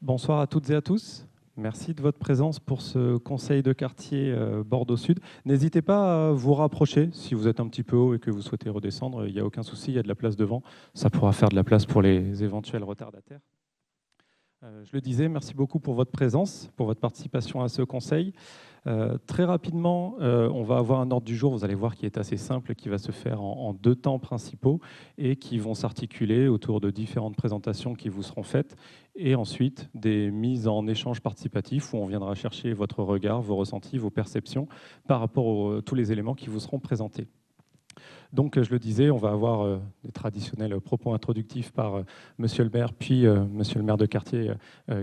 Bonsoir à toutes et à tous. Merci de votre présence pour ce conseil de quartier Bordeaux Sud. N'hésitez pas à vous rapprocher si vous êtes un petit peu haut et que vous souhaitez redescendre. Il n'y a aucun souci, il y a de la place devant. Ça pourra faire de la place pour les éventuels retardataires. Je le disais, merci beaucoup pour votre présence, pour votre participation à ce conseil. Très rapidement, on va avoir un ordre du jour, vous allez voir, qui est assez simple, qui va se faire en deux temps principaux et qui vont s'articuler autour de différentes présentations qui vous seront faites et ensuite des mises en échange participatif où on viendra chercher votre regard, vos ressentis, vos perceptions par rapport à tous les éléments qui vous seront présentés. Donc, je le disais, on va avoir des traditionnels propos introductifs par Monsieur le maire, puis Monsieur le maire de quartier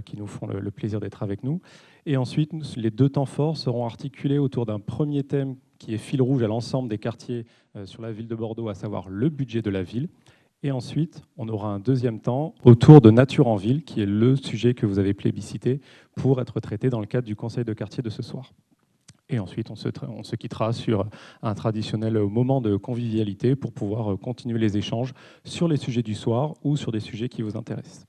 qui nous font le plaisir d'être avec nous. Et ensuite, les deux temps forts seront articulés autour d'un premier thème qui est fil rouge à l'ensemble des quartiers sur la ville de Bordeaux, à savoir le budget de la ville. Et ensuite, on aura un deuxième temps autour de Nature en ville, qui est le sujet que vous avez plébiscité pour être traité dans le cadre du conseil de quartier de ce soir. Et ensuite, on se quittera sur un traditionnel moment de convivialité pour pouvoir continuer les échanges sur les sujets du soir ou sur des sujets qui vous intéressent.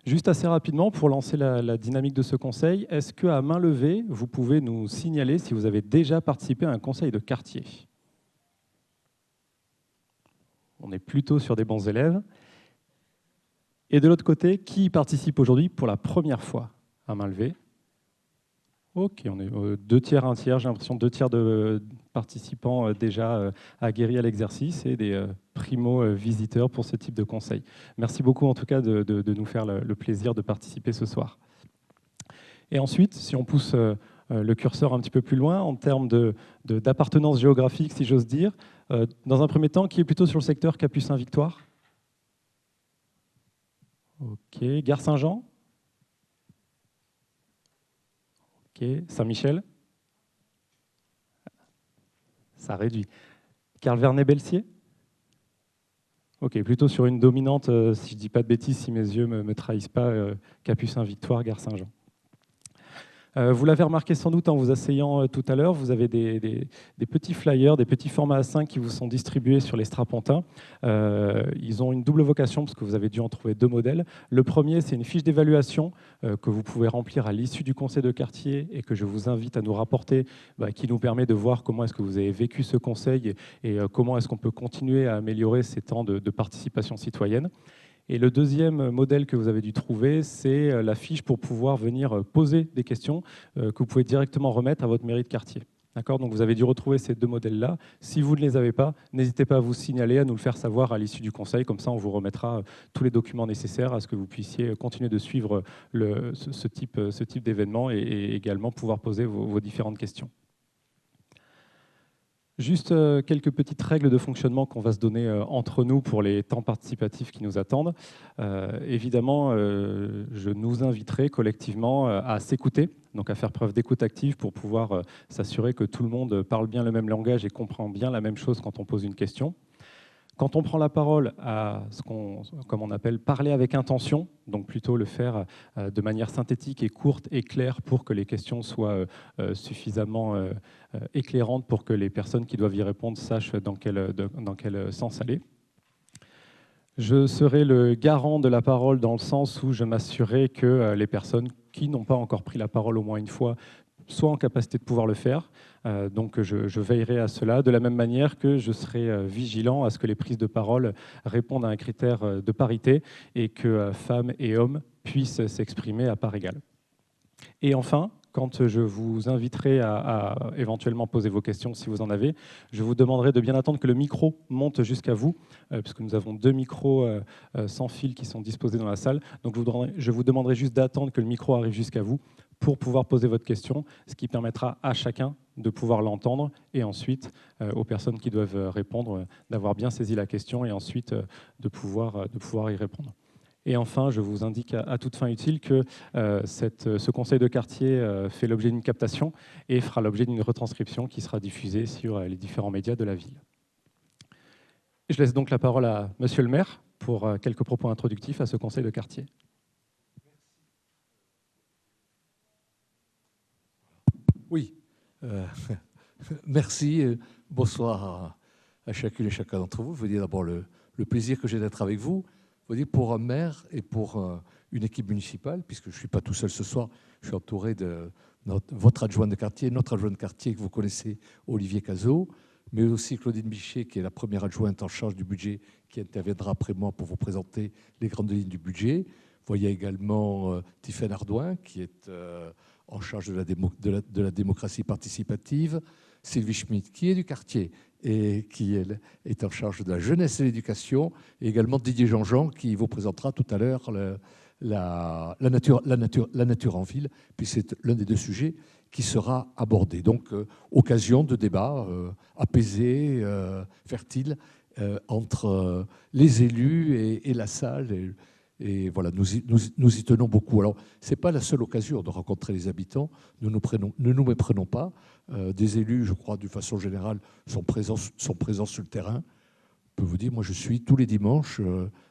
Juste assez rapidement, pour lancer la dynamique de ce conseil, est-ce qu'à main levée, vous pouvez nous signaler si vous avez déjà participé à un conseil de quartier? On est plutôt sur des bons élèves. Et de l'autre côté, qui participe aujourd'hui pour la première fois à main levée? Ok, on est 2/3, 1/3, j'ai l'impression 2/3 de participants déjà aguerris à l'exercice et des primo-visiteurs pour ce type de conseil. Merci beaucoup en tout cas de nous faire le plaisir de participer ce soir. Et ensuite, si on pousse le curseur un petit peu plus loin en termes d'appartenance géographique, si j'ose dire, dans un premier temps, qui est plutôt sur le secteur Capucin-Victoire? Ok, Gare Saint-Jean? Ok, Saint-Michel? Ça réduit. Carl Vernet-Belsier? Ok, plutôt sur une dominante, si je ne dis pas de bêtises, si mes yeux ne me trahissent pas, Capucin-Victoire, Gare Saint-Jean. Vous l'avez remarqué sans doute en vous asseyant tout à l'heure, vous avez des petits flyers, des petits formats A5 qui vous sont distribués sur les strapontins. Ils ont une double vocation parce que vous avez dû en trouver deux modèles. Le premier, c'est une fiche d'évaluation que vous pouvez remplir à l'issue du conseil de quartier et que je vous invite à nous rapporter, qui nous permet de voir comment est-ce que vous avez vécu ce conseil et comment est-ce qu'on peut continuer à améliorer ces temps de participation citoyenne. Et le deuxième modèle que vous avez dû trouver, c'est la fiche pour pouvoir venir poser des questions que vous pouvez directement remettre à votre mairie de quartier. D'accord ? Donc vous avez dû retrouver ces deux modèles-là. Si vous ne les avez pas, n'hésitez pas à vous signaler, à nous le faire savoir à l'issue du conseil. Comme ça, on vous remettra tous les documents nécessaires à ce que vous puissiez continuer de suivre ce type d'événement et également pouvoir poser vos différentes questions. Juste quelques petites règles de fonctionnement qu'on va se donner entre nous pour les temps participatifs qui nous attendent. Évidemment, je nous inviterai collectivement à s'écouter, donc à faire preuve d'écoute active pour pouvoir s'assurer que tout le monde parle bien le même langage et comprend bien la même chose quand on pose une question. Quand on prend la parole à comme on appelle, parler avec intention, donc plutôt le faire de manière synthétique et courte et claire pour que les questions soient suffisamment éclairantes pour que les personnes qui doivent y répondre sachent dans quel sens aller. Je serai le garant de la parole dans le sens où je m'assurerai que les personnes qui n'ont pas encore pris la parole au moins une fois soient en capacité de pouvoir le faire. Donc je veillerai à cela, de la même manière que je serai vigilant à ce que les prises de parole répondent à un critère de parité et que femmes et hommes puissent s'exprimer à part égale. Et enfin, quand je vous inviterai à éventuellement poser vos questions, si vous en avez, je vous demanderai de bien attendre que le micro monte jusqu'à vous, puisque nous avons deux micros sans fil qui sont disposés dans la salle. Donc je vous demanderai juste d'attendre que le micro arrive jusqu'à vous pour pouvoir poser votre question, ce qui permettra à chacun de pouvoir l'entendre et ensuite aux personnes qui doivent répondre d'avoir bien saisi la question et ensuite de pouvoir y répondre. Et enfin, je vous indique à toute fin utile que ce conseil de quartier fait l'objet d'une captation et fera l'objet d'une retranscription qui sera diffusée sur les différents médias de la ville. Je laisse donc la parole à Monsieur le maire pour quelques propos introductifs à ce conseil de quartier. Oui, merci. Bonsoir à chacune et chacun d'entre vous. Je veux dire d'abord le plaisir que j'ai d'être avec vous. Je veux dire pour un maire et pour une équipe municipale, puisque je ne suis pas tout seul ce soir, je suis entouré de votre adjoint de quartier, notre adjoint de quartier que vous connaissez, Olivier Cazot, mais aussi Claudine Bichet, qui est la première adjointe en charge du budget, qui interviendra après moi pour vous présenter les grandes lignes du budget. Vous voyez également Tiffaine Ardouin, qui est en charge de la démocratie participative, Sylvie Schmitt, qui est du quartier et qui est en charge de la jeunesse et l'éducation, et également Didier Jean-Jean, qui vous présentera tout à l'heure la nature en ville, puis c'est l'un des deux sujets qui sera abordé. Donc, occasion de débat apaisé, fertile, entre les élus et la salle. Et voilà, nous y tenons beaucoup. Alors, ce n'est pas la seule occasion de rencontrer les habitants. Ne nous méprenons pas. Des élus, je crois, d'une façon générale, sont présents sur le terrain. Je peux vous dire, moi, je suis tous les dimanches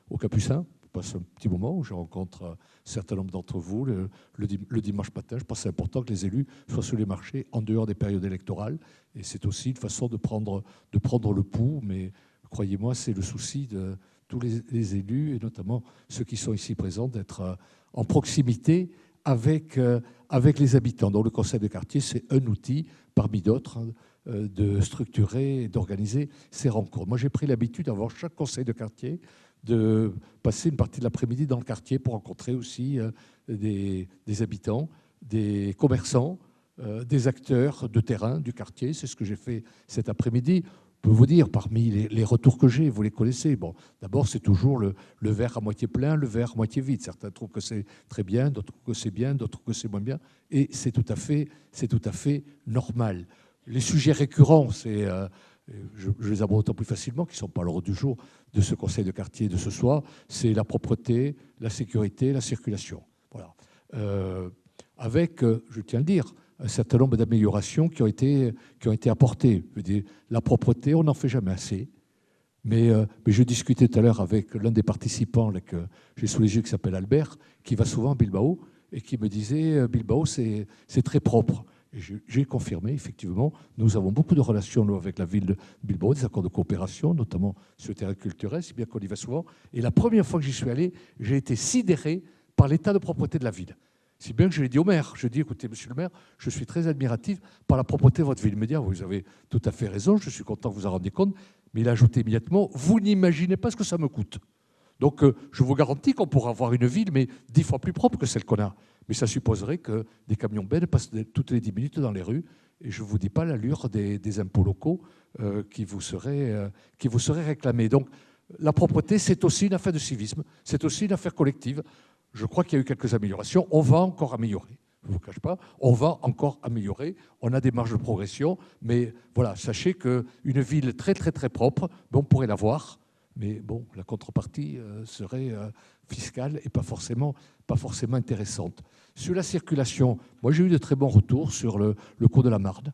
au Capucin. Je passe un petit moment où je rencontre un certain nombre d'entre vous. Le dimanche matin, je pense que c'est important que les élus soient sur les marchés en dehors des périodes électorales. Et c'est aussi une façon de prendre le pouls. Mais croyez-moi, c'est le souci de tous les élus, et notamment ceux qui sont ici présents, d'être en proximité avec les habitants. Donc le conseil de quartier, c'est un outil parmi d'autres de structurer et d'organiser ces rencontres. Moi, j'ai pris l'habitude, avant chaque conseil de quartier, de passer une partie de l'après-midi dans le quartier pour rencontrer aussi des habitants, des commerçants, des acteurs de terrain du quartier. C'est ce que j'ai fait cet après-midi. Je peux vous dire, parmi les retours que j'ai, vous les connaissez. Bon, d'abord, c'est toujours le verre à moitié plein, le verre à moitié vide. Certains trouvent que c'est très bien, d'autres trouvent que c'est bien, d'autres trouvent que c'est moins bien. Et c'est tout à fait normal. Les sujets récurrents, je les aborde d'autant plus facilement qu'ils ne sont pas à l'ordre du jour de ce conseil de quartier de ce soir. C'est la propreté, la sécurité, la circulation. Voilà. Avec, je tiens à le dire, un certain nombre d'améliorations qui ont été apportées. Je veux dire, la propreté, on n'en fait jamais assez. Mais je discutais tout à l'heure avec l'un des participants que j'ai sous les yeux, qui s'appelle Albert, qui va souvent à Bilbao, et qui me disait Bilbao, c'est très propre. Et j'ai confirmé, effectivement, nous avons beaucoup de relations nous, avec la ville de Bilbao, des accords de coopération, notamment sur le terrain culturel, si bien qu'on y va souvent. Et la première fois que j'y suis allé, j'ai été sidéré par l'état de propreté de la ville. Si bien que je l'ai dit au maire. Je dis, écoutez, monsieur le maire, je suis très admiratif par la propreté de votre ville. Il me dit, vous avez tout à fait raison, je suis content que vous en rendiez compte. Mais il a ajouté immédiatement, vous n'imaginez pas ce que ça me coûte. Donc, je vous garantis qu'on pourra avoir une ville, mais 10 fois plus propre que celle qu'on a. Mais ça supposerait que des camions bennes passent toutes les 10 minutes dans les rues. Et je ne vous dis pas l'allure des impôts locaux qui vous seraient réclamés. Donc, la propreté, c'est aussi une affaire de civisme, c'est aussi une affaire collective. Je crois qu'il y a eu quelques améliorations. On va encore améliorer. Je ne vous cache pas. On va encore améliorer. On a des marges de progression. Mais voilà, sachez qu'une ville très, très, très propre, on pourrait l'avoir. Mais bon, la contrepartie serait fiscale et pas forcément intéressante. Sur la circulation, moi j'ai eu de très bons retours sur le cours de la Marne.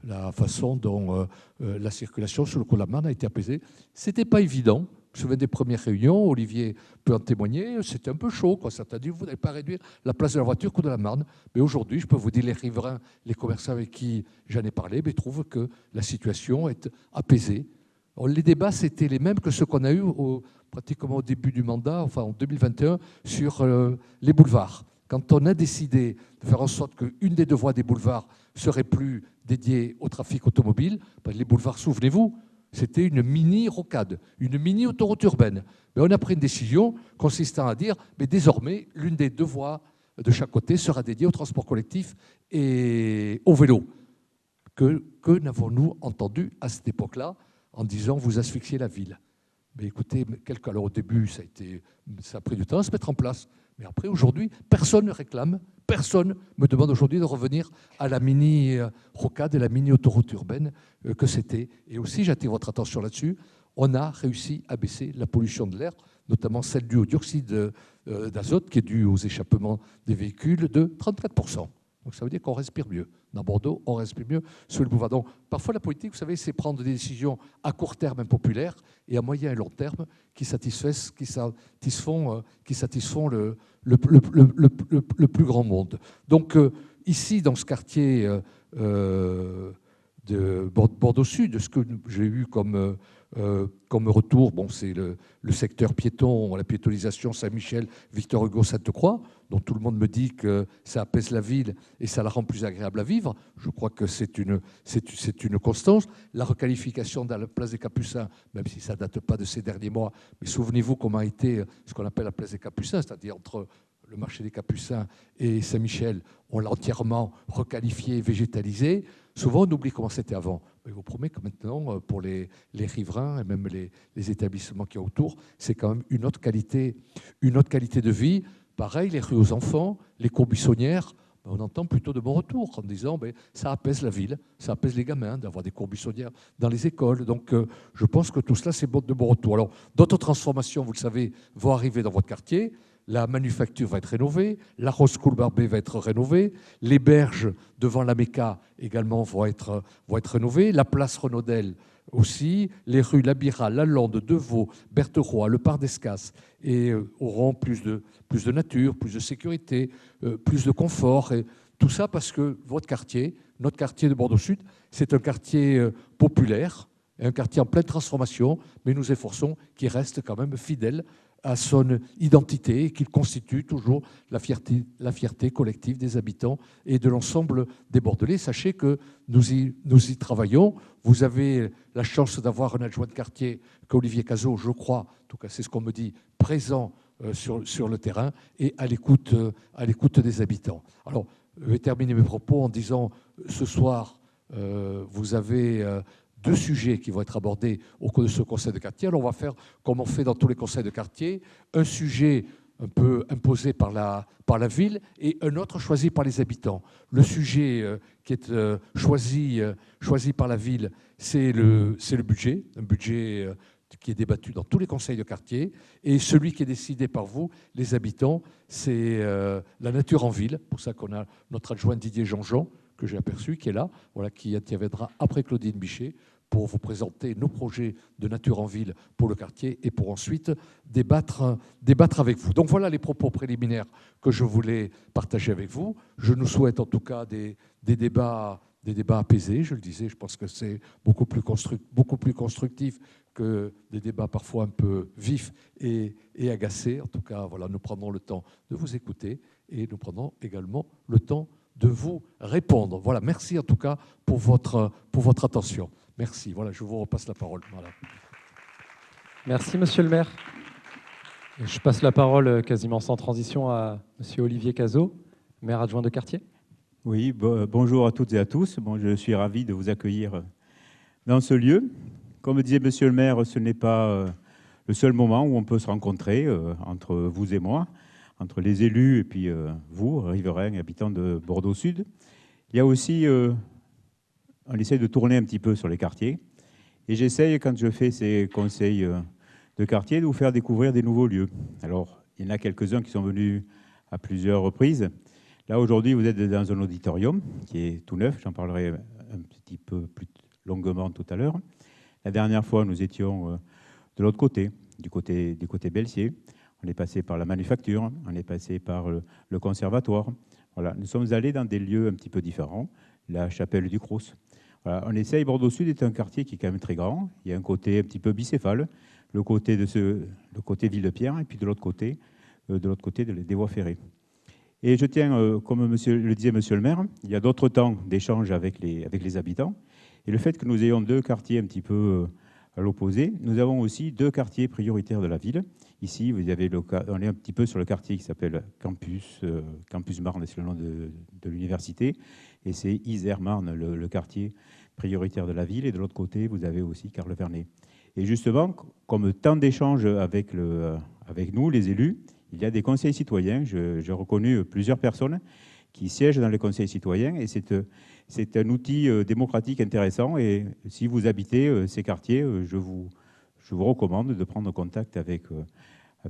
La façon dont la circulation sur le cours de la Marne a été apaisée. Ce n'était pas évident. Je me souviens des premières réunions, Olivier peut en témoigner, c'était un peu chaud. Certains disent, vous n'allez pas réduire la place de la voiture cours de la Marne. Mais aujourd'hui, je peux vous dire, les riverains, les commerçants avec qui j'en ai parlé, trouvent que la situation est apaisée. Alors, les débats, c'était les mêmes que ceux qu'on a eus pratiquement au début du mandat, enfin en 2021, sur les boulevards. Quand on a décidé de faire en sorte qu'une des deux voies des boulevards serait plus dédiée au trafic automobile, les boulevards, souvenez-vous, c'était une mini-rocade, une mini-autoroute urbaine. Mais on a pris une décision consistant à dire, mais désormais, l'une des deux voies de chaque côté sera dédiée au transport collectif et au vélo. Que n'avons-nous entendu à cette époque-là en disant, vous asphyxiez la ville? Mais écoutez, alors au début, ça a pris du temps à se mettre en place. Mais après, aujourd'hui, personne ne réclame, personne me demande aujourd'hui de revenir à la mini-rocade et la mini-autoroute urbaine que c'était. Et aussi, j'attire votre attention là-dessus, on a réussi à baisser la pollution de l'air, notamment celle due au dioxyde d'azote, qui est due aux échappements des véhicules, de 34%. Donc ça veut dire qu'on respire mieux. Dans Bordeaux, on respire mieux sur le boulevard. Donc parfois, la politique, vous savez, c'est prendre des décisions à court terme impopulaires et à moyen et long terme qui satisfont le plus grand monde. Donc ici, dans ce quartier de Bordeaux Sud, ce que j'ai eu comme Comme retour, bon, c'est le secteur piéton, la piétonisation Saint-Michel, Victor Hugo, Sainte-Croix, dont tout le monde me dit que ça apaise la ville et ça la rend plus agréable à vivre. Je crois que c'est une constance. La requalification de la place des Capucins, même si ça ne date pas de ces derniers mois, mais souvenez-vous comment a été ce qu'on appelle la place des Capucins, c'est-à-dire entre le marché des Capucins et Saint-Michel, on l'a entièrement requalifié, végétalisé. Souvent, on oublie comment c'était avant. Mais je vous promets que maintenant, pour les riverains et même les établissements qui y a autour, c'est quand même une autre qualité de vie. Pareil, les rues aux enfants, les cours buissonnières, on entend plutôt de bons retours en disant ça apaise la ville, ça apaise les gamins d'avoir des cours buissonnières dans les écoles. Donc, je pense que tout cela, c'est de bons retours. Alors, d'autres transformations, vous le savez, vont arriver dans votre quartier. La manufacture va être rénovée, la Rose School Barbet va être rénovée, les berges devant la Méca également vont être rénovées, la place Renaudel aussi, les rues Labira, Lalande, Devaux, Bertheroy, le Parc d'Escas et auront plus de nature, plus de sécurité, plus de confort. Et tout ça parce que votre quartier, notre quartier de Bordeaux-Sud, c'est un quartier populaire, un quartier en pleine transformation, mais nous efforçons qu'il reste quand même fidèle à son identité et qu'il constitue toujours la fierté collective des habitants et de l'ensemble des Bordelais. Sachez que nous y travaillons. Vous avez la chance d'avoir un adjoint de quartier qu'Olivier Cazot, je crois, en tout cas c'est ce qu'on me dit, présent sur le terrain et à l'écoute des habitants. Alors, je vais terminer mes propos en disant, ce soir, vous avez 2 sujets qui vont être abordés au cours de ce conseil de quartier. Alors on va faire, comme on fait dans tous les conseils de quartier, un sujet un peu imposé par la ville et un autre choisi par les habitants. Le sujet qui est choisi par la ville, c'est le budget, un budget qui est débattu dans tous les conseils de quartier. Et celui qui est décidé par vous, les habitants, c'est la nature en ville. Pour ça qu'on a notre adjoint Didier Jean-Jean, que j'ai aperçu, qui est là, voilà, qui interviendra après Claudine Bichet, pour vous présenter nos projets de nature en ville pour le quartier et pour ensuite débattre avec vous. Donc voilà les propos préliminaires que je voulais partager avec vous. Je nous souhaite en tout cas des débats apaisés, je le disais, je pense que c'est beaucoup plus constructif que des débats parfois un peu vifs et agacés. En tout cas, voilà, nous prendrons le temps de vous écouter et nous prendrons également le temps de vous répondre. Voilà, merci en tout cas pour votre attention. Merci. Voilà, je vous repasse la parole. Voilà. Merci, monsieur le maire. Je passe la parole quasiment sans transition à monsieur Olivier Cazot, maire adjoint de quartier. Oui, bonjour à toutes et à tous. Bon, je suis ravi de vous accueillir dans ce lieu. Comme disait monsieur le maire, ce n'est pas le seul moment où on peut se rencontrer entre vous et moi, entre les élus et puis vous, riverains, habitants de Bordeaux-Sud. Il y a aussi... on essaie de tourner un petit peu sur les quartiers. Et j'essaye, quand je fais ces conseils de quartier, de vous faire découvrir des nouveaux lieux. Alors, il y en a quelques-uns qui sont venus à plusieurs reprises. Là, aujourd'hui, vous êtes dans un auditorium qui est tout neuf. J'en parlerai un petit peu plus longuement tout à l'heure. La dernière fois, nous étions de l'autre côté, du côté Belsier. On est passé par la manufacture, on est passé par le conservatoire. Voilà, nous sommes allés dans des lieux un petit peu différents. La chapelle du Crous. Voilà, on essaye. Bordeaux-Sud est un quartier qui est quand même très grand. Il y a un côté un petit peu bicéphale, le côté Ville-de-Pierre et puis de l'autre côté des voies ferrées. Et je tiens, comme le disait monsieur le maire, il y a d'autres temps d'échange avec les habitants. Et le fait que nous ayons 2 quartiers un petit peu à l'opposé, nous avons aussi 2 quartiers prioritaires de la ville. Ici, on est un petit peu sur le quartier qui s'appelle Campus Marne, c'est le nom de l'université. Et c'est Isère-Marne, le quartier prioritaire de la ville. Et de l'autre côté, vous avez aussi Carle-Vernet. Et justement, comme tant d'échanges avec nous, les élus, il y a des conseils citoyens. J'ai reconnu plusieurs personnes qui siègent dans les conseils citoyens. Et c'est un outil démocratique intéressant. Et si vous habitez ces quartiers, je vous recommande de prendre contact avec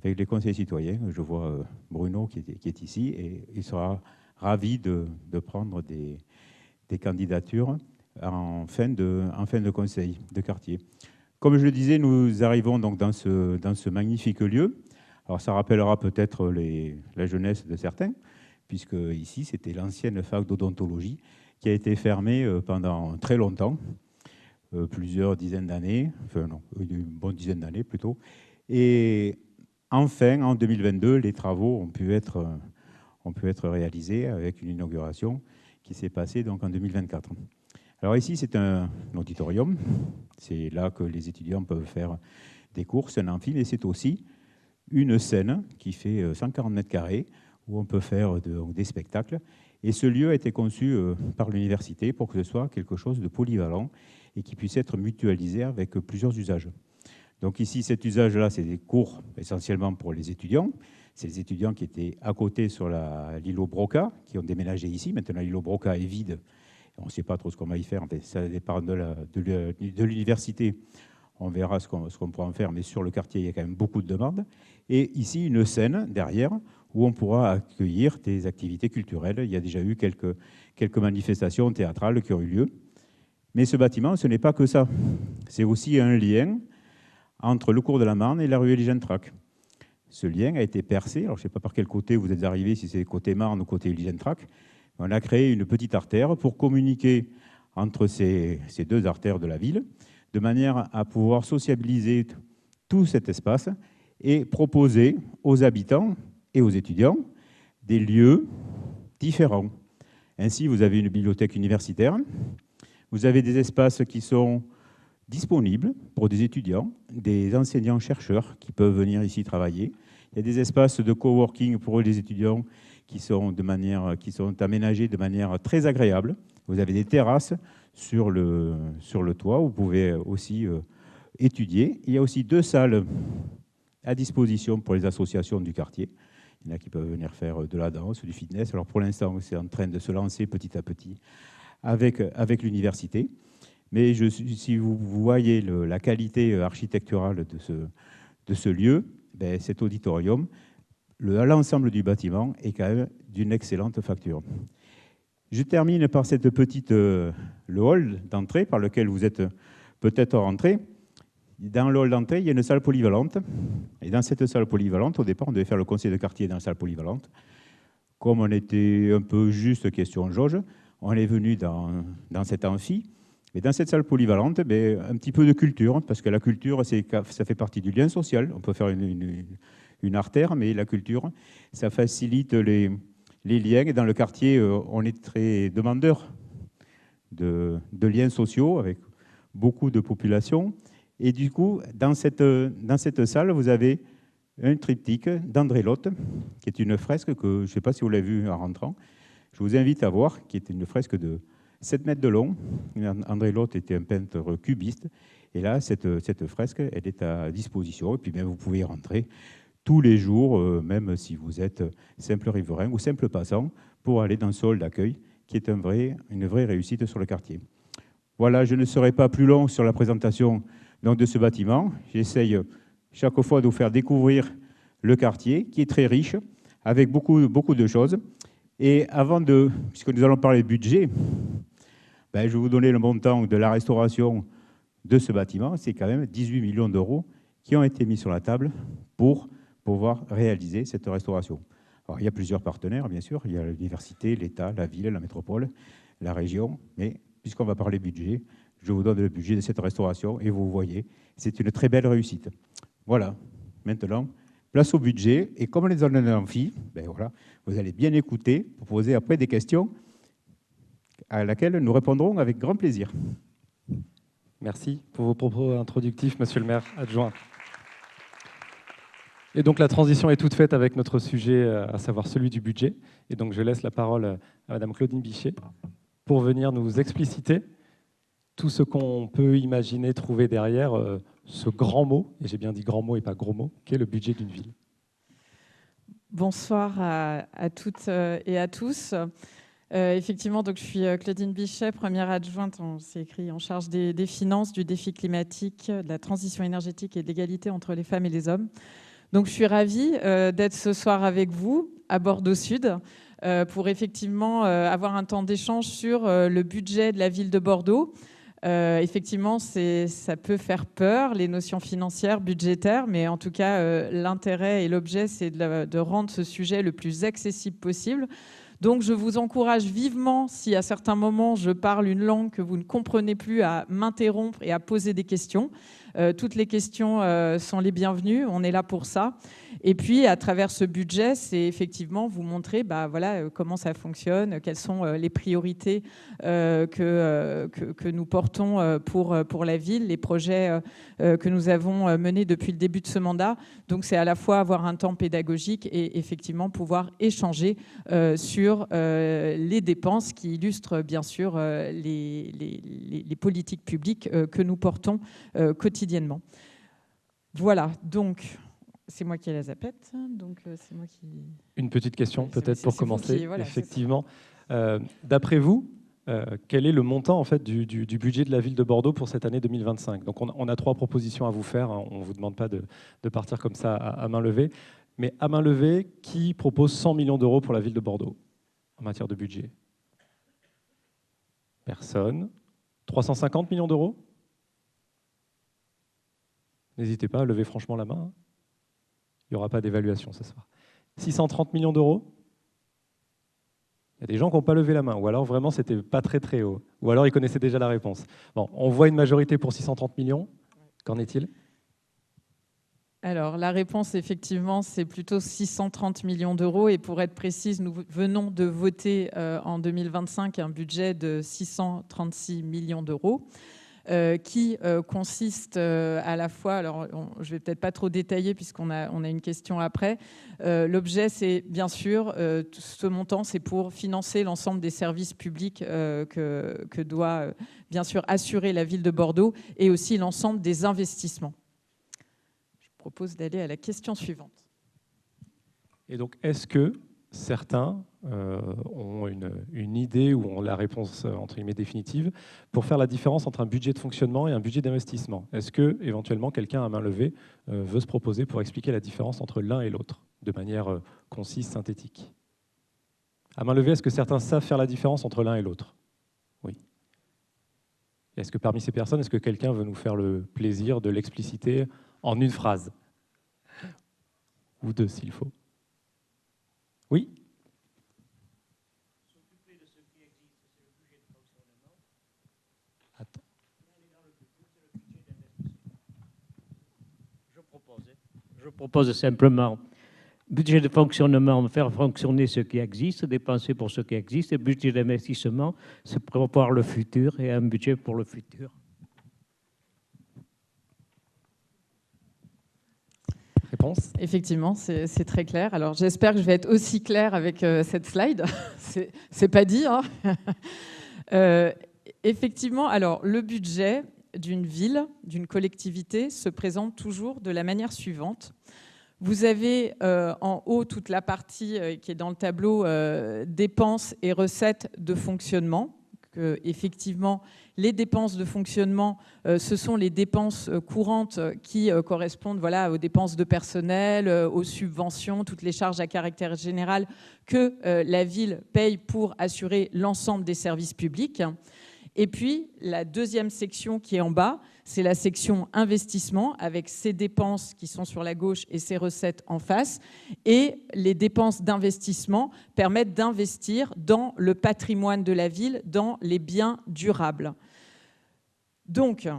les conseils citoyens. Je vois Bruno qui est ici et il sera ravi de prendre des candidatures en fin de conseil de quartier. Comme je le disais, nous arrivons donc dans ce magnifique lieu. Alors ça rappellera peut-être la jeunesse de certains, puisque ici c'était l'ancienne fac d'odontologie qui a été fermée pendant très longtemps. plusieurs dizaines d'années, enfin non, une bonne dizaine d'années plutôt. Et enfin, en 2022, les travaux ont pu être réalisés avec une inauguration qui s'est passée donc en 2024. Alors ici, c'est un auditorium. C'est là que les étudiants peuvent faire des cours, c'est un amphi, mais c'est aussi une scène qui fait 140 mètres carrés où on peut faire des spectacles. Et ce lieu a été conçu par l'université pour que ce soit quelque chose de polyvalent et qui puisse être mutualisé avec plusieurs usages. Donc ici, cet usage-là, c'est des cours essentiellement pour les étudiants. C'est les étudiants qui étaient à côté sur l'îlot Broca, qui ont déménagé ici. Maintenant, l'îlot Broca est vide. On ne sait pas trop ce qu'on va y faire. Ça dépend de l'université. On verra ce qu'on pourra en faire. Mais sur le quartier, il y a quand même beaucoup de demandes. Et ici, une scène derrière où on pourra accueillir des activités culturelles. Il y a déjà eu quelques manifestations théâtrales qui ont eu lieu. Mais ce bâtiment, ce n'est pas que ça. C'est aussi un lien entre le cours de la Marne et la rue Élie-Gentrac. Ce lien a été percé. Alors, je ne sais pas par quel côté vous êtes arrivé, si c'est côté Marne ou côté Élie-Gentrac. On a créé une petite artère pour communiquer entre ces deux artères de la ville, de manière à pouvoir sociabiliser tout cet espace et proposer aux habitants et aux étudiants des lieux différents. Ainsi, vous avez une bibliothèque universitaire, vous avez des espaces qui sont disponibles pour des étudiants, des enseignants-chercheurs qui peuvent venir ici travailler. Il y a des espaces de coworking pour les étudiants qui sont aménagés de manière très agréable. Vous avez des terrasses sur le toit où vous pouvez aussi étudier. Il y a aussi 2 salles à disposition pour les associations du quartier. Il y en a qui peuvent venir faire de la danse, du fitness. Alors pour l'instant, c'est en train de se lancer petit à petit avec l'université. Mais si vous voyez la qualité architecturale de ce lieu, ben, cet auditorium, l'ensemble du bâtiment est quand même d'une excellente facture. Je termine par le hall d'entrée par lequel vous êtes peut-être rentré. Dans le hall d'entrée, il y a une salle polyvalente. Et dans cette salle polyvalente, au départ, on devait faire le conseil de quartier dans la salle polyvalente. Comme on était un peu juste question jauge, on est venu dans cet amphi. Et dans cette salle polyvalente, un petit peu de culture, parce que la culture, ça fait partie du lien social. On peut faire une artère, mais la culture, ça facilite les liens. Et dans le quartier, on est très demandeur de liens sociaux avec beaucoup de populations. Et du coup, dans cette salle, vous avez un triptyque d'André Lotte, qui est une fresque que je ne sais pas si vous l'avez vue en rentrant. Je vous invite à voir, qui est une fresque de 7 mètres de long. André Lotte était un peintre cubiste. Et là, cette fresque, elle est à disposition. Et puis, vous pouvez y rentrer tous les jours, même si vous êtes simple riverain ou simple passant, pour aller dans ce hall d'accueil, qui est une vraie réussite sur le quartier. Voilà, je ne serai pas plus long sur la présentation donc, de ce bâtiment. J'essaye chaque fois de vous faire découvrir le quartier, qui est très riche, avec beaucoup de choses. Et puisque nous allons parler budget, je vais vous donner le montant de la restauration de ce bâtiment. C'est quand même 18 millions d'euros qui ont été mis sur la table pour pouvoir réaliser cette restauration. Alors, il y a plusieurs partenaires, bien sûr. Il y a l'université, l'État, la ville, la métropole, la région. Mais puisqu'on va parler budget, je vous donne le budget de cette restauration et vous voyez, c'est une très belle réussite. Voilà. Maintenant, place au budget. Et comme on est dans un amphi, voilà, vous allez bien écouter pour poser après des questions à laquelle nous répondrons avec grand plaisir. Merci pour vos propos introductifs, monsieur le maire adjoint. Et donc la transition est toute faite avec notre sujet, à savoir celui du budget. Et donc je laisse la parole à madame Claudine Bichet pour venir nous expliciter tout ce qu'on peut imaginer trouver derrière ce grand mot, et j'ai bien dit grand mot et pas gros mot, qu'est le budget d'une ville. Bonsoir à toutes et à tous. Effectivement, donc, je suis Claudine Bichet, première adjointe, c'est écrit, en charge des finances, du défi climatique, de la transition énergétique et de l'égalité entre les femmes et les hommes. Donc, je suis ravie d'être ce soir avec vous à Bordeaux Sud pour effectivement avoir un temps d'échange sur le budget de la ville de Bordeaux. Effectivement, ça peut faire peur, les notions financières, budgétaires, mais en tout cas, l'intérêt et l'objet, c'est de rendre ce sujet le plus accessible possible. Donc je vous encourage vivement, si à certains moments je parle une langue que vous ne comprenez plus, à m'interrompre et à poser des questions. Toutes les questions sont les bienvenues, on est là pour ça. Et puis, à travers ce budget, c'est effectivement vous montrer voilà, comment ça fonctionne, quelles sont les priorités que nous portons pour la ville, les projets que nous avons menés depuis le début de ce mandat. Donc, c'est à la fois avoir un temps pédagogique et effectivement pouvoir échanger sur les dépenses qui illustrent bien sûr les politiques publiques que nous portons quotidiennement. Voilà, donc c'est moi qui ai la zapette, donc c'est moi qui... Une petite question peut-être pour commencer. Voilà, effectivement, d'après vous, quel est le montant en fait, du budget de la ville de Bordeaux pour cette année 2025 ? Donc on a 3 propositions à vous faire, hein. On ne vous demande pas de partir comme ça à main levée, mais à main levée, qui propose 100 millions d'euros pour la ville de Bordeaux en matière de budget ? Personne. 350 millions d'euros ? N'hésitez pas à lever franchement la main. Il n'y aura pas d'évaluation ce soir. 630 millions d'euros ? Il y a des gens qui n'ont pas levé la main, ou alors vraiment c'était pas très très haut, ou alors ils connaissaient déjà la réponse. Bon, on voit une majorité pour 630 millions. Qu'en est-il ? Alors, la réponse, effectivement, c'est plutôt 630 millions d'euros. Et pour être précise, nous venons de voter en 2025 un budget de 636 millions d'euros. Qui consiste à la fois, alors je ne vais peut-être pas trop détailler puisqu'on a une question après, l'objet c'est bien sûr, ce montant c'est pour financer l'ensemble des services publics que doit bien sûr assurer la ville de Bordeaux et aussi l'ensemble des investissements. Je propose d'aller à la question suivante. Et donc est-ce que certains ont une idée ou ont la réponse entre guillemets définitive pour faire la différence entre un budget de fonctionnement et un budget d'investissement. Est-ce que éventuellement quelqu'un à main levée veut se proposer pour expliquer la différence entre l'un et l'autre de manière concise, synthétique ? À main levée, est-ce que certains savent faire la différence entre l'un et l'autre ? Oui. Est-ce que parmi ces personnes, est-ce que quelqu'un veut nous faire le plaisir de l'expliciter en une phrase ? Ou 2 s'il faut. Oui. Attends. Je propose simplement budget de fonctionnement, faire fonctionner ce qui existe, dépenser pour ce qui existe, et budget d'investissement, c'est prévoir le futur et un budget pour le futur. Réponse ? Effectivement, c'est très clair. Alors, j'espère que je vais être aussi claire avec cette slide. C'est pas dit, hein. Effectivement, alors, le budget d'une ville, d'une collectivité, se présente toujours de la manière suivante. Vous avez en haut toute la partie qui est dans le tableau dépenses et recettes de fonctionnement. Effectivement, les dépenses de fonctionnement, ce sont les dépenses courantes qui correspondent voilà, aux dépenses de personnel, aux subventions, toutes les charges à caractère général que la ville paye pour assurer l'ensemble des services publics. Et puis, la deuxième section qui est en bas, c'est la section investissement, avec ses dépenses qui sont sur la gauche et ses recettes en face. Et les dépenses d'investissement permettent d'investir dans le patrimoine de la ville, dans les biens durables. Donc,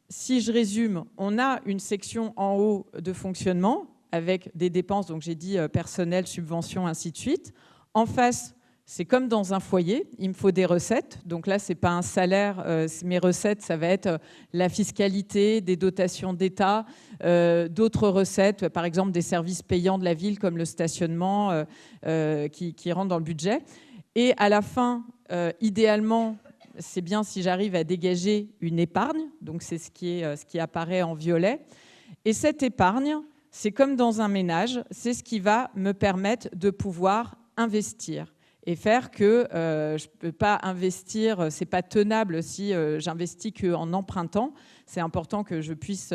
si je résume, on a une section en haut de fonctionnement, avec des dépenses, donc j'ai dit personnel, subventions, ainsi de suite. En face, c'est comme dans un foyer, il me faut des recettes. Donc là, ce n'est pas un salaire. Mes recettes, ça va être la fiscalité, des dotations d'État, d'autres recettes, par exemple des services payants de la ville comme le stationnement qui rentrent dans le budget. Et à la fin, idéalement, c'est bien si j'arrive à dégager une épargne. Donc c'est ce qui apparaît en violet. Et cette épargne, c'est comme dans un ménage, c'est ce qui va me permettre de pouvoir investir. Et faire que je ne peux pas investir, ce n'est pas tenable si j'investis qu'en empruntant. c'est important que je puisse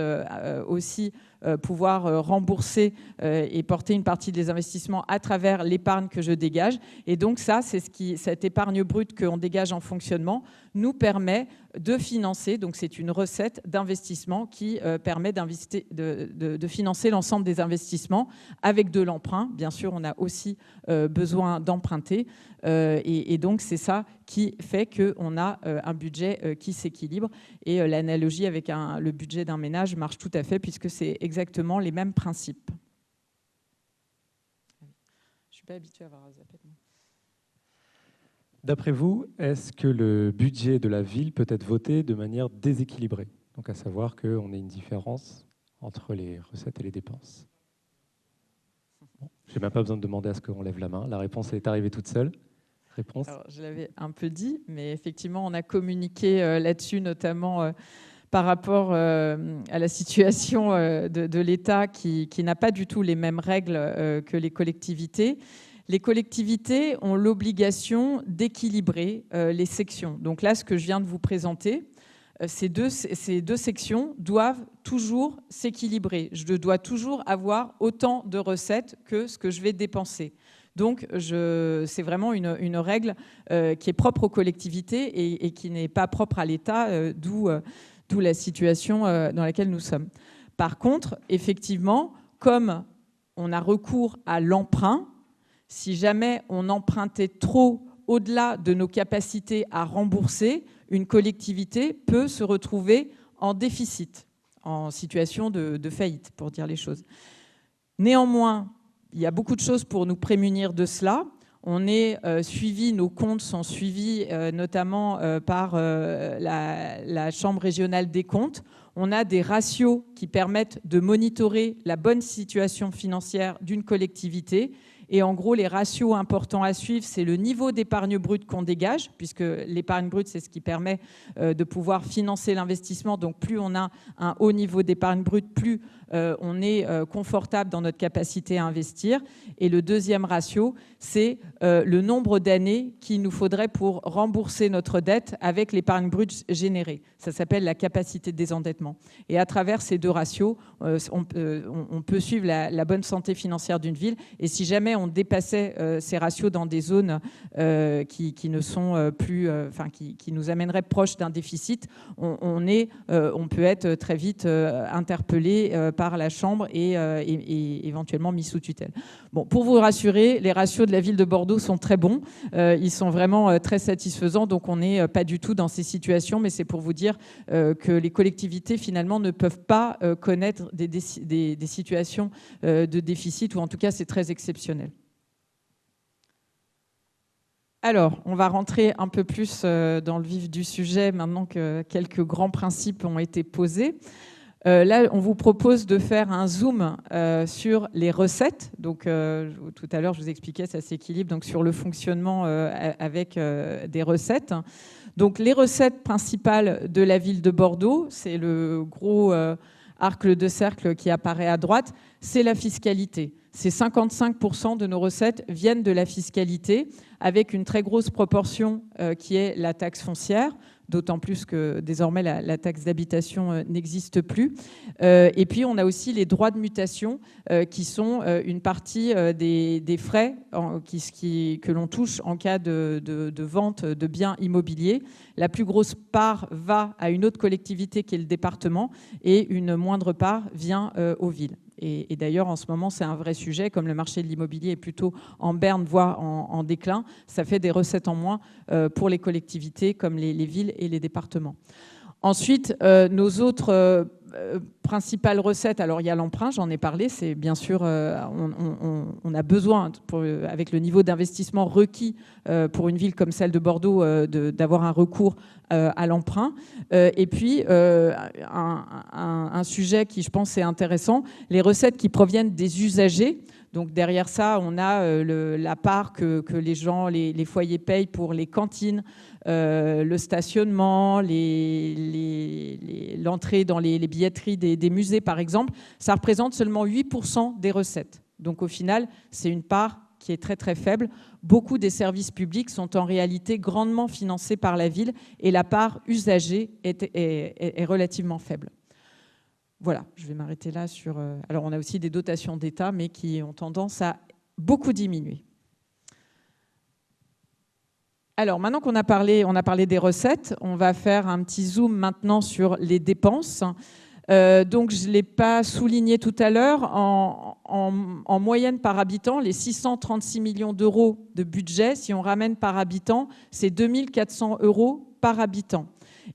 aussi pouvoir rembourser et porter une partie des investissements à travers l'épargne que je dégage. Et donc ça, c'est cette épargne brute qu'on dégage en fonctionnement nous permet de financer, donc c'est une recette d'investissement qui permet de financer l'ensemble des investissements avec de l'emprunt. Bien sûr, on a aussi besoin d'emprunter et donc c'est ça qui fait qu'on a un budget qui s'équilibre. Et l'analogie avec le budget d'un ménage marche tout à fait puisque c'est exactement les mêmes principes. Je ne suis pas habituée à avoir zappé. D'après vous, est-ce que le budget de la ville peut être voté de manière déséquilibrée? Donc à savoir qu'on ait une différence entre les recettes et les dépenses. Bon, je n'ai même pas besoin de demander à ce qu'on lève la main. La réponse est arrivée toute seule. Réponse? Alors, je l'avais un peu dit, mais effectivement, on a communiqué là-dessus, notamment par rapport à la situation de l'État qui n'a pas du tout les mêmes règles que les collectivités. Les collectivités ont l'obligation d'équilibrer les sections. Donc là, ce que je viens de vous présenter, ces deux sections doivent toujours s'équilibrer. Je dois toujours avoir autant de recettes que ce que je vais dépenser. Donc, c'est vraiment une règle qui est propre aux collectivités et qui n'est pas propre à l'État, d'où la situation dans laquelle nous sommes. Par contre, effectivement, comme on a recours à l'emprunt, si jamais on empruntait trop au-delà de nos capacités à rembourser, une collectivité peut se retrouver en déficit, en situation de faillite, pour dire les choses. Néanmoins, il y a beaucoup de choses pour nous prémunir de cela. On est suivi, nos comptes sont suivis notamment par la Chambre régionale des comptes. On a des ratios qui permettent de monitorer la bonne situation financière d'une collectivité. Et en gros, les ratios importants à suivre, c'est le niveau d'épargne brute qu'on dégage, puisque l'épargne brute, c'est ce qui permet de pouvoir financer l'investissement. Donc plus on a un haut niveau d'épargne brute, plus on est confortable dans notre capacité à investir. Et le deuxième ratio, c'est le nombre d'années qu'il nous faudrait pour rembourser notre dette avec l'épargne brute générée. Ça s'appelle la capacité de désendettement. Et à travers ces deux ratios, on peut suivre la bonne santé financière d'une ville. Et si jamais on dépassait ces ratios dans des zones qui ne sont plus, qui nous amèneraient proche d'un déficit, on peut être très vite interpellé par la Chambre et éventuellement mis sous tutelle. Bon, pour vous rassurer, les ratios de la ville de Bordeaux sont très bons. Ils sont vraiment très satisfaisants. Donc, on n'est pas du tout dans ces situations. Mais c'est pour vous dire que les collectivités, finalement, ne peuvent pas connaître des situations de déficit, ou en tout cas, c'est très exceptionnel. Alors, on va rentrer un peu plus dans le vif du sujet maintenant que quelques grands principes ont été posés. Là, on vous propose de faire un zoom sur les recettes. Donc, tout à l'heure, je vous expliquais, ça s'équilibre donc sur le fonctionnement avec des recettes. Donc, les recettes principales de la ville de Bordeaux, c'est le gros arc de cercle qui apparaît à droite, c'est la fiscalité. C'est 55% de nos recettes viennent de la fiscalité, avec une très grosse proportion qui est la taxe foncière, d'autant plus que désormais la taxe d'habitation n'existe plus. Et puis on a aussi les droits de mutation qui sont une partie des frais que l'on touche en cas de vente de biens immobiliers. La plus grosse part va à une autre collectivité qui est le département et une moindre part vient aux villes. Et d'ailleurs, en ce moment, c'est un vrai sujet. Comme le marché de l'immobilier est plutôt en berne, voire en déclin, ça fait des recettes en moins pour les collectivités comme les villes et les départements. Ensuite, nos autres principales recettes, alors il y a l'emprunt, j'en ai parlé, c'est bien sûr, on a besoin, avec le niveau d'investissement requis pour une ville comme celle de Bordeaux, d'avoir un recours à l'emprunt. Et puis, un sujet qui, je pense, est intéressant, les recettes qui proviennent des usagers. Donc derrière ça, on a la part que les gens, les foyers payent pour les cantines, le stationnement, l'entrée dans les billetteries des musées, par exemple. Ça représente seulement 8% des recettes. Donc au final, c'est une part qui est très très faible. Beaucoup des services publics sont en réalité grandement financés par la ville et la part usagée est relativement faible. Voilà, je vais m'arrêter là sur... Alors, on a aussi des dotations d'État, mais qui ont tendance à beaucoup diminuer. Alors, maintenant qu'on a parlé des recettes, on va faire un petit zoom maintenant sur les dépenses. Donc, je ne l'ai pas souligné tout à l'heure, en moyenne par habitant, les 636 millions d'euros de budget, si on ramène par habitant, c'est 2400 € par habitant.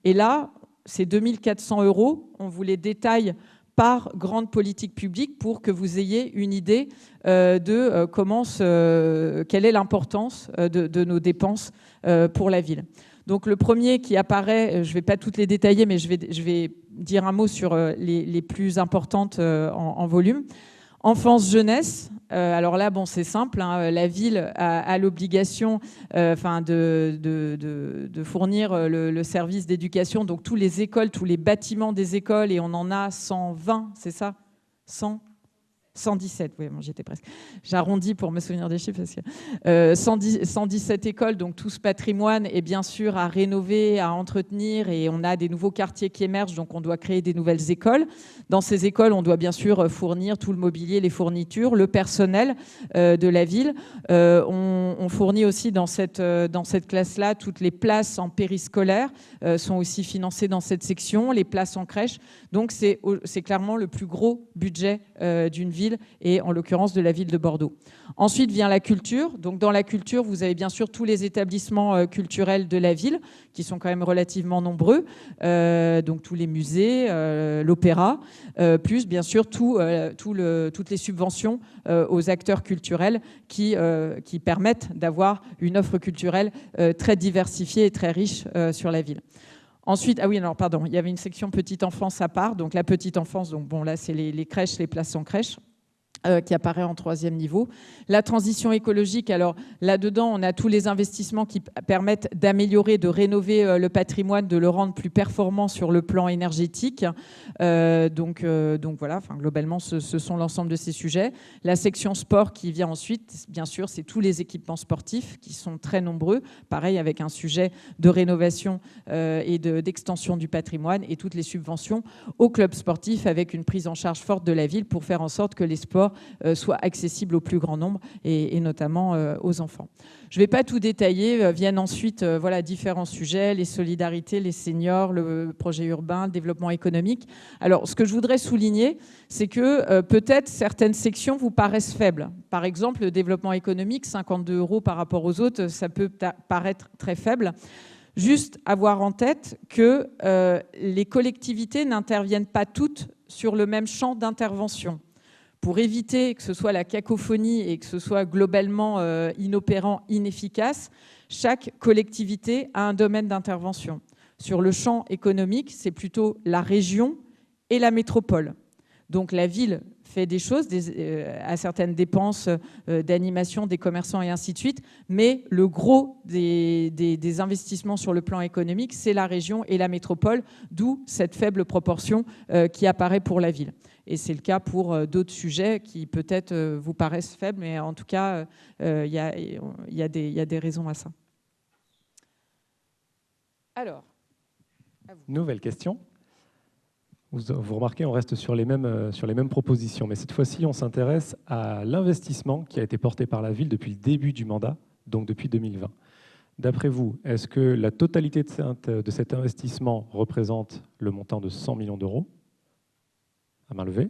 Et là, ces 2400 €, on vous les détaille par grande politique publique pour que vous ayez une idée de quelle est l'importance de nos dépenses pour la ville. Donc le premier qui apparaît, je ne vais pas toutes les détailler, mais je vais dire un mot sur les plus importantes en volume. Enfance-jeunesse, alors là, bon, c'est simple, hein, la ville a l'obligation de fournir le service d'éducation, donc tous les écoles, tous les bâtiments des écoles, et on en a 120, c'est ça 117, oui, bon, j'y étais presque. J'arrondis pour me souvenir des chiffres. Parce que, 117 écoles, donc tout ce patrimoine est bien sûr à rénover, à entretenir, et on a des nouveaux quartiers qui émergent, donc on doit créer des nouvelles écoles. Dans ces écoles, on doit bien sûr fournir tout le mobilier, les fournitures, le personnel de la ville. On fournit aussi dans cette classe-là toutes les places en périscolaire sont aussi financées dans cette section, les places en crèche. Donc c'est clairement le plus gros budget d'une ville, et en l'occurrence de la ville de Bordeaux. Ensuite vient la culture. Donc dans la culture, vous avez bien sûr tous les établissements culturels de la ville, qui sont quand même relativement nombreux, donc tous les musées, l'opéra, plus bien sûr toutes les subventions aux acteurs culturels qui permettent d'avoir une offre culturelle très diversifiée et très riche sur la ville. Ensuite, ah oui, alors pardon, il y avait une section petite enfance à part. Donc la petite enfance, donc bon là c'est les crèches, les places en crèche. Qui apparaît en 3e niveau. La transition écologique, alors là-dedans, on a tous les investissements qui permettent d'améliorer, de rénover le patrimoine, de le rendre plus performant sur le plan énergétique. Donc voilà, enfin, globalement, ce sont l'ensemble de ces sujets. La section sport qui vient ensuite, bien sûr, c'est tous les équipements sportifs qui sont très nombreux, pareil avec un sujet de rénovation et d'extension du patrimoine, et toutes les subventions aux clubs sportifs avec une prise en charge forte de la ville pour faire en sorte que les sports soient accessibles au plus grand nombre et notamment aux enfants. Je ne vais pas tout détailler, viennent ensuite différents sujets, les solidarités, les seniors, le projet urbain, le développement économique. Alors, ce que je voudrais souligner, c'est que peut-être certaines sections vous paraissent faibles. Par exemple, le développement économique, 52 € par rapport aux autres, ça peut paraître très faible. Juste avoir en tête que les collectivités n'interviennent pas toutes sur le même champ d'intervention. Pour éviter que ce soit la cacophonie et que ce soit globalement inopérant, inefficace, chaque collectivité a un domaine d'intervention. Sur le champ économique, c'est plutôt la région et la métropole. Donc la ville fait des choses, à certaines dépenses d'animation des commerçants et ainsi de suite, mais le gros des investissements sur le plan économique, c'est la région et la métropole, d'où cette faible proportion qui apparaît pour la ville. Et c'est le cas pour d'autres sujets qui peut-être vous paraissent faibles, mais en tout cas, il y a des raisons à ça. Alors, à vous. Nouvelle question. Vous remarquez, on reste sur les mêmes propositions, mais cette fois-ci, on s'intéresse à l'investissement qui a été porté par la ville depuis le début du mandat, donc depuis 2020. D'après vous, est-ce que la totalité de cet investissement représente le montant de 100 millions d'euros ? À main levée.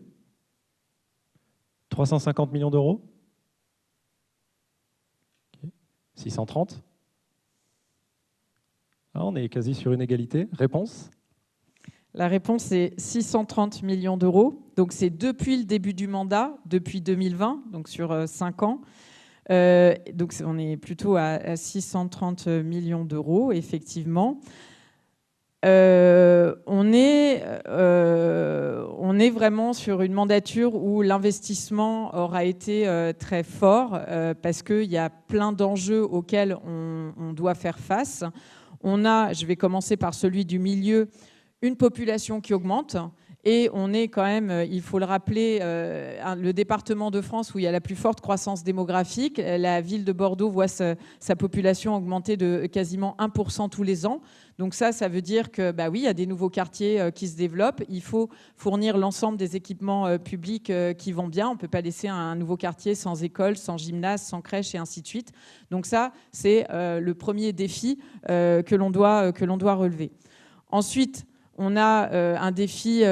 350 millions d'euros ? 630 ? Ah, on est quasi sur une égalité. Réponse ? La réponse est 630 millions d'euros. Donc c'est depuis le début du mandat, depuis 2020, donc sur 5 ans. Donc on est plutôt à 630 millions d'euros, effectivement. On est vraiment sur une mandature où l'investissement aura été très fort parce qu'il y a plein d'enjeux auxquels on doit faire face. On a, je vais commencer par celui du milieu, une population qui augmente Et on est quand même, il faut le rappeler, le département de France où il y a la plus forte croissance démographique. La ville de Bordeaux voit sa population augmenter de quasiment 1% tous les ans. Donc ça veut dire que, bah oui, il y a des nouveaux quartiers qui se développent. Il faut fournir l'ensemble des équipements publics qui vont bien. On ne peut pas laisser un nouveau quartier sans école, sans gymnase, sans crèche et ainsi de suite. Donc ça, c'est le premier défi que l'on doit relever. Ensuite, on a un défi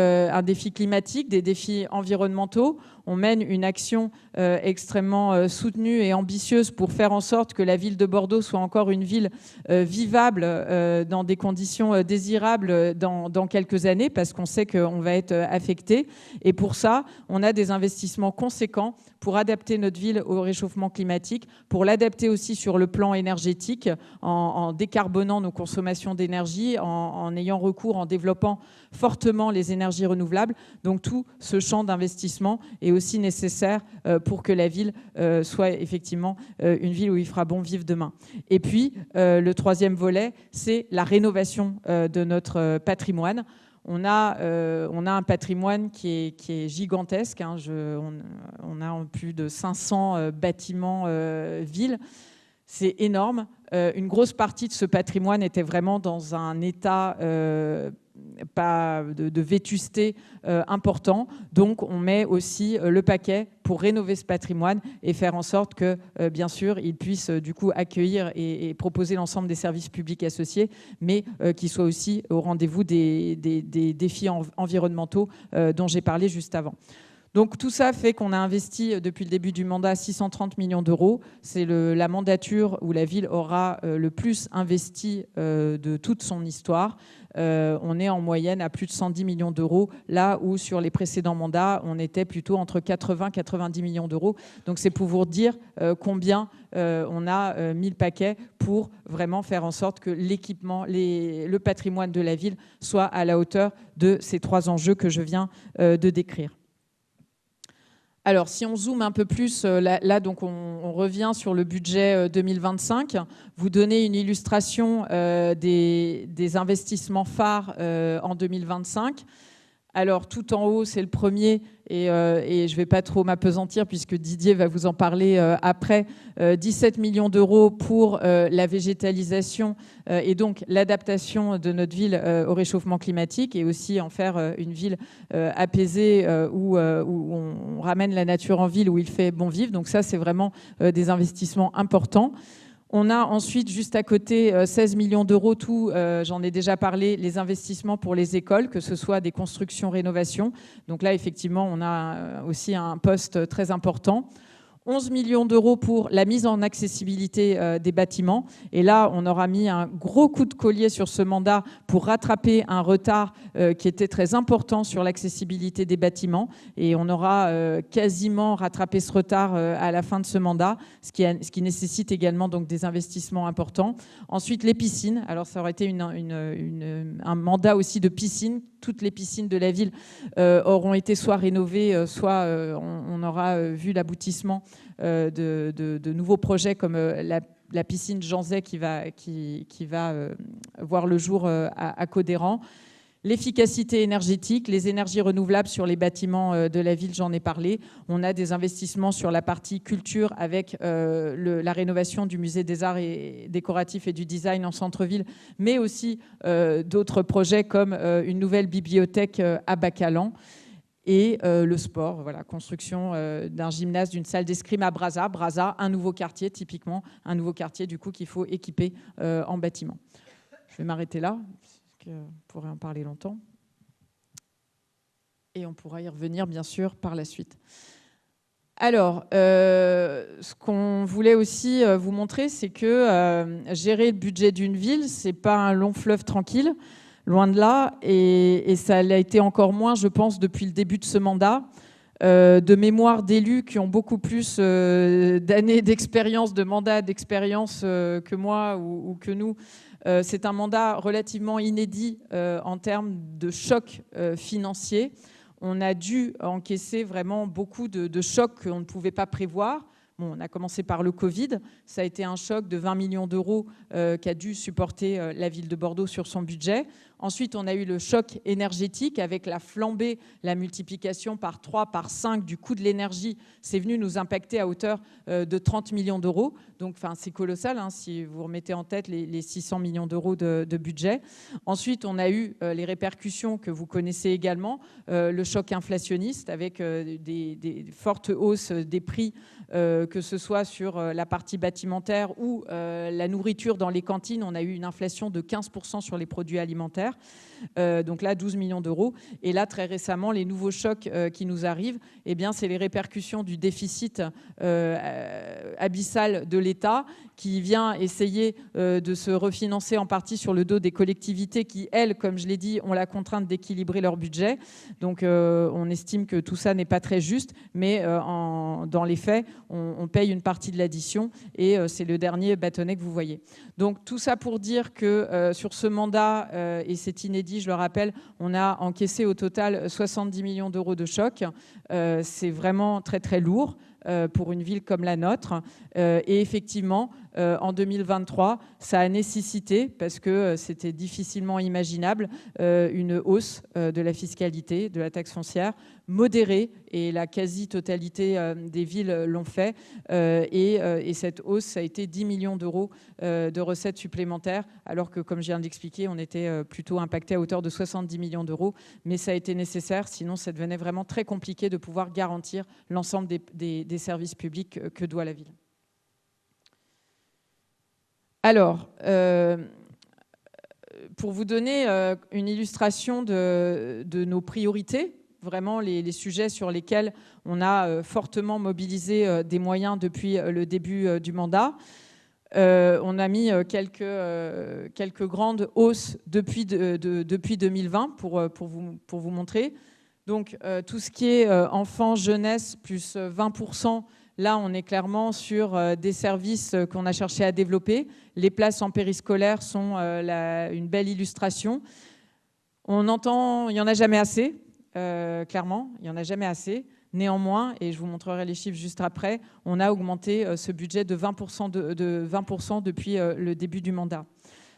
climatique, des défis environnementaux. On mène une action extrêmement soutenue et ambitieuse pour faire en sorte que la ville de Bordeaux soit encore une ville vivable dans des conditions désirables dans quelques années, parce qu'on sait qu'on va être affecté. Et pour ça, on a des investissements conséquents pour adapter notre ville au réchauffement climatique, pour l'adapter aussi sur le plan énergétique, en décarbonant nos consommations d'énergie, en ayant recours, en développant fortement les énergies renouvelables. Donc tout ce champ d'investissement est aussi nécessaire pour que la ville soit effectivement une ville où il fera bon vivre demain. Et puis, le troisième volet, c'est la rénovation de notre patrimoine. On a un patrimoine qui est gigantesque. Hein. On a plus de 500 bâtiments villes. C'est énorme. Une grosse partie de ce patrimoine était vraiment dans un état de vétusté important. Donc, on met aussi le paquet pour rénover ce patrimoine et faire en sorte que, bien sûr, il puisse du coup accueillir et proposer l'ensemble des services publics associés, mais qu'il soit aussi au rendez-vous des défis environnementaux dont j'ai parlé juste avant. Donc tout ça fait qu'on a investi depuis le début du mandat 630 millions d'euros. C'est la mandature où la ville aura le plus investi de toute son histoire. On est en moyenne à plus de 110 millions d'euros, là où sur les précédents mandats, on était plutôt entre 80 et 90 millions d'euros. Donc c'est pour vous dire combien on a mis le paquet pour vraiment faire en sorte que l'équipement, le patrimoine de la ville soit à la hauteur de ces trois enjeux que je viens de décrire. Alors, si on zoome un peu plus, là donc on revient sur le budget 2025. Vous donnez une illustration des investissements phares en 2025. Alors, tout en haut, c'est le premier, et je ne vais pas trop m'apesantir puisque Didier va vous en parler après. 17 millions d'euros pour la végétalisation et donc l'adaptation de notre ville au réchauffement climatique et aussi en faire une ville apaisée où on ramène la nature en ville, où il fait bon vivre. Donc ça, c'est vraiment des investissements importants. On a ensuite, juste à côté, 16 millions d'euros, j'en ai déjà parlé, les investissements pour les écoles, que ce soit des constructions, rénovations. Donc là, effectivement, on a aussi un poste très important. 11 millions d'euros pour la mise en accessibilité des bâtiments. Et là, on aura mis un gros coup de collier sur ce mandat pour rattraper un retard qui était très important sur l'accessibilité des bâtiments. Et on aura quasiment rattrapé ce retard à la fin de ce mandat, ce qui nécessite également donc des investissements importants. Ensuite, les piscines. Alors, ça aurait été un mandat aussi de piscines. Toutes les piscines de la ville auront été soit rénovées, soit on aura vu l'aboutissement de nouveaux projets comme la piscine Jean Zay qui va voir le jour à Codéran. L'efficacité énergétique, les énergies renouvelables sur les bâtiments de la ville, j'en ai parlé. On a des investissements sur la partie culture avec la rénovation du musée des arts et décoratifs et du design en centre-ville, mais aussi d'autres projets comme une nouvelle bibliothèque à Bacalan. Et le sport, voilà, construction d'un gymnase, d'une salle d'escrime à Brazza. Brazza, un nouveau quartier, typiquement, un nouveau quartier du coup qu'il faut équiper en bâtiment. Je vais m'arrêter là. On pourrait en parler longtemps. Et on pourra y revenir, bien sûr, par la suite. Alors, ce qu'on voulait aussi vous montrer, c'est que gérer le budget d'une ville, ce n'est pas un long fleuve tranquille, loin de là. Et ça l'a été encore moins, je pense, depuis le début de ce mandat. De mémoire d'élus qui ont beaucoup plus d'années d'expérience, de mandats d'expérience que moi ou que nous. C'est un mandat relativement inédit en termes de choc financier. On a dû encaisser vraiment beaucoup de chocs qu'on ne pouvait pas prévoir. Bon, on a commencé par le Covid. Ça a été un choc de 20 millions d'euros qu'a dû supporter la ville de Bordeaux sur son budget. Ensuite, on a eu le choc énergétique avec la flambée, la multiplication par 3, par 5 du coût de l'énergie. C'est venu nous impacter à hauteur de 30 millions d'euros. Donc, c'est colossal si vous remettez en tête les 600 millions d'euros de budget. Ensuite, on a eu les répercussions que vous connaissez également, le choc inflationniste avec des fortes hausses des prix, que ce soit sur la partie bâtimentaire ou la nourriture dans les cantines. On a eu une inflation de 15% sur les produits alimentaires. Donc là, 12 millions d'euros. Et là, très récemment, les nouveaux chocs qui nous arrivent, c'est les répercussions du déficit abyssal de l'État qui vient essayer de se refinancer en partie sur le dos des collectivités qui, elles, comme je l'ai dit, ont la contrainte d'équilibrer leur budget. Donc, on estime que tout ça n'est pas très juste, mais dans les faits, on paye une partie de l'addition et c'est le dernier bâtonnet que vous voyez. Donc, tout ça pour dire que sur ce mandat, et c'est inédit, je le rappelle, on a encaissé au total 70 millions d'euros de choc. C'est vraiment très, très lourd pour une ville comme la nôtre. Et effectivement, en 2023, ça a nécessité, parce que c'était difficilement imaginable, une hausse de la fiscalité, de la taxe foncière, modérée, et la quasi-totalité des villes l'ont fait. Et cette hausse, ça a été 10 millions d'euros de recettes supplémentaires, alors que, comme je viens d'expliquer, on était plutôt impacté à hauteur de 70 millions d'euros. Mais ça a été nécessaire, sinon ça devenait vraiment très compliqué de pouvoir garantir l'ensemble des services publics que doit la ville. Alors, pour vous donner une illustration de nos priorités, vraiment les sujets sur lesquels on a fortement mobilisé des moyens depuis le début du mandat, on a mis quelques grandes hausses depuis 2020 pour vous montrer. Donc, tout ce qui est enfants, jeunesse, plus 20%, là, on est clairement sur des services qu'on a cherché à développer. Les places en périscolaire sont une belle illustration. On entend, il n'y en a jamais assez, clairement, il n'y en a jamais assez. Néanmoins, et je vous montrerai les chiffres juste après, on a augmenté ce budget de 20%, depuis le début du mandat.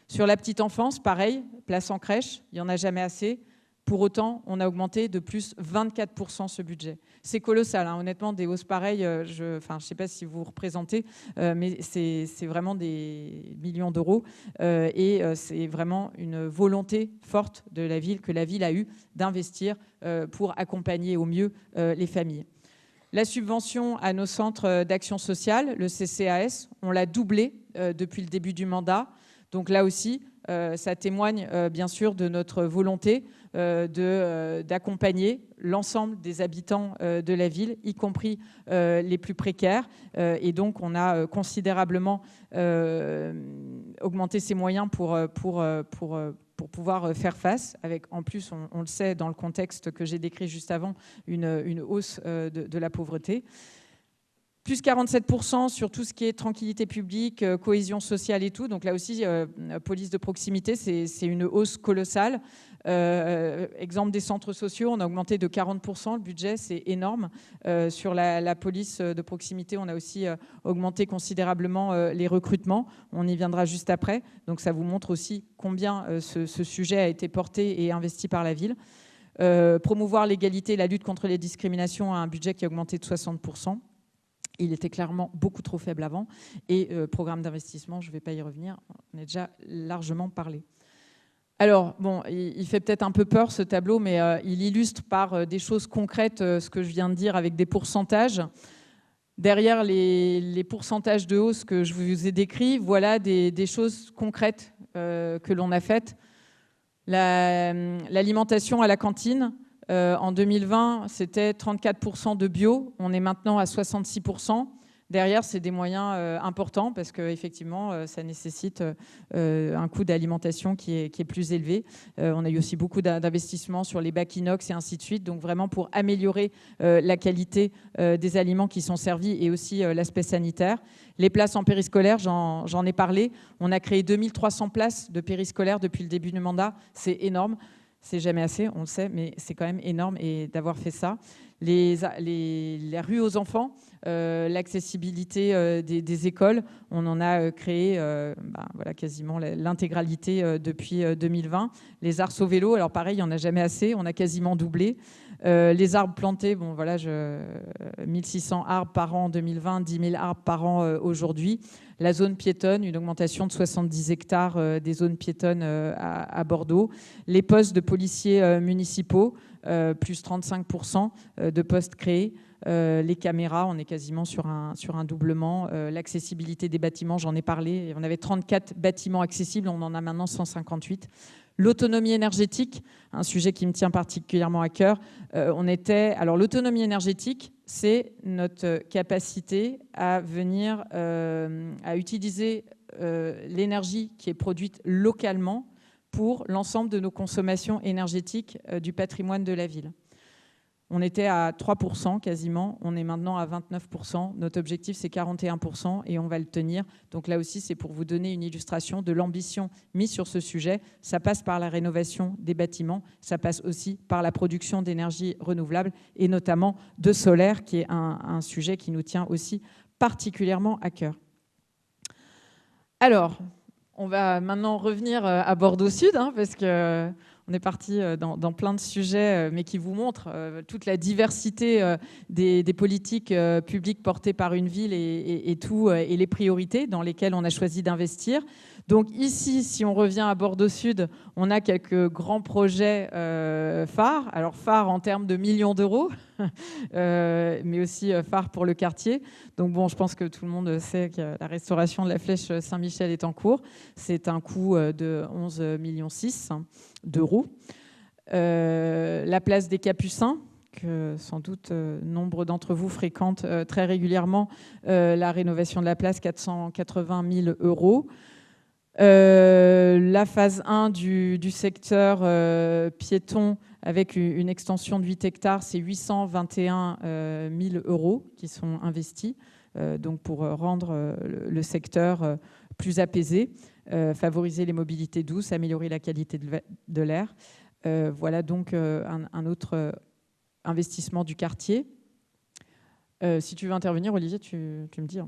Sur la petite enfance, pareil, place en crèche, il n'y en a jamais assez. Pour autant, on a augmenté de plus 24% ce budget. C'est colossal, honnêtement, des hausses pareilles. Je ne sais pas si vous représentez, mais c'est vraiment des millions d'euros. Et c'est vraiment une volonté forte de la ville, que la ville a eue, d'investir pour accompagner au mieux les familles. La subvention à nos centres d'action sociale, le CCAS, on l'a doublé depuis le début du mandat. Donc là aussi, ça témoigne bien sûr de notre volonté d'accompagner l'ensemble des habitants de la ville, y compris les plus précaires. Et donc, on a considérablement augmenté ces moyens pour pouvoir faire face, avec en plus, on le sait, dans le contexte que j'ai décrit juste avant, une hausse de la pauvreté. Plus 47% sur tout ce qui est tranquillité publique, cohésion sociale et tout. Donc là aussi, police de proximité, c'est une hausse colossale. Exemple des centres sociaux, on a augmenté de 40%. Le budget, c'est énorme. Sur la police de proximité, on a aussi augmenté considérablement les recrutements. On y viendra juste après. Donc ça vous montre aussi combien ce sujet a été porté et investi par la ville. Promouvoir l'égalité et la lutte contre les discriminations a un budget qui a augmenté de 60%. Il était clairement beaucoup trop faible avant. Et programme d'investissement, je ne vais pas y revenir, on a déjà largement parlé. Alors, bon, il fait peut-être un peu peur ce tableau, mais il illustre par des choses concrètes ce que je viens de dire avec des pourcentages. Derrière les pourcentages de hausse que je vous ai décrits, voilà des choses concrètes que l'on a faites. L'alimentation à la cantine, en 2020, c'était 34% de bio. On est maintenant à 66%. Derrière, c'est des moyens importants parce qu'effectivement, ça nécessite un coût d'alimentation qui est plus élevé. On a eu aussi beaucoup d'investissements sur les bacs inox et ainsi de suite. Donc vraiment pour améliorer la qualité des aliments qui sont servis et aussi l'aspect sanitaire. Les places en périscolaire, j'en ai parlé. On a créé 2300 places de périscolaire depuis le début du mandat. C'est énorme. C'est jamais assez, on le sait, mais c'est quand même énorme et d'avoir fait ça. La rue aux enfants, l'accessibilité des écoles, on en a créé voilà, quasiment l'intégralité depuis 2020. Les arts au vélo, alors pareil, il n'y en a jamais assez, on a quasiment doublé. Les arbres plantés, bon, voilà, 1600 arbres par an en 2020, 10 000 arbres par an aujourd'hui. La zone piétonne, une augmentation de 70 hectares des zones piétonnes à Bordeaux. Les postes de policiers municipaux, plus 35% de postes créés. Les caméras, on est quasiment sur un doublement. L'accessibilité des bâtiments, j'en ai parlé. On avait 34 bâtiments accessibles, on en a maintenant 158. L'autonomie énergétique, un sujet qui me tient particulièrement à cœur. Alors l'autonomie énergétique, c'est notre capacité à venir à utiliser l'énergie qui est produite localement pour l'ensemble de nos consommations énergétiques du patrimoine de la ville. On était à 3% quasiment, on est maintenant à 29%. Notre objectif, c'est 41% et on va le tenir. Donc là aussi, c'est pour vous donner une illustration de l'ambition mise sur ce sujet. Ça passe par la rénovation des bâtiments, ça passe aussi par la production d'énergie renouvelable et notamment de solaire, qui est un sujet qui nous tient aussi particulièrement à cœur. Alors, on va maintenant revenir à Bordeaux Sud, parce que on est parti dans plein de sujets, mais qui vous montrent toute la diversité des politiques publiques portées par une ville et les priorités dans lesquelles on a choisi d'investir. Donc ici, si on revient à Bordeaux Sud, on a quelques grands projets phares. Alors phares en termes de millions d'euros, mais aussi phares pour le quartier. Donc bon, je pense que tout le monde sait que la restauration de la flèche Saint-Michel est en cours. C'est un coût de 11,6 millions d'euros. La place des Capucins, que sans doute nombre d'entre vous fréquentent très régulièrement, la rénovation de la place, 480 000 euros. La phase 1 du secteur piéton avec une extension de 8 hectares, c'est 821 000 euros qui sont investis donc pour rendre le secteur plus apaisé, favoriser les mobilités douces, améliorer la qualité de l'air. Voilà donc un autre investissement du quartier. Si tu veux intervenir, Olivier, tu me dis.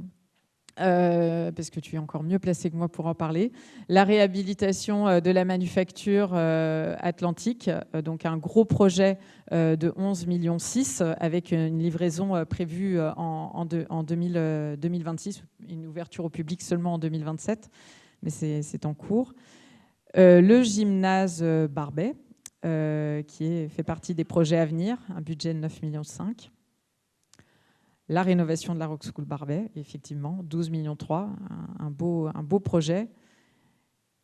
Parce que tu es encore mieux placé que moi pour en parler. La réhabilitation de la manufacture atlantique, donc un gros projet de 11,6 millions avec une livraison prévue en 2026, une ouverture au public seulement en 2027, mais c'est en cours. Le gymnase Barbet, qui fait partie des projets à venir, un budget de 9,5 millions. La rénovation de la Rock School Barbet, effectivement, 12,3 millions, un beau projet.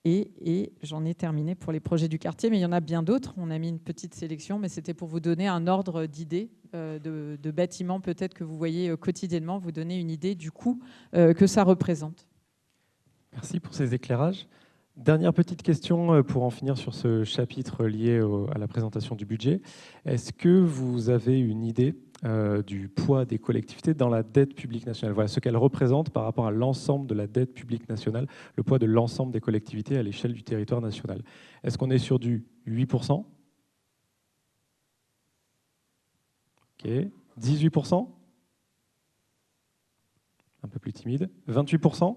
Et j'en ai terminé pour les projets du quartier, mais il y en a bien d'autres. On a mis une petite sélection, mais c'était pour vous donner un ordre d'idées de bâtiments peut-être que vous voyez quotidiennement, vous donner une idée du coût que ça représente. Merci pour ces éclairages. Dernière petite question pour en finir sur ce chapitre lié à la présentation du budget. Est-ce que vous avez une idée du poids des collectivités dans la dette publique nationale? Voilà ce qu'elle représente par rapport à l'ensemble de la dette publique nationale, le poids de l'ensemble des collectivités à l'échelle du territoire national. Est-ce qu'on est sur du 8%? Ok. 18%? Un peu plus timide. 28%?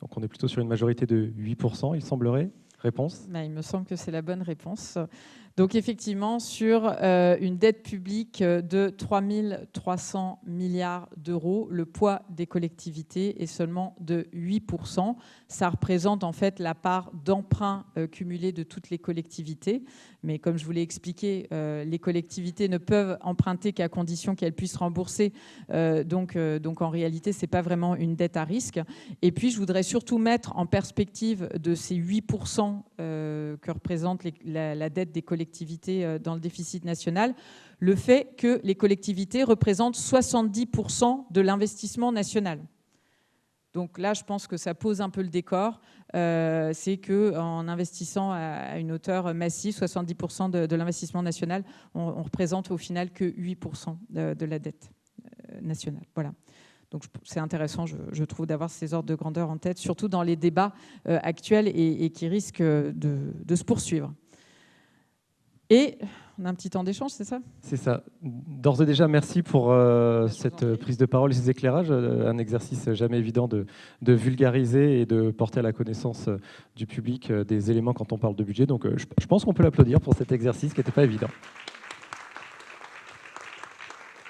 Donc on est plutôt sur une majorité de 8%, il semblerait. Réponse? Il me semble que c'est la bonne réponse. Donc effectivement, sur une dette publique de 3 300 milliards d'euros, le poids des collectivités est seulement de 8%. Ça représente en fait la part d'emprunt cumulé de toutes les collectivités. Mais comme je vous l'ai expliqué, les collectivités ne peuvent emprunter qu'à condition qu'elles puissent rembourser. Donc en réalité, ce n'est pas vraiment une dette à risque. Et puis, je voudrais surtout mettre en perspective de ces 8% que représente la dette des collectivités dans le déficit national, le fait que les collectivités représentent 70% de l'investissement national. Donc là, je pense que ça pose un peu le décor. C'est qu'en investissant à une hauteur massive, 70% de l'investissement national, on représente au final que 8% de la dette nationale. Voilà. Donc c'est intéressant, je trouve, d'avoir ces ordres de grandeur en tête, surtout dans les débats actuels et qui risquent de se poursuivre. Et on a un petit temps d'échange, c'est ça? C'est ça. D'ores et déjà, merci pour cette prise de parole et ces éclairages. Un exercice jamais évident de vulgariser et de porter à la connaissance du public des éléments quand on parle de budget. Donc je pense qu'on peut l'applaudir pour cet exercice qui n'était pas évident.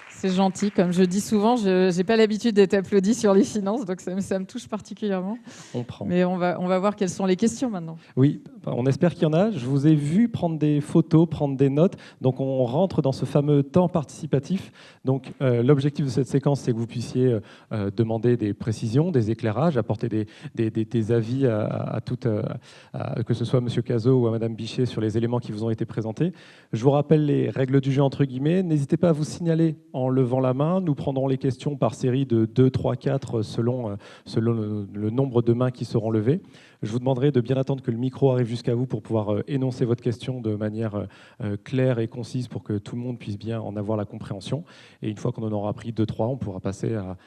C'est gentil. Comme je dis souvent, je n'ai pas l'habitude d'être applaudi sur les finances, donc ça me touche particulièrement. On prend. Mais on va voir quelles sont les questions maintenant. Oui, on espère qu'il y en a. Je vous ai vu prendre des photos, prendre des notes. Donc on rentre dans ce fameux temps participatif. Donc l'objectif de cette séquence, c'est que vous puissiez demander des précisions, des éclairages, apporter des avis à que ce soit M. Cazot ou à Mme Bichet sur les éléments qui vous ont été présentés. Je vous rappelle les règles du jeu entre guillemets. N'hésitez pas à vous signaler en levant la main. Nous prendrons les questions par série de 2, 3, 4 selon le nombre de mains qui seront levées. Je vous demanderai de bien attendre que le micro arrive jusqu'à vous pour pouvoir énoncer votre question de manière claire et concise pour que tout le monde puisse bien en avoir la compréhension. Et une fois qu'on en aura pris 2, 3, on pourra passer à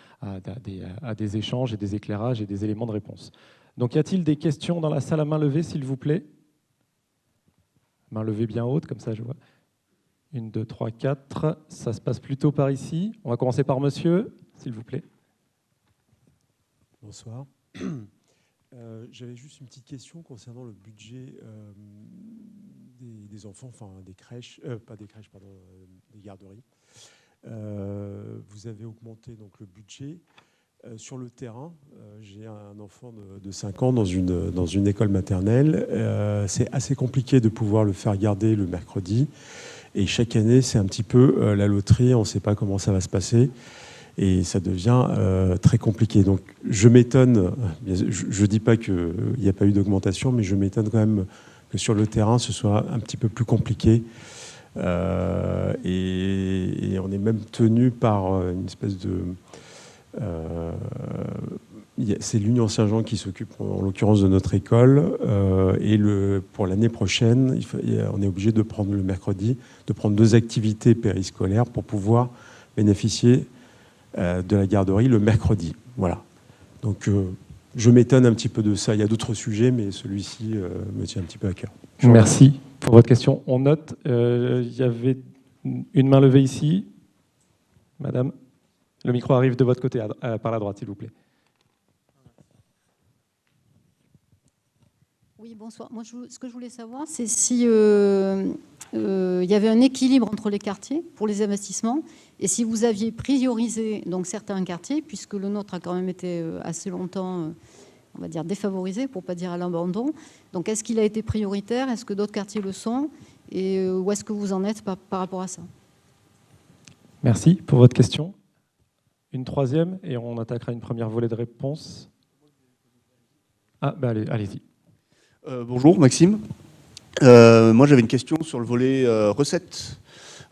des échanges et des éclairages et des éléments de réponse. Donc y a-t-il des questions dans la salle à main levée, s'il vous plaît? Main levée bien haute, comme ça je vois. 1, 2, 3, 4. Ça se passe plutôt par ici. On va commencer par monsieur, s'il vous plaît. Bonsoir. J'avais juste une petite question concernant le budget des enfants, enfin des crèches, pas des crèches, pardon, des garderies. Vous avez augmenté donc le budget. Sur le terrain, j'ai un enfant de 5 ans dans une école maternelle. C'est assez compliqué de pouvoir le faire garder le mercredi. Et chaque année, c'est un petit peu la loterie. On ne sait pas comment ça va se passer. Et ça devient très compliqué. Donc je m'étonne, je ne dis pas qu'il n'y a pas eu d'augmentation, mais je m'étonne quand même que sur le terrain, ce soit un petit peu plus compliqué. Et on est même tenu par une espèce de... c'est l'Union Saint-Jean qui s'occupe en l'occurrence de notre école. Et pour l'année prochaine, on est obligé de prendre le mercredi, de prendre 2 activités périscolaires pour pouvoir bénéficier de la garderie le mercredi. Voilà. Donc je m'étonne un petit peu de ça. Il y a d'autres sujets, mais celui-ci me tient un petit peu à cœur. Merci pour votre question. On note, il y avait une main levée ici. Madame, le micro arrive de votre côté, par la droite, s'il vous plaît. Oui, bonsoir. Moi, ce que je voulais savoir, c'est si il y avait un équilibre entre les quartiers pour les investissements et si vous aviez priorisé donc certains quartiers, puisque le nôtre a quand même été assez longtemps, on va dire, défavorisé, pour ne pas dire à l'abandon. Donc, est-ce qu'il a été prioritaire? Est-ce que d'autres quartiers le sont? Et où est-ce que vous en êtes par rapport à ça? Merci pour votre question. Une troisième, et on attaquera une première volée de réponses. Ah, ben allez-y. Bonjour, Maxime. Moi, j'avais une question sur le volet recettes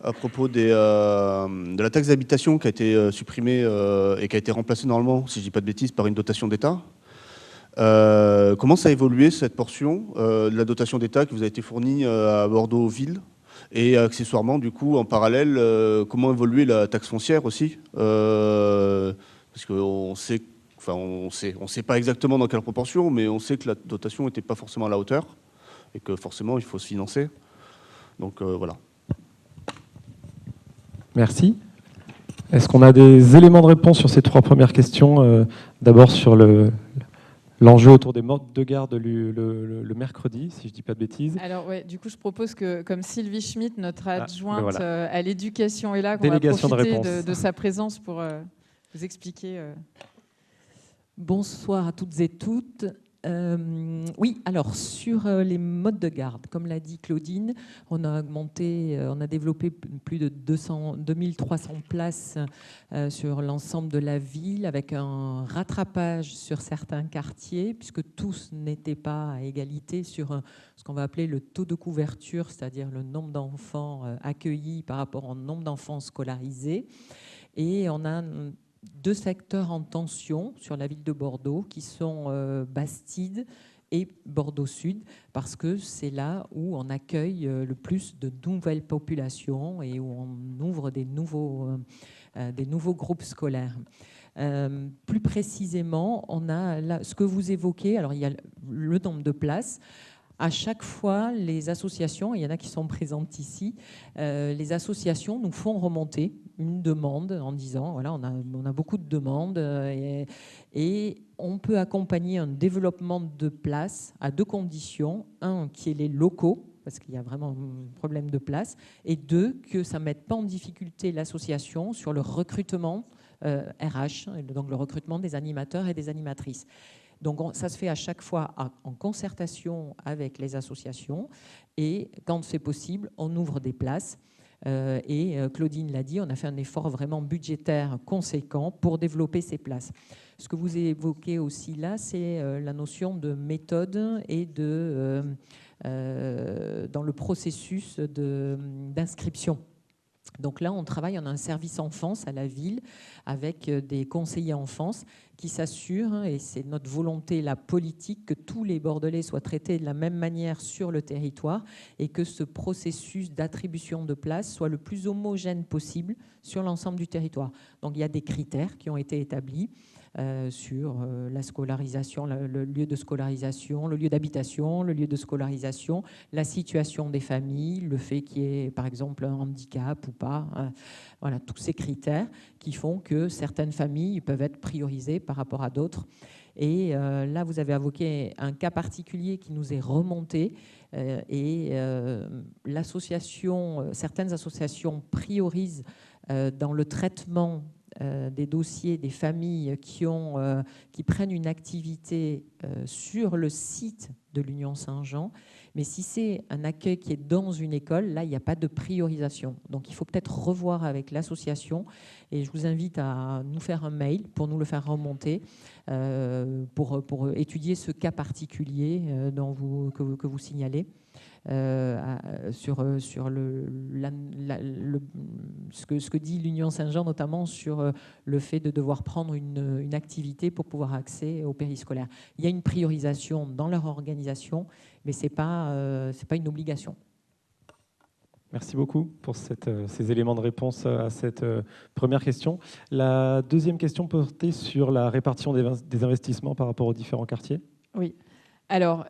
à propos de la taxe d'habitation qui a été supprimée et qui a été remplacée normalement, si je ne dis pas de bêtises, par une dotation d'État. Comment ça a évolué cette portion de la dotation d'État qui vous a été fournie à Bordeaux-Ville? Et accessoirement, du coup, en parallèle, comment évoluer la taxe foncière aussi parce qu'on sait, enfin, on sait pas exactement dans quelle proportion, mais on sait que la dotation n'était pas forcément à la hauteur et que forcément, il faut se financer. Donc voilà. Merci. Est-ce qu'on a des éléments de réponse sur ces 3 premières questions? D'abord sur l'enjeu autour des modes de garde le mercredi, si je ne dis pas de bêtises. Alors, ouais, du coup, je propose que, comme Sylvie Schmitt, notre adjointe à l'éducation est là, qu'on va Délégation profiter de sa présence pour vous expliquer. Bonsoir à toutes et toutes. Oui, alors sur les modes de garde, comme l'a dit Claudine, on a développé plus de 2300 places sur l'ensemble de la ville, avec un rattrapage sur certains quartiers, puisque tous n'étaient pas à égalité sur ce qu'on va appeler le taux de couverture, c'est-à-dire le nombre d'enfants accueillis par rapport au nombre d'enfants scolarisés. Et on a 2 secteurs en tension sur la ville de Bordeaux qui sont Bastide et Bordeaux-Sud, parce que c'est là où on accueille le plus de nouvelles populations et où on ouvre des nouveaux groupes scolaires. Plus précisément, on a là, ce que vous évoquez, alors il y a le nombre de places. À chaque fois, les associations, il y en a qui sont présentes ici, les associations nous font remonter une demande en disant, voilà, on a beaucoup de demandes et on peut accompagner un développement de place à 2 conditions. Un, qui est les locaux, parce qu'il y a vraiment un problème de place, et 2, que ça ne mette pas en difficulté l'association sur le recrutement RH, donc le recrutement des animateurs et des animatrices. Donc ça se fait à chaque fois en concertation avec les associations et quand c'est possible, on ouvre des places. Et Claudine l'a dit, on a fait un effort vraiment budgétaire conséquent pour développer ces places. Ce que vous évoquez aussi là, c'est la notion de méthode et dans le processus d'inscription. Donc là, on travaille, on a un service enfance à la ville avec des conseillers enfance qui s'assurent, et c'est notre volonté, la politique, que tous les Bordelais soient traités de la même manière sur le territoire et que ce processus d'attribution de place soit le plus homogène possible sur l'ensemble du territoire. Donc il y a des critères qui ont été établis sur la scolarisation, le lieu de scolarisation, le lieu d'habitation, le lieu de scolarisation, la situation des familles, le fait qu'il y ait par exemple un handicap ou pas, voilà, tous ces critères qui font que certaines familles peuvent être priorisées par rapport à d'autres. Et là, vous avez évoqué un cas particulier qui nous est remonté certaines associations priorisent dans le traitement des dossiers des familles qui prennent une activité sur le site de l'Union Saint-Jean. Mais si c'est un accueil qui est dans une école, là, il n'y a pas de priorisation. Donc, il faut peut-être revoir avec l'association. Et je vous invite à nous faire un mail pour nous le faire remonter, pour étudier ce cas particulier que vous signalez. Sur ce que dit l'Union Saint-Jean, notamment sur le fait de devoir prendre une activité pour pouvoir accéder au périscolaire. Il y a une priorisation dans leur organisation, mais ce n'est pas une obligation. Merci beaucoup pour ces éléments de réponse à cette première question. La deuxième question portait sur la répartition des investissements par rapport aux différents quartiers. Oui. Alors,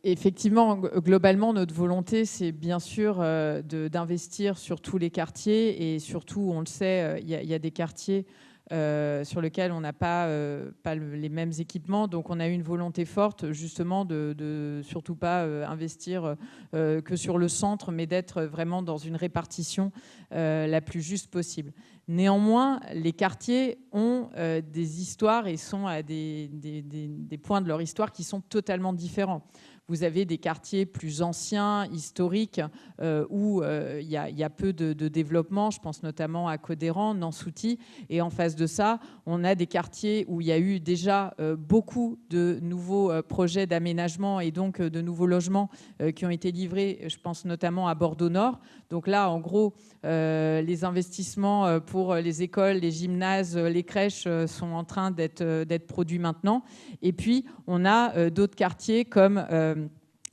effectivement, globalement, notre volonté, c'est bien sûr d'investir sur tous les quartiers et surtout, on le sait, il y a des quartiers sur lesquels on n'a pas les mêmes équipements. Donc, on a eu une volonté forte, justement, de surtout pas investir que sur le centre, mais d'être vraiment dans une répartition la plus juste possible. Néanmoins, les quartiers ont des histoires et sont à des points de leur histoire qui sont totalement différents. Vous avez des quartiers plus anciens, historiques, où il y a peu de développement. Je pense notamment à Codéran, Nansouty. Et en face de ça, on a des quartiers où il y a eu déjà beaucoup de nouveaux projets d'aménagement et donc de nouveaux logements qui ont été livrés. Je pense notamment à Bordeaux-Nord. Donc là, en gros, les investissements pour les écoles, les gymnases, les crèches sont en train d'être produits maintenant. Et puis, on a d'autres quartiers comme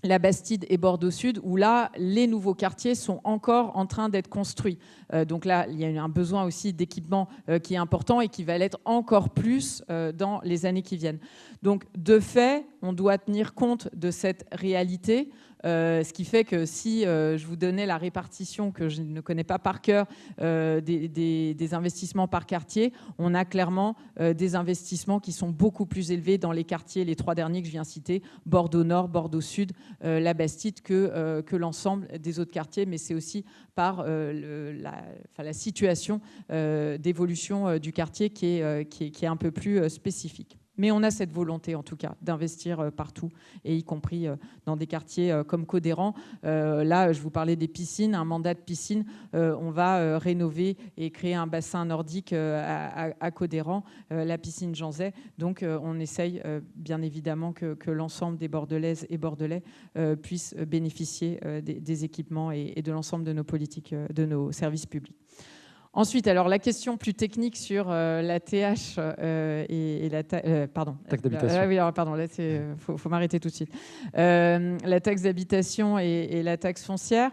la Bastide et Bordeaux-Sud, où là, les nouveaux quartiers sont encore en train d'être construits. Donc là, il y a un besoin aussi d'équipement qui est important et qui va l'être encore plus dans les années qui viennent. Donc, de fait, on doit tenir compte de cette réalité. Ce qui fait que si je vous donnais la répartition que je ne connais pas par cœur des investissements par quartier, on a clairement des investissements qui sont beaucoup plus élevés dans les quartiers, les 3 derniers que je viens citer, Bordeaux-Nord, Bordeaux-Sud, la Bastide, que l'ensemble des autres quartiers, mais c'est aussi par la situation d'évolution du quartier qui est un peu plus spécifique. Mais on a cette volonté, en tout cas, d'investir partout, et y compris dans des quartiers comme Codéran. Là, je vous parlais des piscines, un mandat de piscine. On va rénover et créer un bassin nordique à Codéran, la piscine Jean Zay. Donc, on essaye, bien évidemment, que l'ensemble des Bordelaises et Bordelais puissent bénéficier des équipements et de l'ensemble de nos politiques, de nos services publics. Ensuite, alors la question plus technique sur la TH et la taxe d'habitation. oui, alors, pardon, là faut m'arrêter tout de suite. La taxe d'habitation et la taxe foncière.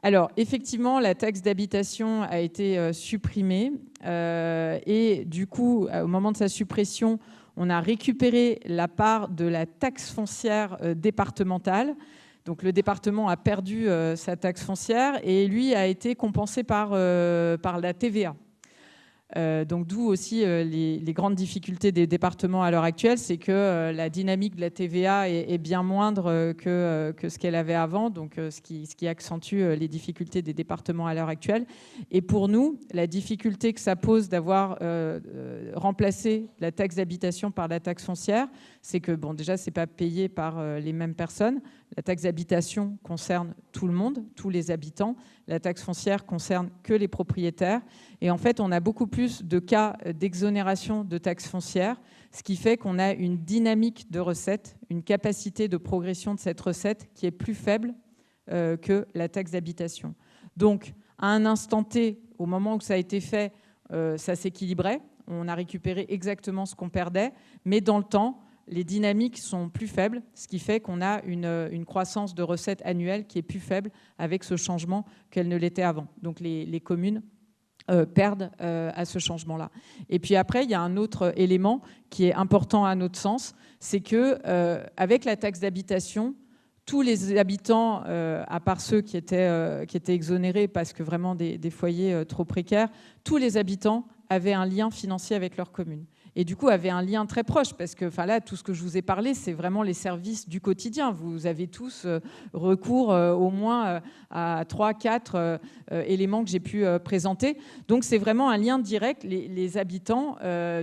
Alors effectivement, la taxe d'habitation a été supprimée et du coup, au moment de sa suppression, on a récupéré la part de la taxe foncière départementale. Donc le département a perdu sa taxe foncière et lui a été compensé par la TVA. Donc d'où aussi les grandes difficultés des départements à l'heure actuelle, c'est que la dynamique de la TVA est bien moindre que ce qu'elle avait avant, donc ce qui accentue les difficultés des départements à l'heure actuelle. Et pour nous, la difficulté que ça pose d'avoir remplacé la taxe d'habitation par la taxe foncière, c'est que bon, déjà, c'est pas payé par les mêmes personnes. La taxe d'habitation concerne tout le monde, tous les habitants. La taxe foncière concerne que les propriétaires. Et en fait, on a beaucoup plus de cas d'exonération de taxes foncières, ce qui fait qu'on a une dynamique de recettes, une capacité de progression de cette recette qui est plus faible que la taxe d'habitation. Donc, à un instant T, au moment où ça a été fait, ça s'équilibrait. On a récupéré exactement ce qu'on perdait. Mais dans le temps, les dynamiques sont plus faibles, ce qui fait qu'on a une croissance de recettes annuelles qui est plus faible avec ce changement qu'elle ne l'était avant. Donc les communes perdent à ce changement-là. Et puis après, il y a un autre élément qui est important à notre sens, c'est que avec la taxe d'habitation, tous les habitants, à part ceux qui étaient exonérés parce que vraiment des foyers trop précaires, tous les habitants avaient un lien financier avec leur commune. Et du coup, avaient un lien très proche, parce que là, tout ce que je vous ai parlé, c'est vraiment les services du quotidien. Vous avez tous recours au moins à 3-4 éléments que j'ai pu présenter. Donc, c'est vraiment un lien direct. Les habitants,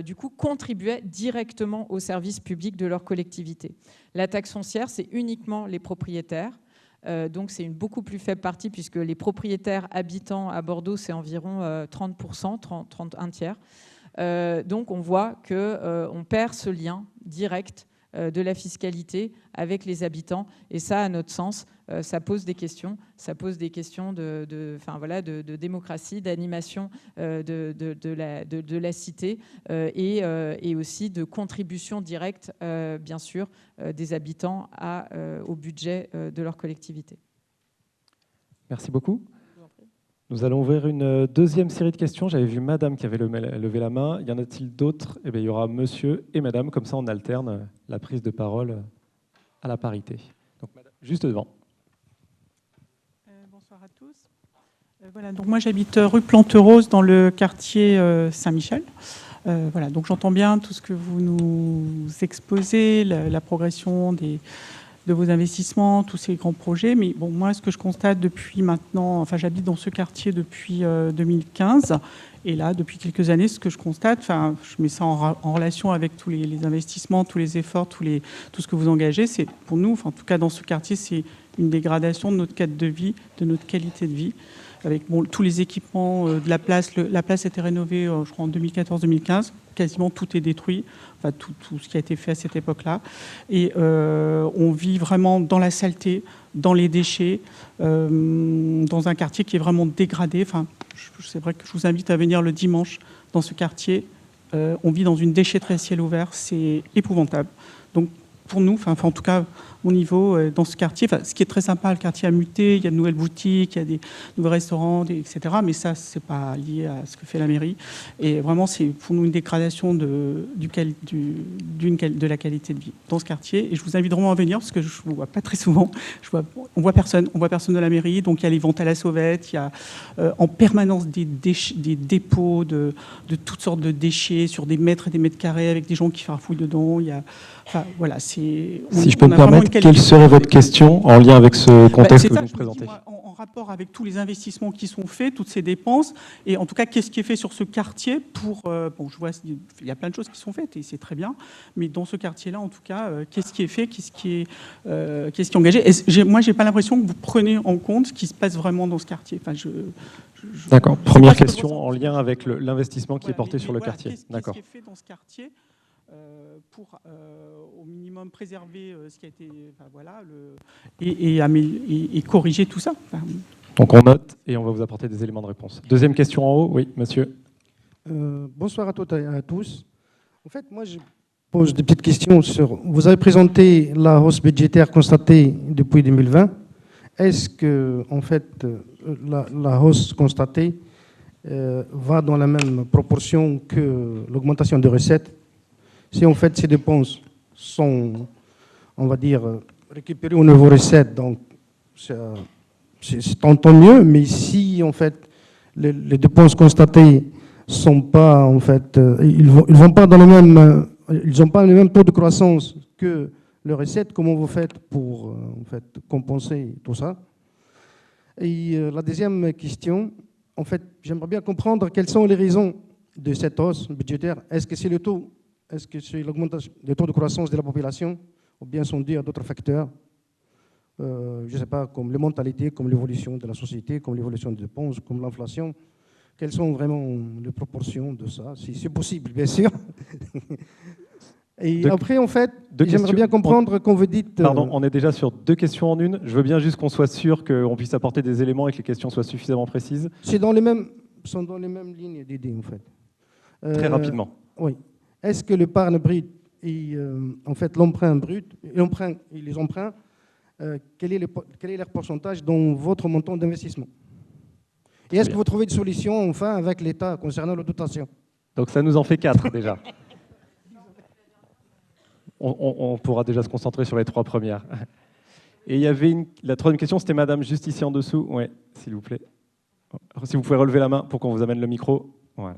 du coup, contribuaient directement aux services publics de leur collectivité. La taxe foncière, c'est uniquement les propriétaires. Donc, c'est une beaucoup plus faible partie, puisque les propriétaires habitants à Bordeaux, c'est environ 30%, 31 tiers. Donc on voit qu'on perd ce lien direct de la fiscalité avec les habitants. Et ça, à notre sens, ça pose des questions. Ça pose des questions de démocratie, d'animation de la cité et aussi de contribution directe, bien sûr, des habitants au budget de leur collectivité. Merci beaucoup. Nous allons ouvrir une deuxième série de questions. J'avais vu madame qui avait levé la main. Y en a-t-il d'autres? Eh bien, il y aura monsieur et madame. Comme ça, on alterne la prise de parole à la parité. Donc, madame, juste devant. Bonsoir à tous. Voilà, donc moi, j'habite rue Planterose dans le quartier Saint-Michel. Voilà, donc j'entends bien tout ce que vous nous exposez, la progression de vos investissements, tous ces grands projets. Mais bon, moi, ce que je constate depuis maintenant, enfin, j'habite dans ce quartier depuis 2015. Et là, depuis quelques années, ce que je constate, enfin, je mets ça en relation avec tous les investissements, tous les efforts, tout ce que vous engagez, c'est pour nous, enfin, en tout cas dans ce quartier, c'est une dégradation de notre cadre de vie, de notre qualité de vie. Avec tous les équipements de la place. La place a été rénovée, je crois, en 2014-2015. Quasiment tout est détruit, enfin, tout ce qui a été fait à cette époque-là. Et on vit vraiment dans la saleté, dans les déchets, dans un quartier qui est vraiment dégradé. Enfin, c'est vrai que je vous invite à venir le dimanche dans ce quartier. On vit dans une déchetterie à ciel ouvert, c'est épouvantable. Donc, pour nous, enfin, en tout cas, au niveau dans ce quartier, ce qui est très sympa, le quartier a muté, il y a de nouvelles boutiques, il y a des nouveaux restaurants, etc. Mais ça, c'est pas lié à ce que fait la mairie. Et vraiment, c'est pour nous une dégradation de la qualité de vie dans ce quartier. Et je vous invite vraiment à venir parce que je ne vous vois pas très souvent. On voit personne de la mairie. Donc il y a les ventes à la sauvette, il y a en permanence des dépôts de toutes sortes de déchets sur des mètres et des mètres carrés avec des gens qui farfouillent dedans. Il y a, enfin, voilà, si je peux me permettre, quelle serait votre question en lien avec ce contexte que vous nous présentez? En rapport avec tous les investissements qui sont faits, toutes ces dépenses, et en tout cas, qu'est-ce qui est fait sur ce quartier pour... bon, je vois, il y a plein de choses qui sont faites, et c'est très bien, mais dans ce quartier-là, en tout cas, qu'est-ce qui est fait, qu'est-ce qui est engagé? Moi, j'ai pas l'impression que vous prenez en compte ce qui se passe vraiment dans ce quartier. Enfin, D'accord. Première question en lien avec l'investissement qui est porté sur le quartier. D'accord. Qu'est-ce qui est fait dans ce quartier pour au minimum préserver ce qui a été, enfin, voilà, et corriger tout ça. Enfin, donc on note et on va vous apporter des éléments de réponse. Deuxième question en haut, oui, monsieur. Bonsoir à toutes et à tous. En fait, moi, je pose des petites questions sur... Vous avez présenté la hausse budgétaire constatée depuis 2020. Est-ce que, en fait, la hausse constatée va dans la même proportion que l'augmentation des recettes? Si en fait ces dépenses sont, on va dire, récupérées aux nouveaux recettes, donc c'est tant mieux, mais si en fait les dépenses constatées sont pas en fait, ils vont pas dans le même, ils n'ont pas le même taux de croissance que les recettes, comment vous faites pour en fait compenser tout ça? Et la deuxième question, en fait, j'aimerais bien comprendre quelles sont les raisons de cette hausse budgétaire. Est-ce que c'est le taux, est-ce que c'est l'augmentation des taux de croissance de la population, ou bien sont dus à d'autres facteurs, je ne sais pas, comme les mentalités, comme l'évolution de la société, comme l'évolution des dépenses, comme l'inflation? Quelles sont vraiment les proportions de ça, si c'est possible, bien sûr? Et après, en fait, j'aimerais bien comprendre quand vous dites... Pardon, on est déjà sur 2 questions en une. Je veux bien juste qu'on soit sûr qu'on puisse apporter des éléments et que les questions soient suffisamment précises. Sont dans les mêmes lignes d'idées, en fait. Très rapidement. Oui. Est-ce que l'épargne brute et en fait l'emprunt brut, et les emprunts, quel est leur pourcentage dans votre montant d'investissement? Et est-ce que vous trouvez des solutions, enfin, avec l'État concernant la dotation? Donc ça nous en fait 4 déjà. On pourra déjà se concentrer sur les 3 premières. Et il y avait la troisième question, c'était madame juste ici en dessous. Oui, s'il vous plaît. Si vous pouvez relever la main pour qu'on vous amène le micro. Voilà.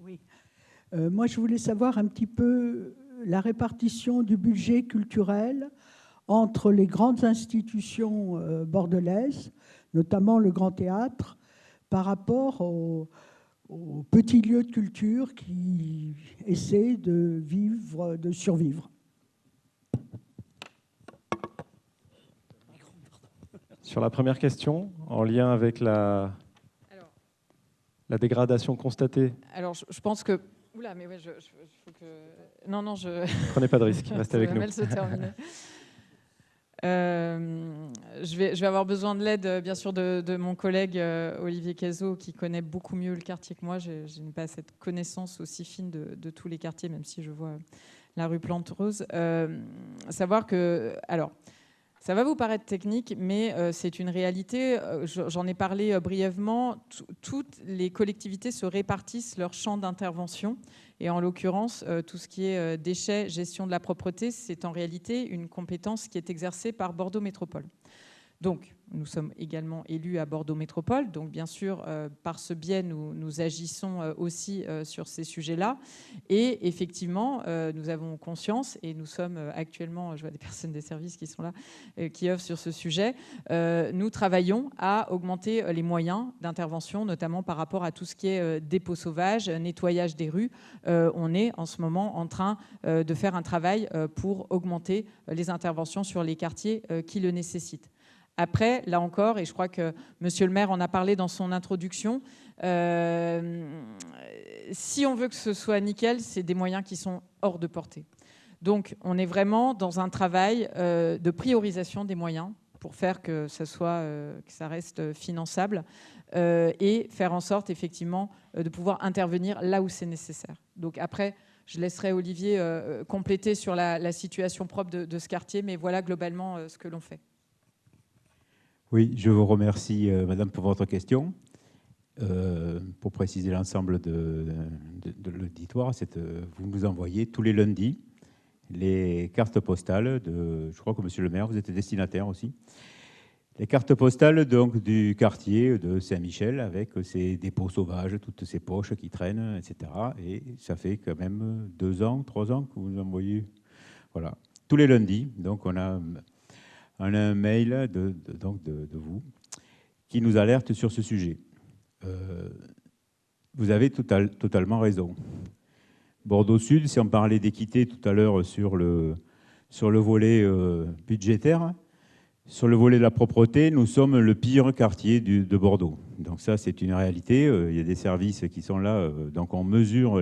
Oui. Moi, je voulais savoir un petit peu la répartition du budget culturel entre les grandes institutions bordelaises, notamment le Grand Théâtre, par rapport aux petits lieux de culture qui essaient de vivre, de survivre. Sur la première question, en lien avec la dégradation constatée. Alors, je pense que... Oula, mais ouais, faut que... Non, je... Prenez pas de risque, restez avec nous. Se terminer. Je vais avoir besoin de l'aide, bien sûr, de mon collègue Olivier Cazot, qui connaît beaucoup mieux le quartier que moi. Je n'ai pas cette connaissance aussi fine de tous les quartiers, même si je vois la rue Plante-Rose. Savoir que... Alors, ça va vous paraître technique, mais c'est une réalité. J'en ai parlé brièvement. Toutes les collectivités se répartissent leur champ d'intervention. Et en l'occurrence, tout ce qui est déchets, gestion de la propreté, c'est en réalité une compétence qui est exercée par Bordeaux Métropole. Donc, nous sommes également élus à Bordeaux Métropole. Donc, bien sûr, par ce biais, nous agissons aussi sur ces sujets-là. Et effectivement, nous avons conscience, et nous sommes actuellement, je vois des personnes des services qui sont là, qui œuvrent sur ce sujet. Nous travaillons à augmenter les moyens d'intervention, notamment par rapport à tout ce qui est dépôt sauvage, nettoyage des rues. On est en ce moment en train de faire un travail pour augmenter les interventions sur les quartiers qui le nécessitent. Après, là encore, et je crois que Monsieur le maire en a parlé dans son introduction, si on veut que ce soit nickel, c'est des moyens qui sont hors de portée. Donc, on est vraiment dans un travail de priorisation des moyens pour faire que ça reste finançable et faire en sorte, effectivement, de pouvoir intervenir là où c'est nécessaire. Donc après, je laisserai Olivier compléter sur la situation propre de ce quartier, mais voilà globalement ce que l'on fait. Oui, je vous remercie, madame, pour votre question. Pour préciser l'ensemble de l'auditoire, vous nous envoyez tous les lundis les cartes postales je crois que monsieur le maire, vous êtes destinataire aussi, les cartes postales donc, du quartier de Saint-Michel avec ses dépôts sauvages, toutes ces poches qui traînent, etc. Et ça fait quand même 2 ans, 3 ans que vous nous envoyez. Voilà, tous les lundis. Donc on a un mail de vous qui nous alerte sur ce sujet. Vous avez totalement raison. Bordeaux Sud, si on parlait d'équité tout à l'heure sur le volet budgétaire, sur le volet de la propreté, nous sommes le pire quartier de Bordeaux. Donc ça, c'est une réalité. Il y a des services qui sont là. Donc on mesure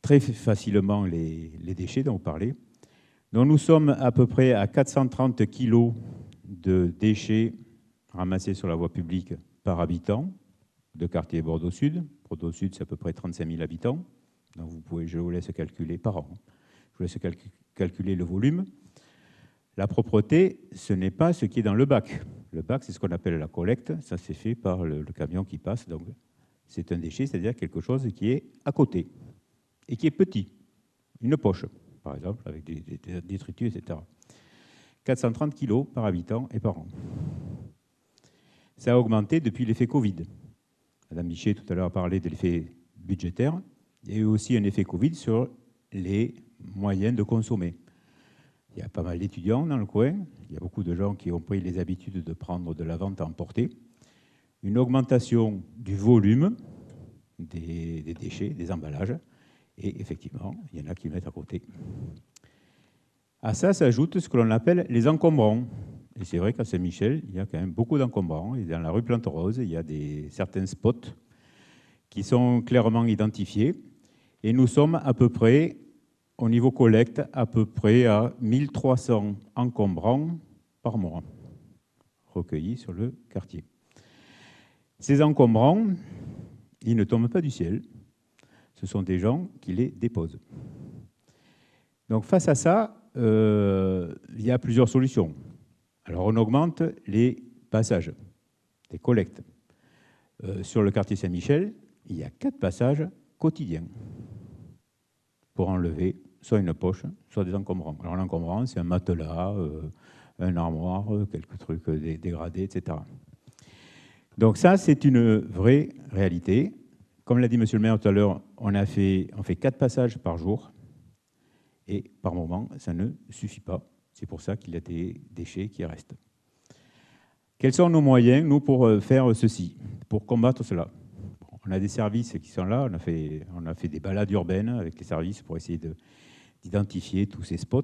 très facilement les déchets dont vous parlez. Donc nous sommes à peu près à 430 kilos de déchets ramassés sur la voie publique par habitant de quartier Bordeaux Sud. Bordeaux Sud, c'est à peu près 35 000 habitants. Donc je vous laisse calculer par an. Je vous laisse calculer le volume. La propreté, ce n'est pas ce qui est dans le bac. Le bac, c'est ce qu'on appelle la collecte. Ça, c'est fait par le camion qui passe. Donc c'est un déchet, c'est-à-dire quelque chose qui est à côté et qui est petit. Une poche, par exemple, avec des détritus, etc. 430 kg par habitant et par an. Ça a augmenté depuis l'effet Covid. Madame Bichet, tout à l'heure, a parlé de l'effet budgétaire. Il y a eu aussi un effet Covid sur les moyens de consommer. Il y a pas mal d'étudiants dans le coin. Il y a beaucoup de gens qui ont pris les habitudes de prendre de la vente à emporter. Une augmentation du volume des déchets, des emballages. Et effectivement, il y en a qui mettent à côté. À ça s'ajoute ce que l'on appelle les encombrants. Et c'est vrai qu'à Saint-Michel, il y a quand même beaucoup d'encombrants. Et dans la rue Plante-Rose, il y a certains spots qui sont clairement identifiés. Et nous sommes à peu près, au niveau collecte, à peu près à 1300 encombrants par mois recueillis sur le quartier. Ces encombrants, ils ne tombent pas du ciel. Ce sont des gens qui les déposent. Donc face à ça, il y a plusieurs solutions. Alors on augmente les passages, les collectes. Sur le quartier Saint-Michel, il y a 4 passages quotidiens pour enlever soit une poche, soit des encombrants. Alors l'encombrant, c'est un matelas, un armoire, quelques trucs dégradés, etc. Donc ça, c'est une vraie réalité. Comme l'a dit monsieur le maire tout à l'heure, on fait 4 passages par jour. Et par moment, ça ne suffit pas. C'est pour ça qu'il y a des déchets qui restent. Quels sont nos moyens, nous, pour faire ceci, pour combattre cela? On a des services qui sont là. On a fait des balades urbaines avec les services pour essayer d'identifier tous ces spots.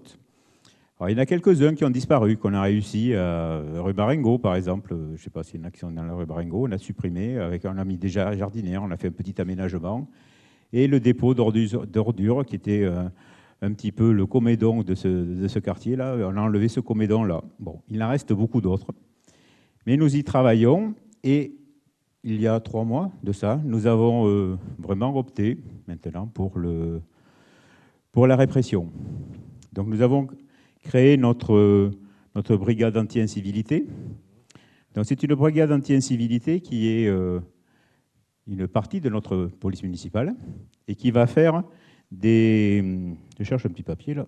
Alors, il y en a quelques-uns qui ont disparu, qu'on a réussi à rue Baringo, par exemple. Je ne sais pas s'il y en a qui sont dans la rue Baringo. On a supprimé, on a mis déjà jardinière, on a fait un petit aménagement. Et le dépôt d'ordures qui était un petit peu le comédon de ce quartier-là. On a enlevé ce comédon-là. Bon, il en reste beaucoup d'autres. Mais nous y travaillons. Et il y a 3 mois de ça, nous avons vraiment opté maintenant pour la répression. Donc nous avons créé notre brigade anti-incivilité. Donc c'est une brigade anti-incivilité qui est une partie de notre police municipale et qui va faire je cherche un petit papier là,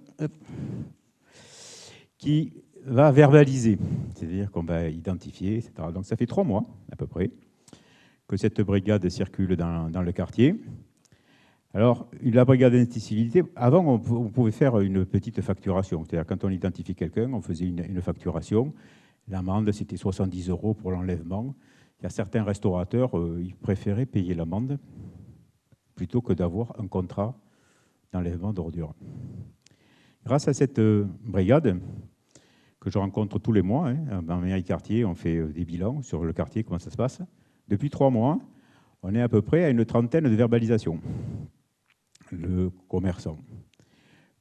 qui va verbaliser, c'est-à-dire qu'on va identifier, etc. Donc ça fait 3 mois à peu près que cette brigade circule dans le quartier. Alors, la brigade d'incivilité, avant, on pouvait faire une petite facturation. C'est-à-dire, quand on identifie quelqu'un, on faisait une facturation. L'amende, c'était 70 € pour l'enlèvement. Il y a certains restaurateurs, ils préféraient payer l'amende plutôt que d'avoir un contrat d'enlèvement d'ordures. Grâce à cette brigade, que je rencontre tous les mois, dans mairie quartier, on fait des bilans sur le quartier, comment ça se passe. Depuis 3 mois, on est à peu près à une 30aine de verbalisations. Le commerçant.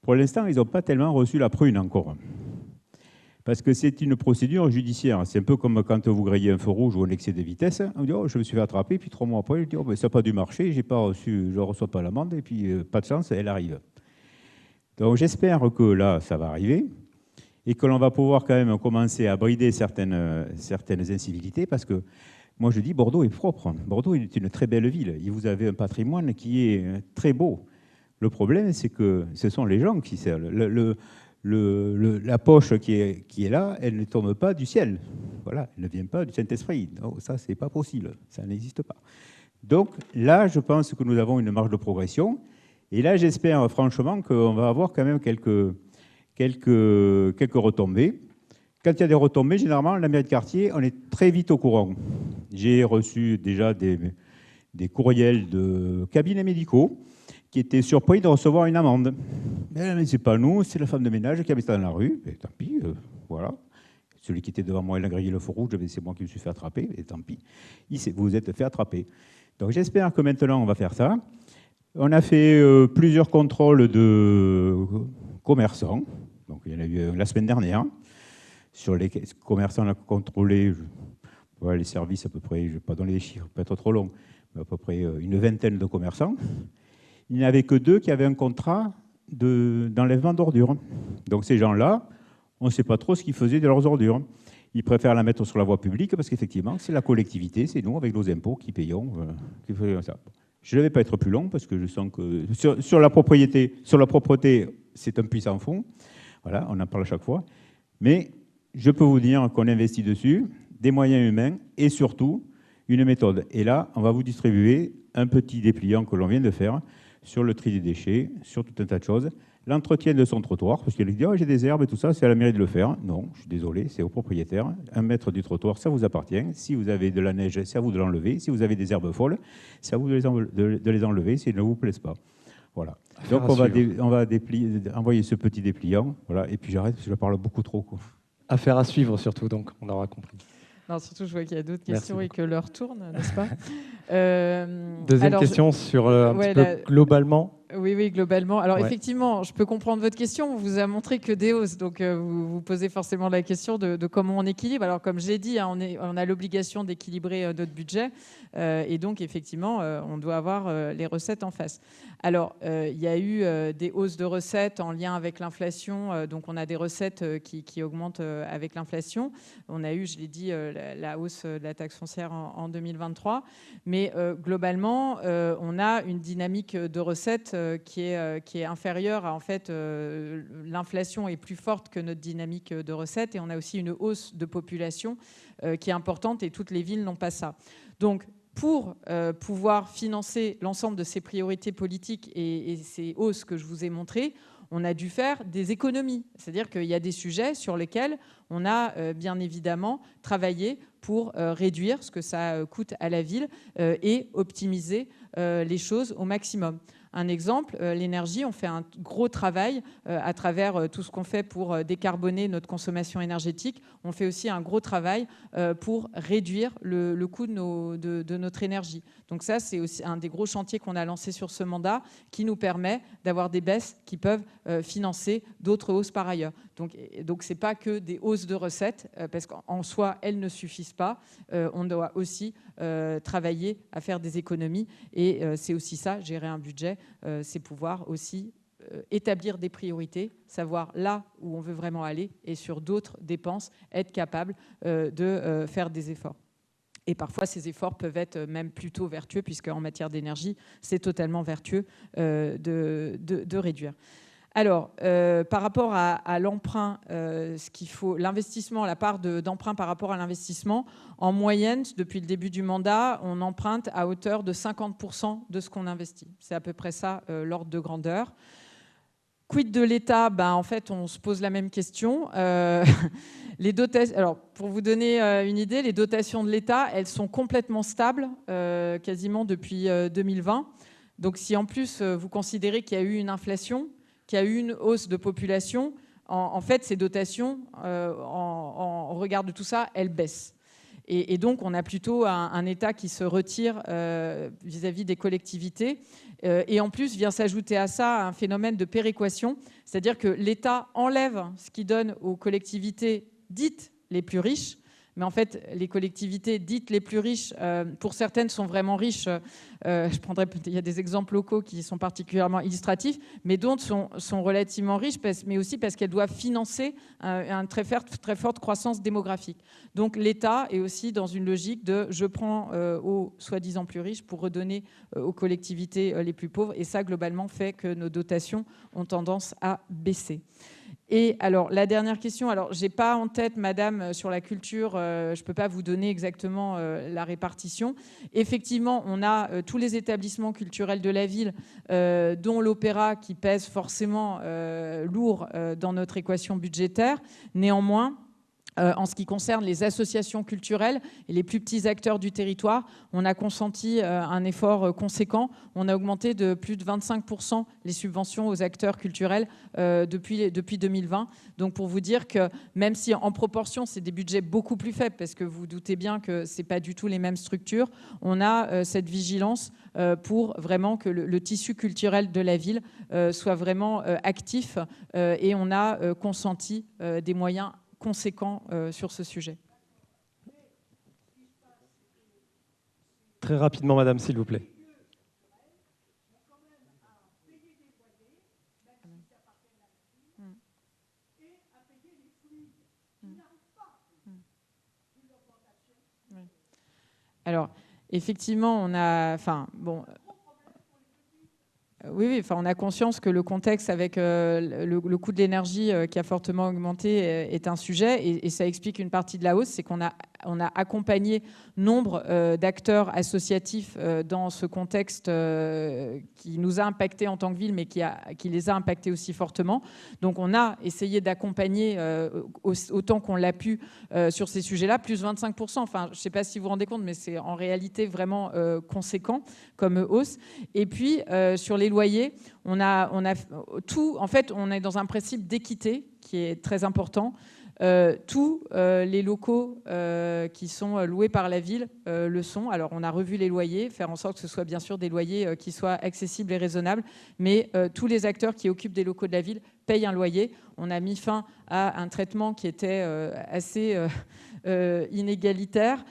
Pour l'instant, ils n'ont pas tellement reçu la prune encore. Parce que c'est une procédure judiciaire. C'est un peu comme quand vous grillez un feu rouge ou un excès de vitesse. On dit, oh, je me suis fait attraper, puis 3 mois après, je dis, oh, ben, ça n'a pas dû marcher, je ne reçois pas l'amende, et puis pas de chance, elle arrive. Donc j'espère que là, ça va arriver, et que l'on va pouvoir quand même commencer à brider certaines incivilités, parce que moi je dis, Bordeaux est propre. Bordeaux est une très belle ville, et vous avez un patrimoine qui est très beau. Le problème, c'est que ce sont les gens qui servent. La poche qui est là, elle ne tombe pas du ciel. Voilà, elle ne vient pas du Saint-Esprit. Non, ça, c'est pas possible. Ça n'existe pas. Donc là, je pense que nous avons une marge de progression. Et là, j'espère franchement qu'on va avoir quand même quelques retombées. Quand il y a des retombées, généralement, la mairie de quartier, on est très vite au courant. J'ai reçu déjà des courriels de cabinets médicaux qui étaient surpris de recevoir une amende. Mais ce n'est pas nous, c'est la femme de ménage qui habite dans la rue. Et tant pis, voilà. Celui qui était devant moi, il a grillé le feu rouge, c'est moi qui me suis fait attraper, et tant pis. Vous vous êtes fait attraper. Donc j'espère que maintenant, on va faire ça. On a fait plusieurs contrôles de commerçants. Donc il y en a eu la semaine dernière. Sur les commerçants, on a contrôlé les services à peu près, je ne vais pas donner les chiffres, peut-être trop long, mais à peu près une vingtaine de commerçants. Il n'y avait que 2 qui avaient un contrat d'enlèvement d'ordures. Donc ces gens-là, on ne sait pas trop ce qu'ils faisaient de leurs ordures. Ils préfèrent la mettre sur la voie publique parce qu'effectivement, c'est la collectivité, c'est nous, avec nos impôts, qui payons qui faisons ça. Je ne vais pas être plus long parce que je sens que sur la propreté, c'est un puits sans fond. Voilà, on en parle à chaque fois. Mais je peux vous dire qu'on investit dessus, des moyens humains et surtout une méthode. Et là, on va vous distribuer un petit dépliant que l'on vient de faire sur le tri des déchets, sur tout un tas de choses. L'entretien de son trottoir, parce qu'il dit oh, j'ai des herbes et tout ça, c'est à la mairie de le faire. Non, je suis désolé, c'est au propriétaire. 1 mètre du trottoir, ça vous appartient. Si vous avez de la neige, c'est à vous de l'enlever. Si vous avez des herbes folles, c'est à vous de les enlever s'ils ne vous plaisent pas. Voilà. Donc on va envoyer ce petit dépliant. Voilà. Et puis j'arrête parce que je parle beaucoup trop. Quoi. Affaire à suivre surtout, donc on aura compris. Non, surtout, je vois qu'il y a d'autres questions et que l'heure tourne, n'est-ce pas Deuxième question sur un petit peu globalement. Oui, globalement. Alors Ouais. Effectivement, je peux comprendre votre question. On vous a montré que des hausses, donc vous posez forcément la question de comment on équilibre. Alors comme j'ai dit, hein, on a l'obligation d'équilibrer notre budget et donc effectivement, on doit avoir les recettes en face. Alors il y a eu des hausses de recettes en lien avec l'inflation, donc on a des recettes qui augmentent avec l'inflation. On a eu, je l'ai dit, la hausse de la taxe foncière en 2023, mais globalement, on a une dynamique de recettes qui est inférieure à, en fait, l'inflation est plus forte que notre dynamique de recettes et on a aussi une hausse de population qui est importante et toutes les villes n'ont pas ça. Donc, pour pouvoir financer l'ensemble de ces priorités politiques et ces hausses que je vous ai montrées, on a dû faire des économies. C'est-à-dire qu'il y a des sujets sur lesquels on a bien évidemment travaillé pour réduire ce que ça coûte à la ville et optimiser les choses au maximum. Un exemple, l'énergie, on fait un gros travail à travers tout ce qu'on fait pour décarboner notre consommation énergétique. On fait aussi un gros travail pour réduire le coût de notre énergie. Donc ça, c'est aussi un des gros chantiers qu'on a lancé sur ce mandat qui nous permet d'avoir des baisses qui peuvent financer d'autres hausses par ailleurs. Donc ce n'est pas que des hausses de recettes, parce qu'en soi, elles ne suffisent pas. On doit aussi travailler à faire des économies. Et c'est aussi ça, gérer un budget, c'est pouvoir aussi établir des priorités, savoir là où on veut vraiment aller et sur d'autres dépenses, être capable de faire des efforts. Et parfois, ces efforts peuvent être même plutôt vertueux, puisqu'en matière d'énergie, c'est totalement vertueux de réduire. Alors, par rapport à l'emprunt, ce qu'il faut, l'investissement, la part d'emprunt par rapport à l'investissement, en moyenne, depuis le début du mandat, on emprunte à hauteur de 50% de ce qu'on investit. C'est à peu près ça, l'ordre de grandeur. Quid de l'État ? En fait, on se pose la même question. Les dotations, alors, pour vous donner une idée, les dotations de l'État, elles sont complètement stables, quasiment depuis 2020. Donc, si en plus, vous considérez qu'il y a eu une inflation, qu'il y a eu une hausse de population, en fait, ces dotations, en regard de tout ça, elles baissent. Et donc, on a plutôt un État qui se retire vis-à-vis des collectivités. Et en plus, vient s'ajouter à ça un phénomène de péréquation, c'est-à-dire que l'État enlève ce qu'il donne aux collectivités dites les plus riches. Mais en fait, les collectivités dites les plus riches, pour certaines, sont vraiment riches. Il y a des exemples locaux qui sont particulièrement illustratifs, mais d'autres sont relativement riches, mais aussi parce qu'elles doivent financer une très forte croissance démographique. Donc l'État est aussi dans une logique de je prends aux soi-disant plus riches pour redonner aux collectivités les plus pauvres. Et ça, globalement, fait que nos dotations ont tendance à baisser. Et alors, la dernière question, alors je n'ai pas en tête, madame, sur la culture, je ne peux pas vous donner exactement la répartition. Effectivement, on a tous les établissements culturels de la ville, dont l'opéra qui pèse forcément lourd dans notre équation budgétaire. Néanmoins, en ce qui concerne les associations culturelles et les plus petits acteurs du territoire, on a consenti un effort conséquent. On a augmenté de plus de 25% les subventions aux acteurs culturels depuis 2020. Donc pour vous dire que même si en proportion, c'est des budgets beaucoup plus faibles, parce que vous doutez bien que ce n'est pas du tout les mêmes structures, on a cette vigilance pour vraiment que le tissu culturel de la ville soit vraiment actif et on a consenti des moyens conséquents sur ce sujet. Très rapidement, madame, s'il vous plaît. Alors, effectivement, on a... Enfin, bon... Oui, enfin, on a conscience que le contexte avec le coût de l'énergie qui a fortement augmenté est un sujet et ça explique une partie de la hausse, c'est qu'on a accompagné nombre d'acteurs associatifs dans ce contexte qui nous a impactés en tant que ville, mais qui les a impactés aussi fortement. Donc on a essayé d'accompagner autant qu'on l'a pu sur ces sujets-là, plus 25%. Enfin, je ne sais pas si vous vous rendez compte, mais c'est en réalité vraiment conséquent comme hausse. Et puis, sur les loyers, on a tout. En fait, on est dans un principe d'équité qui est très important. Tous les locaux qui sont loués par la ville le sont. Alors, on a revu les loyers, faire en sorte que ce soit bien sûr des loyers qui soient accessibles et raisonnables, mais tous les acteurs qui occupent des locaux de la ville payent un loyer. On a mis fin à un traitement qui était assez inégalitaire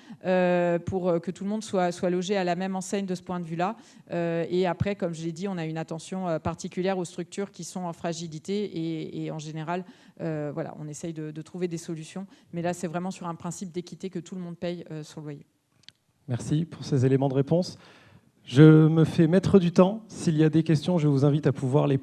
pour que tout le monde soit logé à la même enseigne de ce point de vue-là. Et après, comme je l'ai dit, on a une attention particulière aux structures qui sont en fragilité et en général, voilà, on essaye de trouver des solutions. Mais là, c'est vraiment sur un principe d'équité que tout le monde paye son loyer. Merci pour ces éléments de réponse. Je me fais mettre du temps. S'il y a des questions, je vous invite à pouvoir les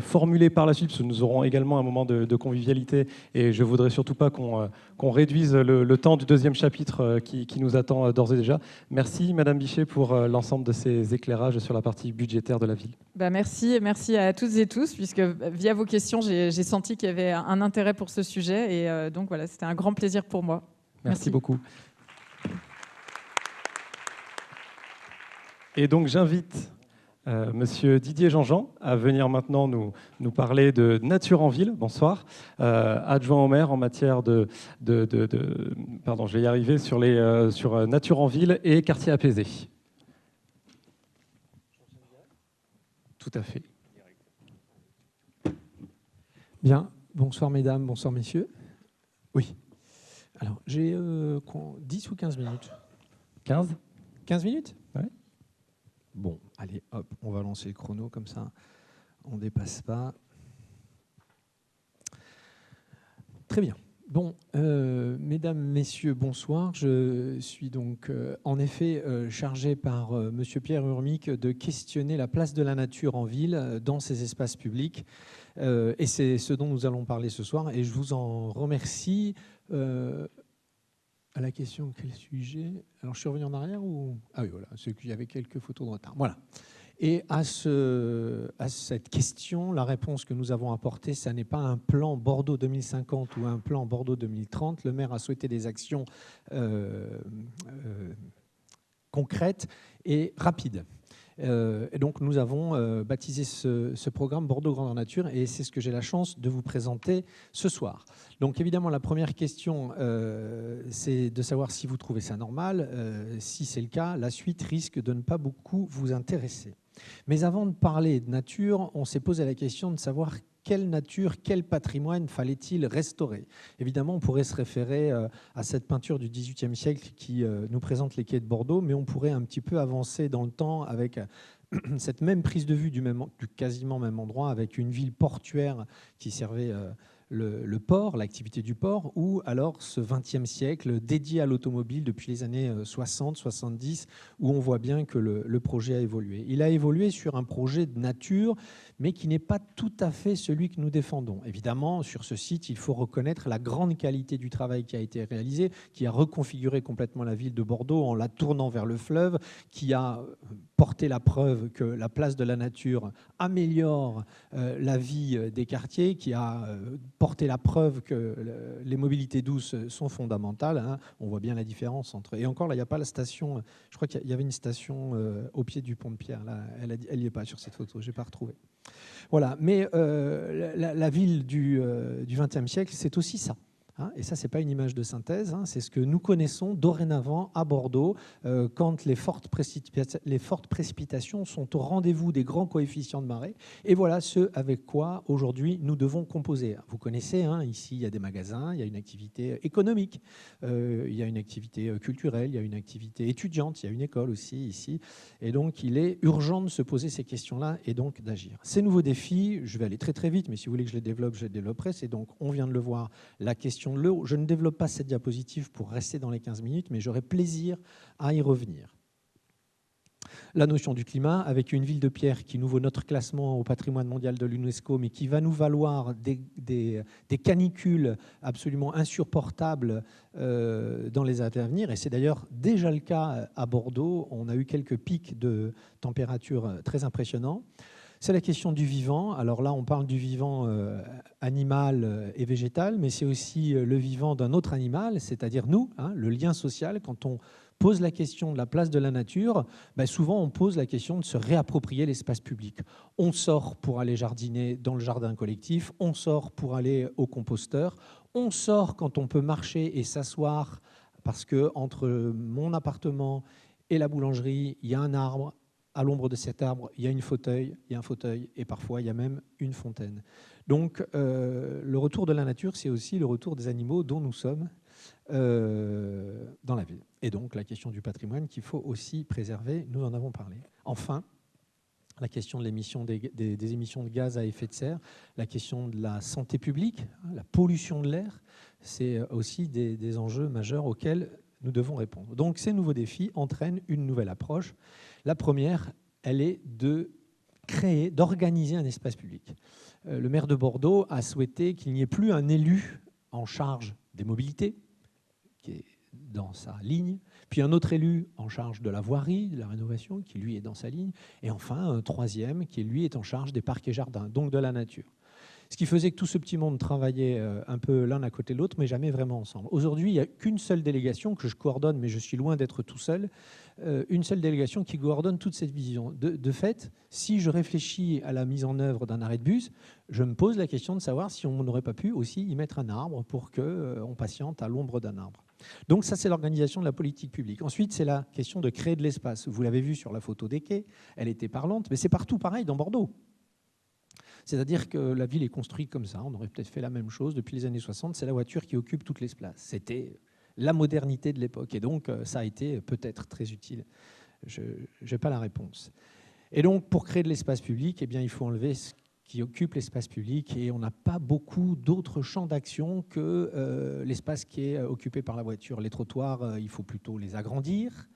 formuler par la suite, parce que nous aurons également un moment de convivialité et je ne voudrais surtout pas qu'on réduise le temps du deuxième chapitre qui nous attend d'ores et déjà. Merci Madame Bichet pour l'ensemble de ces éclairages sur la partie budgétaire de la ville. Merci à toutes et tous, puisque via vos questions, j'ai senti qu'il y avait un intérêt pour ce sujet et donc voilà, c'était un grand plaisir pour moi. Merci beaucoup. Et donc j'invite Monsieur Didier Jean-Jean à venir maintenant nous parler de Nature en ville. Bonsoir. Adjoint au maire en matière pardon, je vais y arriver, sur Nature en ville et quartier apaisé. Tout à fait. Bien. Bonsoir mesdames, bonsoir messieurs. Oui. Alors, j'ai 10 ou 15 minutes. 15 minutes? Oui. Bon, allez, hop, on va lancer le chrono, comme ça, on ne dépasse pas. Très bien. Bon, mesdames, messieurs, bonsoir. Je suis donc en effet chargé par monsieur Pierre Urmic de questionner la place de la nature en ville dans ces espaces publics. Et c'est ce dont nous allons parler ce soir. Et je vous en remercie. À la question, quel sujet? Alors, je suis revenu en arrière ou... Ah oui, voilà, c'est qu'il y avait quelques photos de retard. Voilà. Et à cette question, la réponse que nous avons apportée, ça n'est pas un plan Bordeaux 2050 ou un plan Bordeaux 2030. Le maire a souhaité des actions concrètes et rapides. Et donc, nous avons baptisé ce programme Bordeaux Grandeur Nature et c'est ce que j'ai la chance de vous présenter ce soir. Donc, évidemment, la première question, c'est de savoir si vous trouvez ça normal. Si c'est le cas, la suite risque de ne pas beaucoup vous intéresser. Mais avant de parler de nature, on s'est posé la question de savoir quelle nature, quel patrimoine fallait-il restaurer. Évidemment, on pourrait se référer à cette peinture du XVIIIe siècle qui nous présente les quais de Bordeaux, mais on pourrait un petit peu avancer dans le temps avec cette même prise de vue du quasiment même endroit, avec une ville portuaire qui servait le port, l'activité du port, ou alors ce XXe siècle dédié à l'automobile depuis les années 60-70, où on voit bien que le projet a évolué. Il a évolué sur un projet de nature, mais qui n'est pas tout à fait celui que nous défendons. Évidemment, sur ce site, il faut reconnaître la grande qualité du travail qui a été réalisé, qui a reconfiguré complètement la ville de Bordeaux en la tournant vers le fleuve, qui a porté la preuve que la place de la nature améliore la vie des quartiers, qui a porté la preuve que les mobilités douces sont fondamentales. Hein. On voit bien la différence entre... Et encore, là, il n'y a pas la station... Je crois qu'il y avait une station au pied du pont de Pierre. Là, elle n'y est pas sur cette photo, je n'ai pas retrouvé. Voilà, mais la ville du XXe siècle, c'est aussi ça. Hein, et ça, ce n'est pas une image de synthèse, hein, c'est ce que nous connaissons dorénavant à Bordeaux quand les fortes précipitations sont au rendez-vous des grands coefficients de marée. Et voilà ce avec quoi aujourd'hui nous devons composer. Vous connaissez, hein, ici il y a des magasins, il y a une activité économique, il y a une activité culturelle, il y a une activité étudiante, il y a une école aussi ici. Et donc il est urgent de se poser ces questions-là et donc d'agir. Ces nouveaux défis, je vais aller très très vite, mais si vous voulez que je les développe, je les développerai. C'est donc, on vient de le voir, la question de l'eau. Je ne développe pas cette diapositive pour rester dans les 15 minutes, mais j'aurai plaisir à y revenir. la notion du climat, avec une ville de pierre qui nous vaut notre classement au patrimoine mondial de l'UNESCO, mais qui va nous valoir des canicules absolument insupportables dans les années à venir. Et c'est d'ailleurs déjà le cas à Bordeaux. On a eu quelques pics de température très impressionnants. C'est la question du vivant. Alors là, on parle du vivant animal et végétal, mais c'est aussi le vivant d'un autre animal, c'est-à-dire nous, hein, le lien social. Quand on pose la question de la place de la nature, ben souvent on pose la question de se réapproprier l'espace public. On sort pour aller jardiner dans le jardin collectif, on sort pour aller au composteur, on sort quand on peut marcher et s'asseoir parce que entre mon appartement et la boulangerie, il y a un arbre. À l'ombre de cet arbre, il y a un fauteuil et parfois il y a même une fontaine. Donc le retour de la nature, c'est aussi le retour des animaux dont nous sommes dans la ville. Et donc la question du patrimoine qu'il faut aussi préserver, nous en avons parlé. Enfin, la question de l'émission des émissions de gaz à effet de serre, la question de la santé publique, la pollution de l'air, c'est aussi des enjeux majeurs auxquels nous devons répondre. Donc ces nouveaux défis entraînent une nouvelle approche. La première, elle est de créer, d'organiser un espace public. Le maire de Bordeaux a souhaité qu'il n'y ait plus un élu en charge des mobilités, qui est dans sa ligne, puis un autre élu en charge de la voirie, de la rénovation, qui lui est dans sa ligne, et enfin un troisième qui lui est en charge des parcs et jardins, donc de la nature. Ce qui faisait que tout ce petit monde travaillait un peu l'un à côté de l'autre, mais jamais vraiment ensemble. Aujourd'hui, il n'y a qu'une seule délégation que je coordonne, mais je suis loin d'être tout seul, une seule délégation qui coordonne toute cette vision. De fait, si je réfléchis à la mise en œuvre d'un arrêt de bus, je me pose la question de savoir si on n'aurait pas pu aussi y mettre un arbre pour qu'on patiente à l'ombre d'un arbre. Donc ça, c'est l'organisation de la politique publique. Ensuite, c'est la question de créer de l'espace. Vous l'avez vu sur la photo des quais, elle était parlante, mais c'est partout pareil dans Bordeaux. C'est-à-dire que la ville est construite comme ça. On aurait peut-être fait la même chose depuis les années 60. C'est la voiture qui occupe toutes les places. C'était la modernité de l'époque. Et donc, ça a été peut-être très utile. Je n'ai pas la réponse. Et donc, pour créer de l'espace public, eh bien, il faut enlever ce qui occupe l'espace public. Et on n'a pas beaucoup d'autres champs d'action que l'espace qui est occupé par la voiture. Les trottoirs, il faut plutôt les agrandir.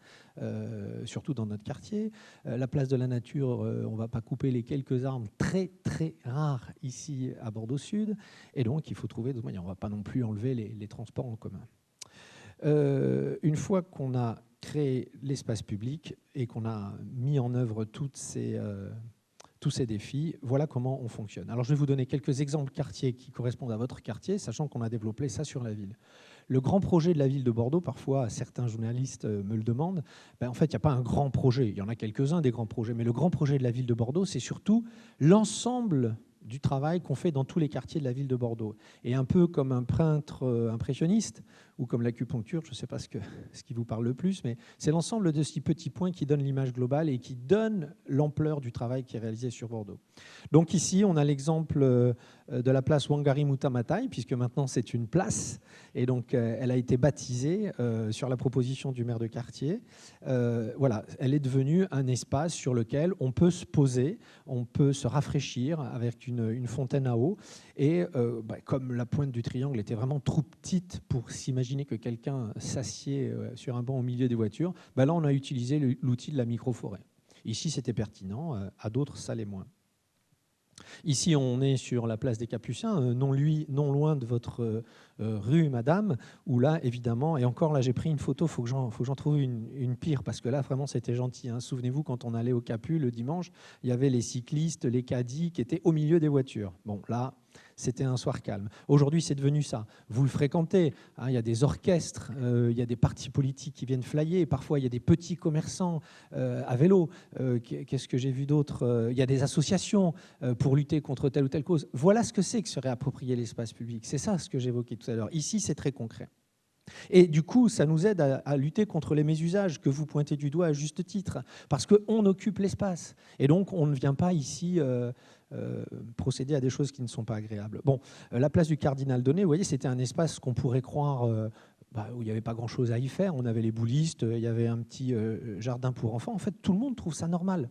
Surtout dans notre quartier. La place de la nature, on ne va pas couper les quelques arbres très très rares ici à Bordeaux Sud, et donc il faut trouver d'autres moyens. On ne va pas non plus enlever les transports en commun. Une fois qu'on a créé l'espace public et qu'on a mis en œuvre tous ces défis, voilà comment on fonctionne. Alors je vais vous donner quelques exemples quartiers qui correspondent à votre quartier, sachant qu'on a développé ça sur la ville. Le grand projet de la ville de Bordeaux, parfois certains journalistes me le demandent, en fait il n'y a pas un grand projet, il y en a quelques-uns des grands projets, mais le grand projet de la ville de Bordeaux, c'est surtout l'ensemble du travail qu'on fait dans tous les quartiers de la ville de Bordeaux. Et un peu comme un peintre impressionniste, ou comme l'acupuncture, je ne sais pas ce qui vous parle le plus, mais c'est l'ensemble de ces petits points qui donnent l'image globale et qui donnent l'ampleur du travail qui est réalisé sur Bordeaux. Donc ici, on a l'exemple de la place Wangari Maathai Matai, puisque maintenant c'est une place, et donc elle a été baptisée sur la proposition du maire de quartier. Voilà, elle est devenue un espace sur lequel on peut se poser, on peut se rafraîchir avec une fontaine à eau, et comme la pointe du triangle était vraiment trop petite pour s'imaginer que quelqu'un s'assied sur un banc au milieu des voitures, là on a utilisé l'outil de la microforêt. Ici c'était pertinent, à d'autres ça l'est moins. Ici, on est sur la place des Capucins, non loin de votre rue, madame, où là, évidemment, et encore là, j'ai pris une photo, il faut que j'en trouve une pire, parce que là, vraiment, c'était gentil. Hein. Souvenez-vous, quand on allait au Capu le dimanche, il y avait les cyclistes, les caddies qui étaient au milieu des voitures. Bon, là, c'était un soir calme. Aujourd'hui, c'est devenu ça. Vous le fréquentez, hein, il y a des orchestres, il y a des partis politiques qui viennent flyer, parfois il y a des petits commerçants à vélo. Qu'est-ce que j'ai vu d'autre ? Il y a des associations pour lutter contre telle ou telle cause. Voilà ce que c'est que se réapproprier l'espace public. C'est ça ce que j'évoquais tout à l'heure. Ici, c'est très concret. Et du coup, ça nous aide à lutter contre les mésusages que vous pointez du doigt à juste titre, parce qu'on occupe l'espace. Et donc, on ne vient pas ici procéder à des choses qui ne sont pas agréables. Bon, la place du Cardinal Donnet, vous voyez, c'était un espace qu'on pourrait croire où il n'y avait pas grand-chose à y faire. On avait les boulistes, il y avait un petit jardin pour enfants. En fait, tout le monde trouve ça normal.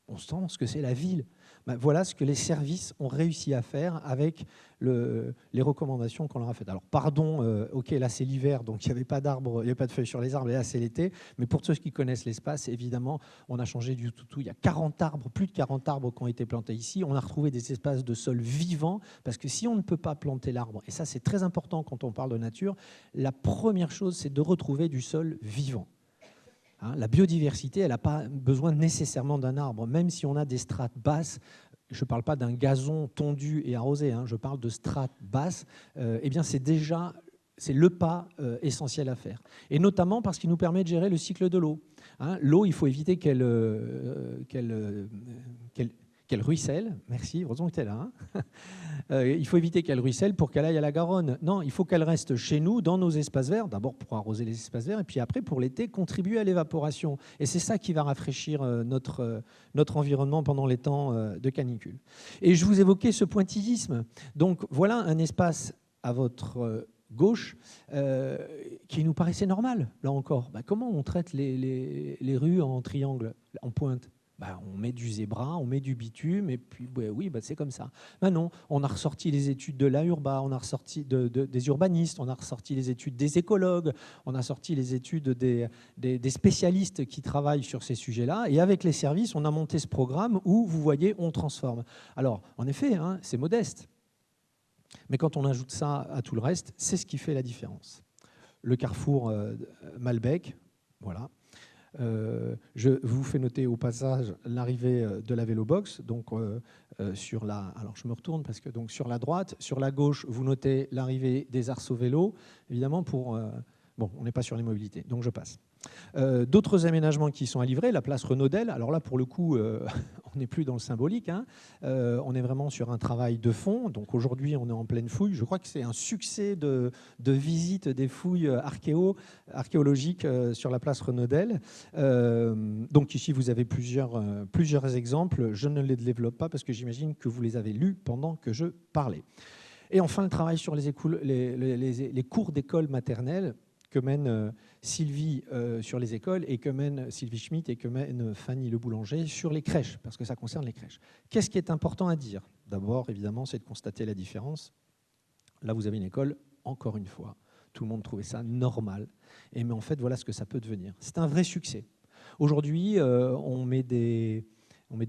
On sent ce que c'est la ville. Ben, voilà ce que les services ont réussi à faire avec les recommandations qu'on leur a faites. Alors pardon, ok, là c'est l'hiver, donc il n'y avait pas d'arbres, il n'y avait pas de feuilles sur les arbres, et là c'est l'été, mais pour ceux qui connaissent l'espace, évidemment, on a changé du tout. Il y a 40 arbres, plus de 40 arbres qui ont été plantés ici. On a retrouvé des espaces de sol vivants, parce que si on ne peut pas planter l'arbre, et ça c'est très important quand on parle de nature, la première chose c'est de retrouver du sol vivant. La biodiversité, elle n'a pas besoin nécessairement d'un arbre, même si on a des strates basses. Je ne parle pas d'un gazon tondu et arrosé, je parle de strates basses. Eh bien, c'est le pas essentiel à faire. Et notamment parce qu'il nous permet de gérer le cycle de l'eau. L'eau, il faut éviter qu'elle ruisselle. Merci, heureusement que tu es là. Il faut éviter qu'elle ruisselle pour qu'elle aille à la Garonne. Non, il faut qu'elle reste chez nous, dans nos espaces verts, d'abord pour arroser les espaces verts, et puis après, pour l'été, contribuer à l'évaporation. Et c'est ça qui va rafraîchir notre environnement pendant les temps de canicule. Et je vous évoquais ce pointillisme. Donc voilà un espace à votre gauche qui nous paraissait normal, là encore. Comment on traite les rues en triangle, en pointe ? On met du zébra, on met du bitume, et puis oui, c'est comme ça. Non, on a ressorti les études de l'Urba, on a ressorti des urbanistes, on a ressorti les études des écologues, on a sorti les études des spécialistes qui travaillent sur ces sujets-là, et avec les services, on a monté ce programme où, vous voyez, on transforme. Alors, en effet, c'est modeste, mais quand on ajoute ça à tout le reste, c'est ce qui fait la différence. Le carrefour Malbec, voilà. Je vous fais noter au passage l'arrivée de la vélobox. Donc, alors je me retourne parce que donc, sur la droite, sur la gauche, vous notez l'arrivée des arceaux vélos. Évidemment, bon, on n'est pas sur les mobilités, donc je passe. D'autres aménagements qui sont à livrer, la place Renaudel. Alors là, pour le coup, on n'est plus dans le symbolique. On est vraiment sur un travail de fond. Donc aujourd'hui, on est en pleine fouille. Je crois que c'est un succès de visite des fouilles archéologiques sur la place Renaudel. Donc ici, vous avez plusieurs exemples. Je ne les développe pas parce que j'imagine que vous les avez lus pendant que je parlais. Et enfin, le travail sur les cours d'école maternelle que mène Sylvie sur les écoles et que mène Sylvie Schmitt et que mène Fanny Le Boulanger sur les crèches, parce que ça concerne les crèches. Qu'est-ce qui est important à dire ? D'abord, évidemment, c'est de constater la différence. Là, vous avez une école, encore une fois, tout le monde trouvait ça normal. Mais en fait, voilà ce que ça peut devenir. C'est un vrai succès. Aujourd'hui, on met des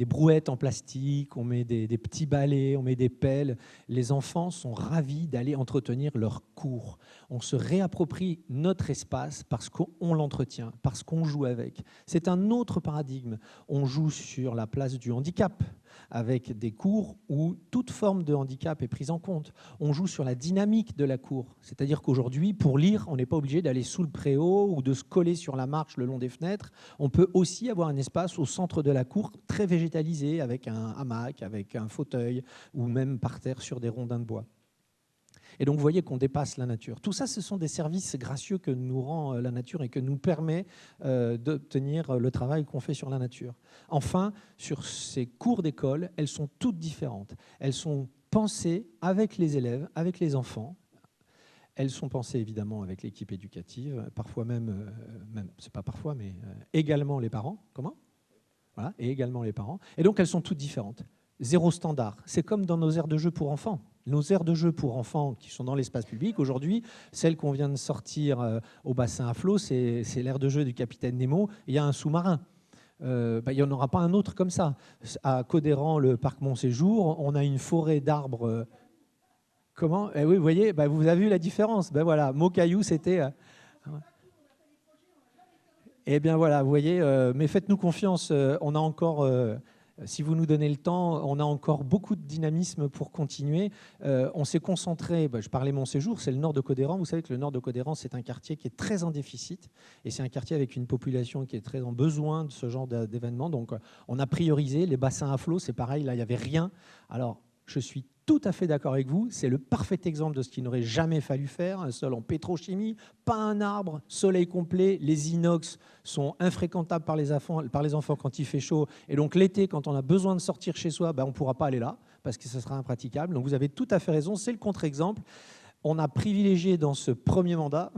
brouettes en plastique, on met des petits balais, on met des pelles. Les enfants sont ravis d'aller entretenir leur cours. On se réapproprie notre espace parce qu'on l'entretient, parce qu'on joue avec. C'est un autre paradigme. On joue sur la place du handicap, avec des cours où toute forme de handicap est prise en compte. On joue sur la dynamique de la cour. C'est-à-dire qu'aujourd'hui, pour lire, on n'est pas obligé d'aller sous le préau ou de se coller sur la marche le long des fenêtres. On peut aussi avoir un espace au centre de la cour très végétalisé, avec un hamac, avec un fauteuil, ou même par terre sur des rondins de bois. Et donc, vous voyez qu'on dépasse la nature. Tout ça, ce sont des services gracieux que nous rend la nature et que nous permet d'obtenir le travail qu'on fait sur la nature. Enfin, sur ces cours d'école, elles sont toutes différentes. Elles sont pensées avec les élèves, avec les enfants. Elles sont pensées évidemment avec l'équipe éducative, parfois même c'est pas parfois, mais également les parents. Comment ? Voilà, et également les parents. Et donc, elles sont toutes différentes. Zéro standard. C'est comme dans nos aires de jeu pour enfants. Nos aires de jeu pour enfants qui sont dans l'espace public, aujourd'hui, celle qu'on vient de sortir au bassin à flot, c'est l'aire de jeu du Capitaine Nemo. Il y a un sous-marin. Il n'y en aura pas un autre comme ça. À Codéran, le parc Montséjour, on a une forêt d'arbres. Comment ? Oui, vous voyez, vous avez vu la différence. Voilà, Mocaillou, c'était... Eh bien voilà, vous voyez, mais faites-nous confiance, on a encore... Si vous nous donnez le temps, on a encore beaucoup de dynamisme pour continuer. On s'est concentré, je parlais Montséjour, c'est le nord de Codéran. Vous savez que le nord de Codéran, c'est un quartier qui est très en déficit et c'est un quartier avec une population qui est très en besoin de ce genre d'événements. Donc on a priorisé les bassins à flot, c'est pareil, là il n'y avait rien. Alors je suis tout à fait d'accord avec vous, c'est le parfait exemple de ce qu'il n'aurait jamais fallu faire, un sol en pétrochimie, pas un arbre, soleil complet, les inox sont infréquentables par les enfants quand il fait chaud, et donc l'été, quand on a besoin de sortir chez soi, on ne pourra pas aller là, parce que ce sera impraticable. Donc vous avez tout à fait raison, c'est le contre-exemple. On a privilégié dans ce premier mandat,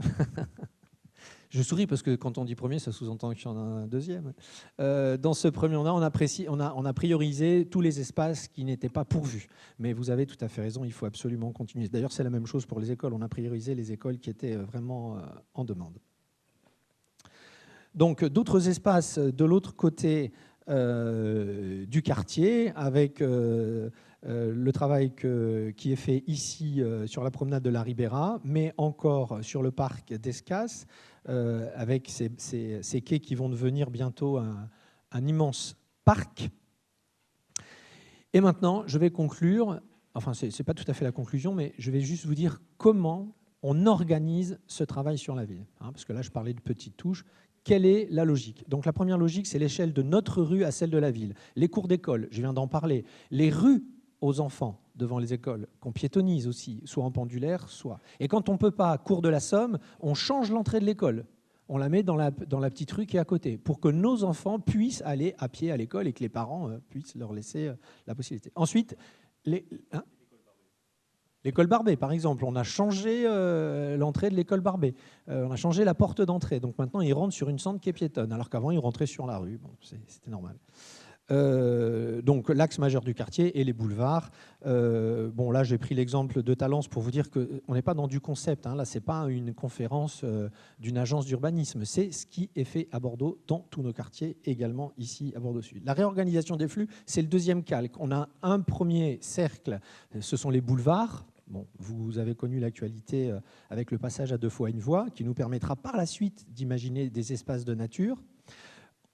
Je souris parce que quand on dit premier, ça sous-entend qu'il y en a un deuxième. Dans ce premier mandat, on a priorisé tous les espaces qui n'étaient pas pourvus. Mais vous avez tout à fait raison, il faut absolument continuer. D'ailleurs, c'est la même chose pour les écoles. On a priorisé les écoles qui étaient vraiment en demande. Donc, d'autres espaces de l'autre côté du quartier, avec le travail qui est fait ici sur la promenade de la Ribera, mais encore sur le parc d'Escas, avec ces quais qui vont devenir bientôt un immense parc. Et maintenant, je vais conclure, enfin, ce n'est pas tout à fait la conclusion, mais je vais juste vous dire comment on organise ce travail sur la ville. Parce que là, je parlais de petites touches. Quelle est la logique? Donc la première logique, c'est l'échelle de notre rue à celle de la ville. Les cours d'école, je viens d'en parler. Les rues aux enfants devant les écoles, qu'on piétonise aussi, soit en pendulaire, soit. Et quand on ne peut pas, cours de la Somme, on change l'entrée de l'école. On la met dans la petite rue qui est à côté, pour que nos enfants puissent aller à pied à l'école et que les parents puissent leur laisser la possibilité. Ensuite, l'école Barbet, par exemple, on a changé l'entrée de l'école Barbet. On a changé la porte d'entrée. Donc maintenant, ils rentrent sur une sente qui est piétonne, alors qu'avant, ils rentraient sur la rue. Bon, c'était normal. Donc l'axe majeur du quartier et les boulevards. Bon, là, j'ai pris l'exemple de Talence pour vous dire qu'on n'est pas dans du concept. Là, ce n'est pas une conférence d'une agence d'urbanisme. C'est ce qui est fait à Bordeaux, dans tous nos quartiers, également ici à Bordeaux-Sud. La réorganisation des flux, c'est le deuxième calque. On a un premier cercle, ce sont les boulevards. Bon, vous avez connu l'actualité avec le passage à 2 fois une voie, qui nous permettra par la suite d'imaginer des espaces de nature.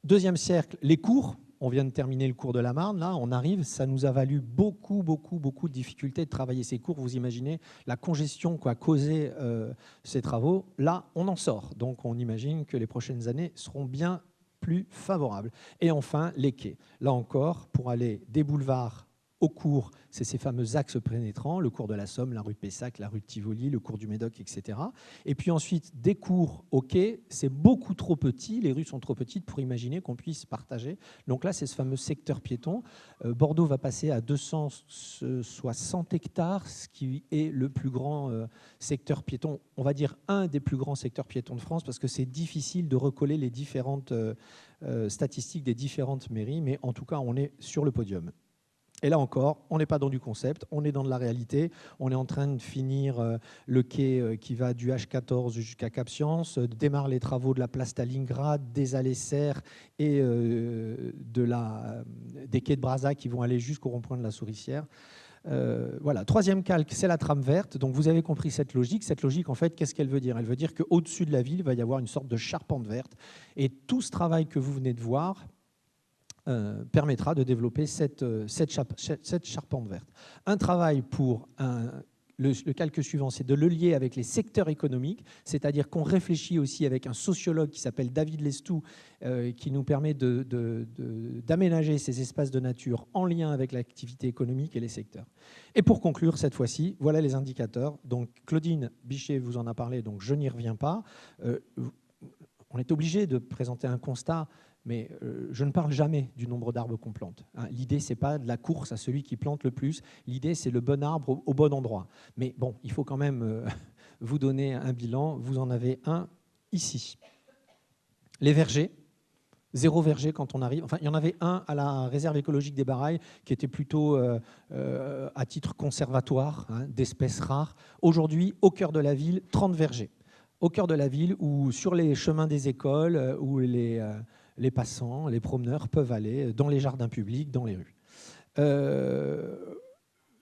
Deuxième cercle, les cours. On vient de terminer le cours de la Marne. Là, on arrive. Ça nous a valu beaucoup de difficultés de travailler ces cours. Vous imaginez la congestion qu'a causé ces travaux. Là, on en sort. Donc, on imagine que les prochaines années seront bien plus favorables. Et enfin, les quais. Là encore, pour aller des boulevards au cours, c'est ces fameux axes pénétrants, le cours de la Somme, la rue de Pessac, la rue de Tivoli, le cours du Médoc, etc. Et puis ensuite, des cours au quai, c'est beaucoup trop petit, les rues sont trop petites pour imaginer qu'on puisse partager. Donc là, c'est ce fameux secteur piéton. Bordeaux va passer à 260 hectares, ce qui est le plus grand secteur piéton, on va dire un des plus grands secteurs piétons de France, parce que c'est difficile de recoller les différentes statistiques des différentes mairies, mais en tout cas, on est sur le podium. Et là encore, on n'est pas dans du concept, on est dans de la réalité. On est en train de finir le quai qui va du H14 jusqu'à Cap-Science, démarre les travaux de la place Stalingrad, des allées Serres et des quais de Brazza qui vont aller jusqu'au rond-point de la Souricière. Voilà. Troisième calque, c'est la trame verte. Donc vous avez compris cette logique. Cette logique, en fait, qu'est-ce qu'elle veut dire? Elle veut dire qu'au-dessus de la ville, il va y avoir une sorte de charpente verte. Et tout ce travail que vous venez de voir permettra de développer cette charpente verte. Un travail pour le calque suivant, c'est de le lier avec les secteurs économiques, c'est-à-dire qu'on réfléchit aussi avec un sociologue qui s'appelle David Lestou, qui nous permet d'aménager ces espaces de nature en lien avec l'activité économique et les secteurs. Et pour conclure, cette fois-ci, voilà les indicateurs. Donc Claudine Bichet vous en a parlé, donc je n'y reviens pas. On est obligé de présenter un constat, mais je ne parle jamais du nombre d'arbres qu'on plante. L'idée, ce n'est pas de la course à celui qui plante le plus. L'idée, c'est le bon arbre au bon endroit. Mais bon, il faut quand même vous donner un bilan. Vous en avez un ici. Les vergers. 0 verger quand on arrive. Enfin, il y en avait un à la réserve écologique des Barailles qui était plutôt à titre conservatoire, d'espèces rares. Aujourd'hui, au cœur de la ville, 30 vergers. Au cœur de la ville, ou sur les chemins des écoles, où les passants, les promeneurs peuvent aller dans les jardins publics, dans les rues.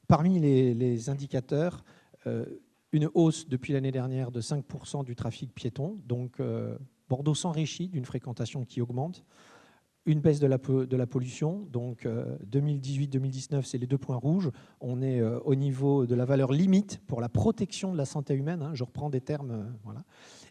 Parmi les indicateurs, une hausse depuis l'année dernière de 5% du trafic piéton. Donc Bordeaux s'enrichit d'une fréquentation qui augmente. Une baisse de la pollution. Donc 2018-2019, c'est les 2 points rouges. On est au niveau de la valeur limite pour la protection de la santé humaine. Je reprends des termes. Voilà.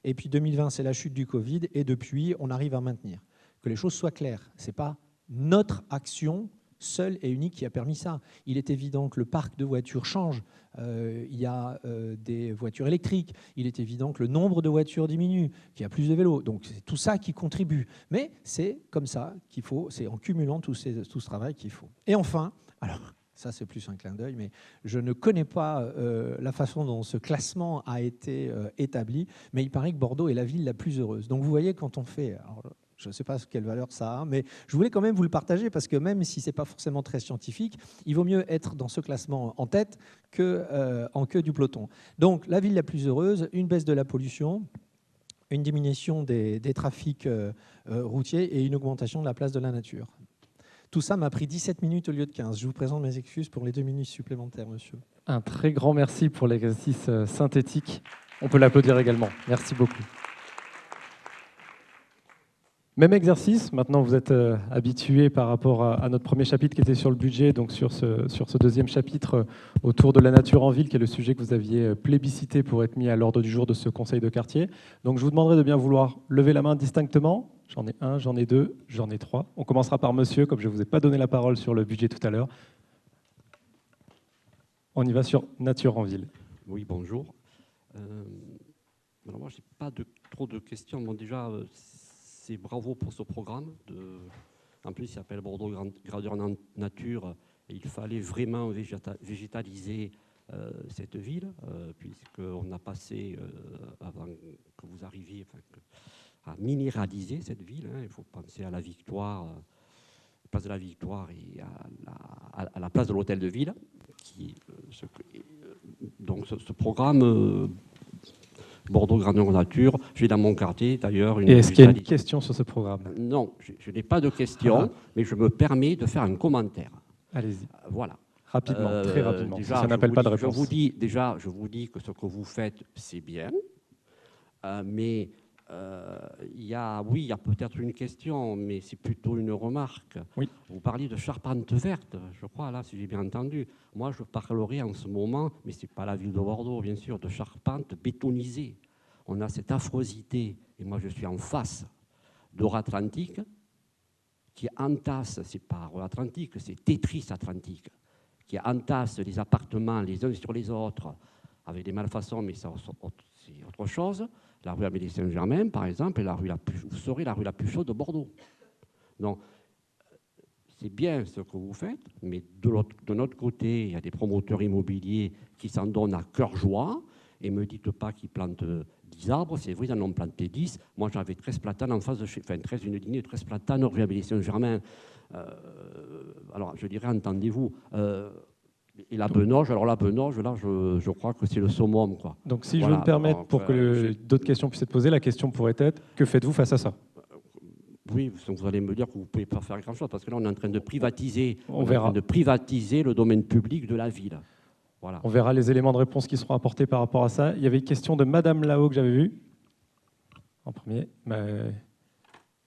Et puis 2020, c'est la chute du Covid. Et depuis, on arrive à maintenir. Que les choses soient claires, ce n'est pas notre action seule et unique qui a permis ça. Il est évident que le parc de voitures change. Il y a des voitures électriques. Il est évident que le nombre de voitures diminue, qu'il y a plus de vélos. Donc c'est tout ça qui contribue. Mais c'est comme ça qu'il faut, c'est en cumulant tout ce travail qu'il faut. Et enfin, alors Ça, c'est plus un clin d'œil, mais je ne connais pas la façon dont ce classement a été établi, mais il paraît que Bordeaux est la ville la plus heureuse. Donc vous voyez, quand on fait... Alors, je ne sais pas quelle valeur ça a, mais je voulais quand même vous le partager parce que même si ce n'est pas forcément très scientifique, il vaut mieux être dans ce classement en tête qu'en queue du peloton. Donc la ville la plus heureuse, une baisse de la pollution, une diminution des trafics routiers et une augmentation de la place de la nature. Tout ça m'a pris 17 minutes au lieu de 15. Je vous présente mes excuses pour les 2 minutes supplémentaires, monsieur. Un très grand merci pour l'exercice synthétique. On peut l'applaudir également. Merci beaucoup. Même exercice, maintenant vous êtes habitués par rapport à notre premier chapitre qui était sur le budget, donc sur ce deuxième chapitre autour de la nature en ville, qui est le sujet que vous aviez plébiscité pour être mis à l'ordre du jour de ce conseil de quartier. Donc je vous demanderai de bien vouloir lever la main distinctement. J'en ai 1, j'en ai 2, j'en ai 3. On commencera par monsieur, comme je ne vous ai pas donné la parole sur le budget tout à l'heure. On y va sur nature en ville. Oui, bonjour. Alors moi, je n'ai pas trop de questions. Bon, déjà, c'est bravo pour ce programme. En plus, il s'appelle Bordeaux Grandeur Nature. Et il fallait vraiment végétaliser cette ville, puisqu'on a passé, avant que vous arriviez, à minéraliser cette ville. Il faut penser à la Victoire, place de la Victoire et à la place de l'hôtel de ville. Donc ce programme Bordeaux Grandeur Nature, j'ai dans mon quartier d'ailleurs une... Et est-ce qu'il y a une question sur ce programme? Non, je n'ai pas de question, mais je me permets de faire un commentaire. Allez-y. Voilà. Rapidement, très rapidement. Déjà, ça n'appelle pas de réponse. Je vous dis que ce que vous faites, c'est bien, mais il y a peut-être une question, mais c'est plutôt une remarque. Oui. Vous parliez de charpente verte, je crois, là, si j'ai bien entendu. Moi, je parlerai en ce moment, mais ce n'est pas la ville de Bordeaux, bien sûr, de charpente bétonisée. On a cette affrosité, et moi, je suis en face d'Or-Atlantique, qui entasse, c'est pas Atlantique, c'est Tetris Atlantique, qui entasse les appartements les uns sur les autres, avec des malfaçons, mais c'est autre chose. La rue Amélie Saint-Germain, par exemple, est vous serez la rue la plus chaude de Bordeaux. Donc, c'est bien ce que vous faites, mais de notre côté, il y a des promoteurs immobiliers qui s'en donnent à cœur joie, et ne me dites pas qu'ils plantent 10 arbres, c'est vrai, ils en ont planté 10. Moi, j'avais 13 platanes en face de chez... Enfin, 13 une lignée, 13 platanes, rue Amélie Saint-Germain. Alors, je dirais, entendez-vous... Et la benoge, alors la benoge, là, je crois que c'est le summum, quoi. Donc, si je veux me permettre, pour que d'autres questions puissent être posées, la question pourrait être, que faites-vous face à ça? Oui, vous allez me dire que vous ne pouvez pas faire grand-chose, parce que là, on est en train de privatiser, on verra. de privatiser le domaine public de la ville. Voilà. On verra les éléments de réponse qui seront apportés par rapport à ça. Il y avait une question de Madame là-haut que j'avais vue, en premier,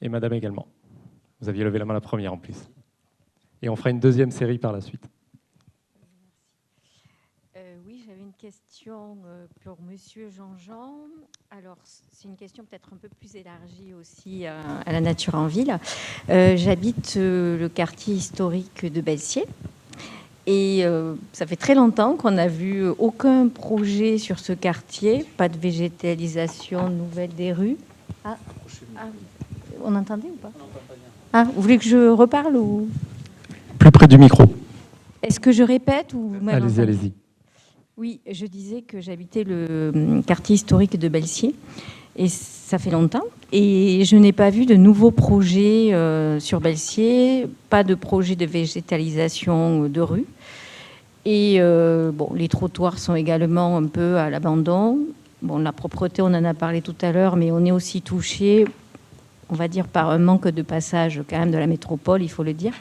et Madame également. Vous aviez levé la main la première, en plus. Et on fera une deuxième série par la suite. Oui, j'avais une question pour Monsieur Jean-Jean. Alors, c'est une question peut-être un peu plus élargie aussi à la nature en ville. J'habite le quartier historique de Belsier. Et ça fait très longtemps qu'on n'a vu aucun projet sur ce quartier, pas de végétalisation nouvelle des rues. On entendait ou pas? Vous voulez que je reparle ou... Plus près du micro. Est-ce que je répète ou... Allez-y, allez-y. Oui, je disais que j'habitais le quartier historique de Belsier, et ça fait longtemps. Et je n'ai pas vu de nouveaux projets sur Belsier, pas de projet de végétalisation de rue. Et les trottoirs sont également un peu à l'abandon. Bon, la propreté, on en a parlé tout à l'heure, mais on est aussi touché, on va dire, par un manque de passage quand même de la métropole, il faut le dire.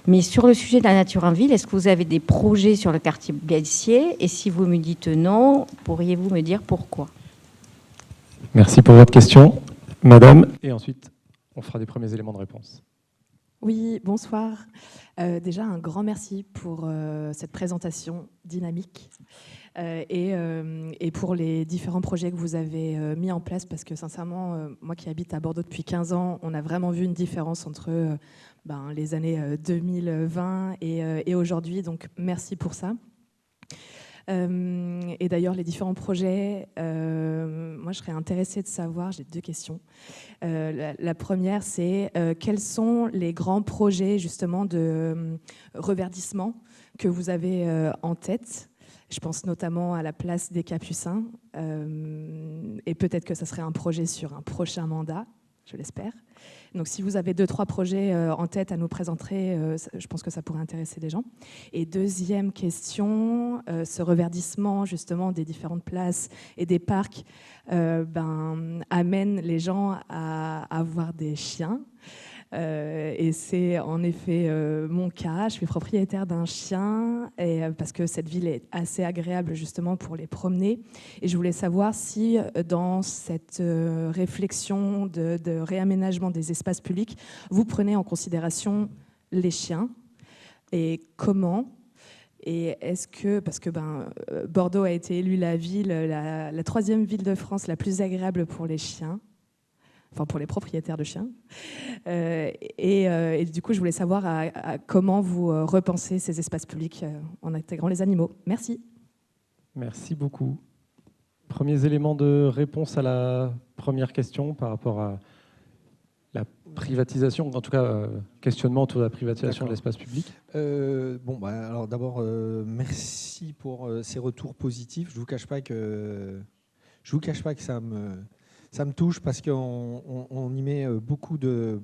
Mais sur le sujet de la nature en ville, est-ce que vous avez des projets sur le quartier Belsier? Et si vous me dites non, pourriez-vous me dire pourquoi? Merci pour votre question, Madame. Et ensuite, on fera des premiers éléments de réponse. Oui, bonsoir. Déjà, un grand merci pour cette présentation dynamique et pour les différents projets que vous avez mis en place, parce que sincèrement, moi qui habite à Bordeaux depuis 15 ans, on a vraiment vu une différence entre les années 2020 et aujourd'hui, donc merci pour ça. Et d'ailleurs, les différents projets, moi, je serais intéressée de savoir, j'ai 2 questions. La première, c'est quels sont les grands projets justement de reverdissement que vous avez en tête? Je pense notamment à la place des Capucins, et peut-être que ça serait un projet sur un prochain mandat, je l'espère. Donc si vous avez 2-3 projets en tête à nous présenter, je pense que ça pourrait intéresser des gens. Et deuxième question, ce reverdissement justement des différentes places et des parcs amène les gens à avoir des chiens. Et c'est en effet mon cas. Je suis propriétaire d'un chien parce que cette ville est assez agréable justement pour les promener. Et je voulais savoir si dans cette réflexion de réaménagement des espaces publics, vous prenez en considération les chiens et comment. Et est-ce que, parce que Bordeaux a été élue la ville, la 3e ville de France la plus agréable pour les chiens, enfin pour les propriétaires de chiens. Et du coup, je voulais savoir comment vous repensez ces espaces publics en intégrant les animaux. Merci. Merci beaucoup. Premiers éléments de réponse à la première question par rapport à la privatisation, en tout cas questionnement autour de la privatisation de l'espace public. Alors d'abord, merci pour ces retours positifs. Je vous cache pas que ça me touche parce qu'on y met beaucoup de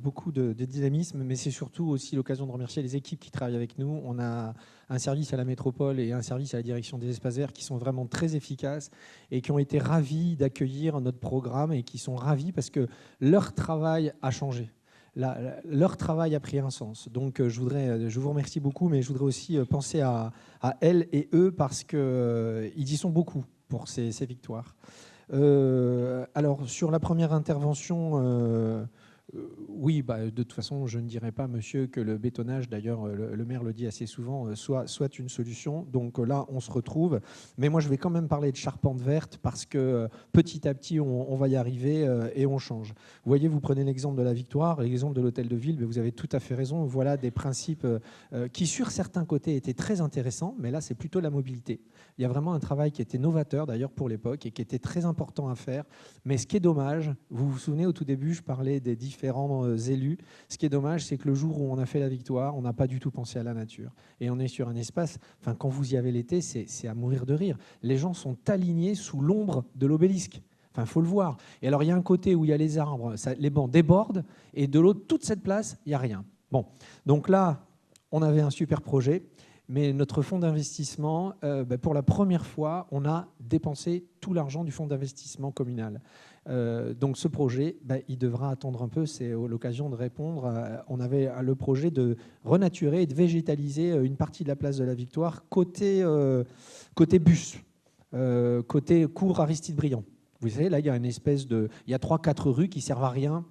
dynamisme, mais c'est surtout aussi l'occasion de remercier les équipes qui travaillent avec nous. On a un service à la métropole et un service à la direction des espaces verts qui sont vraiment très efficaces et qui ont été ravis d'accueillir notre programme et qui sont ravis parce que leur travail a changé. Leur travail a pris un sens. Donc je vous remercie beaucoup, mais je voudrais aussi penser à elles et eux parce qu'ils y sont beaucoup pour ces victoires. Alors, sur la première intervention, oui, de toute façon, je ne dirais pas, monsieur, que le bétonnage, d'ailleurs, le maire le dit assez souvent, soit une solution. Donc là, on se retrouve. Mais moi, je vais quand même parler de charpente verte parce que petit à petit, on va y arriver et on change. Vous voyez, vous prenez l'exemple de la Victoire, l'exemple de l'hôtel de ville, mais vous avez tout à fait raison. Voilà des principes qui, sur certains côtés, étaient très intéressants, mais là, c'est plutôt la mobilité. Il y a vraiment un travail qui était novateur, d'ailleurs, pour l'époque et qui était très important à faire. Mais ce qui est dommage, vous vous souvenez, au tout début, je parlais des différents élus. Ce qui est dommage, c'est que le jour où on a fait la Victoire, on n'a pas du tout pensé à la nature. Et on est sur un espace, quand vous y avez l'été, c'est à mourir de rire. Les gens sont alignés sous l'ombre de l'obélisque. Il faut le voir. Et alors, il y a un côté où il y a les arbres, les bancs débordent, et de l'autre, toute cette place, il n'y a rien. Bon, donc là, on avait un super projet. Mais notre fonds d'investissement, pour la première fois, on a dépensé tout l'argent du fonds d'investissement communal. Donc ce projet, il devra attendre un peu. C'est l'occasion de répondre. On avait le projet de renaturer et de végétaliser une partie de la place de la Victoire côté bus, côté cours Aristide Briand. Vous savez, là, il y a une espèce de... Il y a 3-4 rues qui ne servent à rien.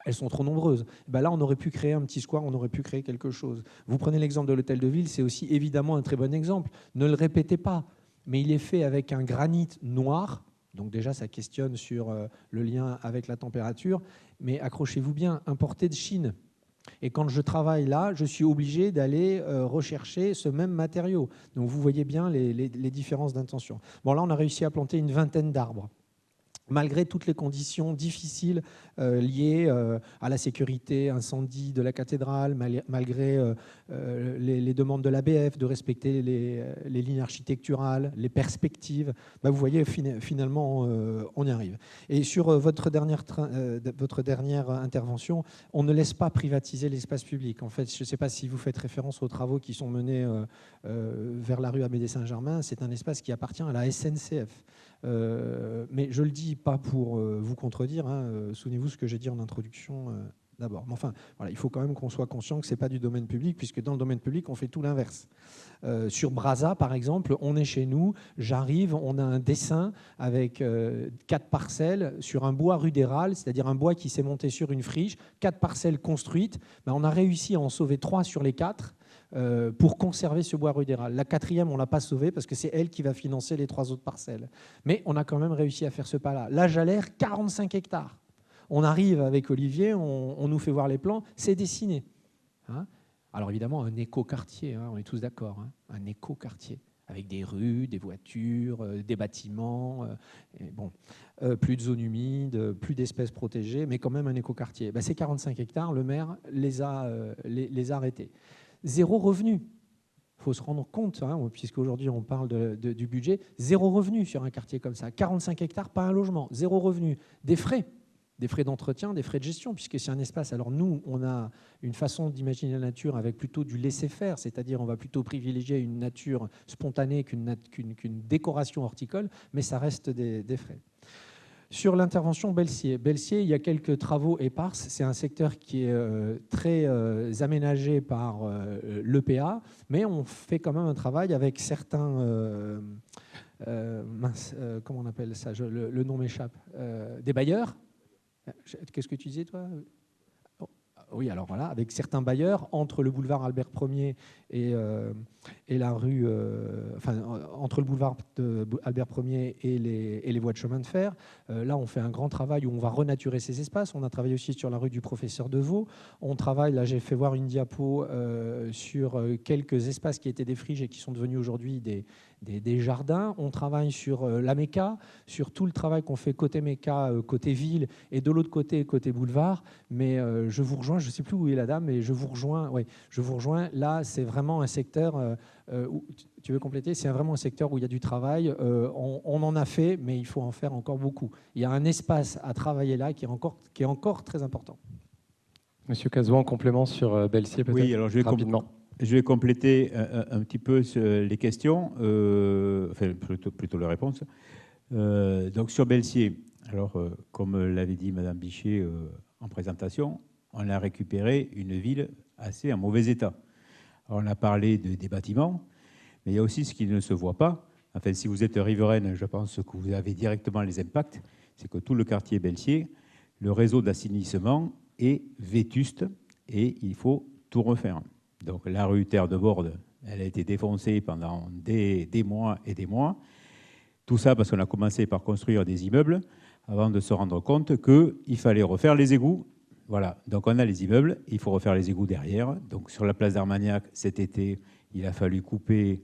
Elles sont trop nombreuses. Là, on aurait pu créer un petit square, on aurait pu créer quelque chose. Vous prenez l'exemple de l'hôtel de ville, c'est aussi évidemment un très bon exemple. Ne le répétez pas, mais il est fait avec un granit noir. Donc déjà, ça questionne sur le lien avec la température. Mais accrochez-vous bien, importé de Chine. Et quand je travaille là, je suis obligé d'aller rechercher ce même matériau. Donc vous voyez bien les différences d'intention. Bon, là, on a réussi à planter une 20aine d'arbres. Malgré toutes les conditions difficiles liées à la sécurité, incendie de la cathédrale, malgré les demandes de l'ABF de respecter les lignes architecturales, les perspectives, vous voyez, finalement, on y arrive. Et sur votre dernière intervention, on ne laisse pas privatiser l'espace public. En fait, je ne sais pas si vous faites référence aux travaux qui sont menés vers la rue Amédée-Saint-Germain. C'est un espace qui appartient à la SNCF. Mais je le dis pas pour vous contredire, souvenez-vous ce que j'ai dit en introduction d'abord. Mais enfin, voilà, il faut quand même qu'on soit conscient que ce n'est pas du domaine public, puisque dans le domaine public, on fait tout l'inverse. Sur Brazza, par exemple, on est chez nous, j'arrive, on a un dessin avec 4 parcelles sur un bois rudéral, c'est-à-dire un bois qui s'est monté sur une friche, 4 parcelles construites. On a réussi à en sauver 3 sur les 4. Pour conserver ce bois rudéral. La 4e, on ne l'a pas sauvée parce que c'est elle qui va financer les 3 autres parcelles. Mais on a quand même réussi à faire ce pas-là. Là, Jalère, 45 hectares. On arrive avec Olivier, on nous fait voir les plans, c'est dessiné. Alors évidemment, un éco-quartier, on est tous d'accord, un éco-quartier, avec des rues, des voitures, des bâtiments, plus de zones humides, plus d'espèces protégées, mais quand même un écoquartier. Ces 45 hectares, le maire les a arrêtés. Zéro revenu. Il faut se rendre compte, puisqu'aujourd'hui on parle du budget, zéro revenu sur un quartier comme ça. 45 hectares, pas un logement, zéro revenu. Des frais d'entretien, des frais de gestion, puisque c'est un espace. Alors nous, on a une façon d'imaginer la nature avec plutôt du laisser-faire, c'est-à-dire on va plutôt privilégier une nature spontanée qu'une décoration horticole, mais ça reste des frais. Sur l'intervention Belsier, il y a quelques travaux éparses. C'est un secteur qui est très aménagé par l'EPA, mais on fait quand même un travail avec certains... comment on appelle ça? Le nom m'échappe. Des bailleurs. Qu'est-ce que tu disais, toi? Oui, alors voilà, avec certains bailleurs, entre le boulevard Albert Ier et la rue, entre le boulevard Albert Ier et les voies de chemin de fer. Là, on fait un grand travail où on va renaturer ces espaces. On a travaillé aussi sur la rue du Professeur Deveau. On travaille, là, j'ai fait voir une diapo sur quelques espaces qui étaient des friches et qui sont devenus aujourd'hui des jardins. On travaille sur la Méca, sur tout le travail qu'on fait côté Méca, côté ville, et de l'autre côté boulevard. Mais je vous rejoins, je ne sais plus où est la dame, mais je vous rejoins. Oui, je vous rejoins. Là, c'est vraiment un secteur où, tu veux compléter, c'est vraiment un secteur où il y a du travail. On en a fait, mais il faut en faire encore beaucoup. Il y a un espace à travailler là qui est encore très important. Monsieur Cazot, en complément sur Belsier, peut-être. Oui, alors rapidement. Je vais compléter un petit peu les questions, enfin plutôt les réponses. Donc sur Belsier, alors comme l'avait dit Madame Bichet en présentation, on a récupéré une ville assez en mauvais état. Alors, on a parlé des bâtiments, mais il y a aussi ce qui ne se voit pas. Enfin, si vous êtes riveraine, je pense que vous avez directement les impacts. C'est que tout le quartier Belsier, le réseau d'assainissement est vétuste et il faut tout refaire. Donc la rue Terre de Borde, elle a été défoncée pendant des mois et des mois. Tout ça parce qu'on a commencé par construire des immeubles avant de se rendre compte qu'il fallait refaire les égouts. Voilà, donc on a les immeubles, il faut refaire les égouts derrière. Donc sur la place d'Armagnac, cet été, il a fallu couper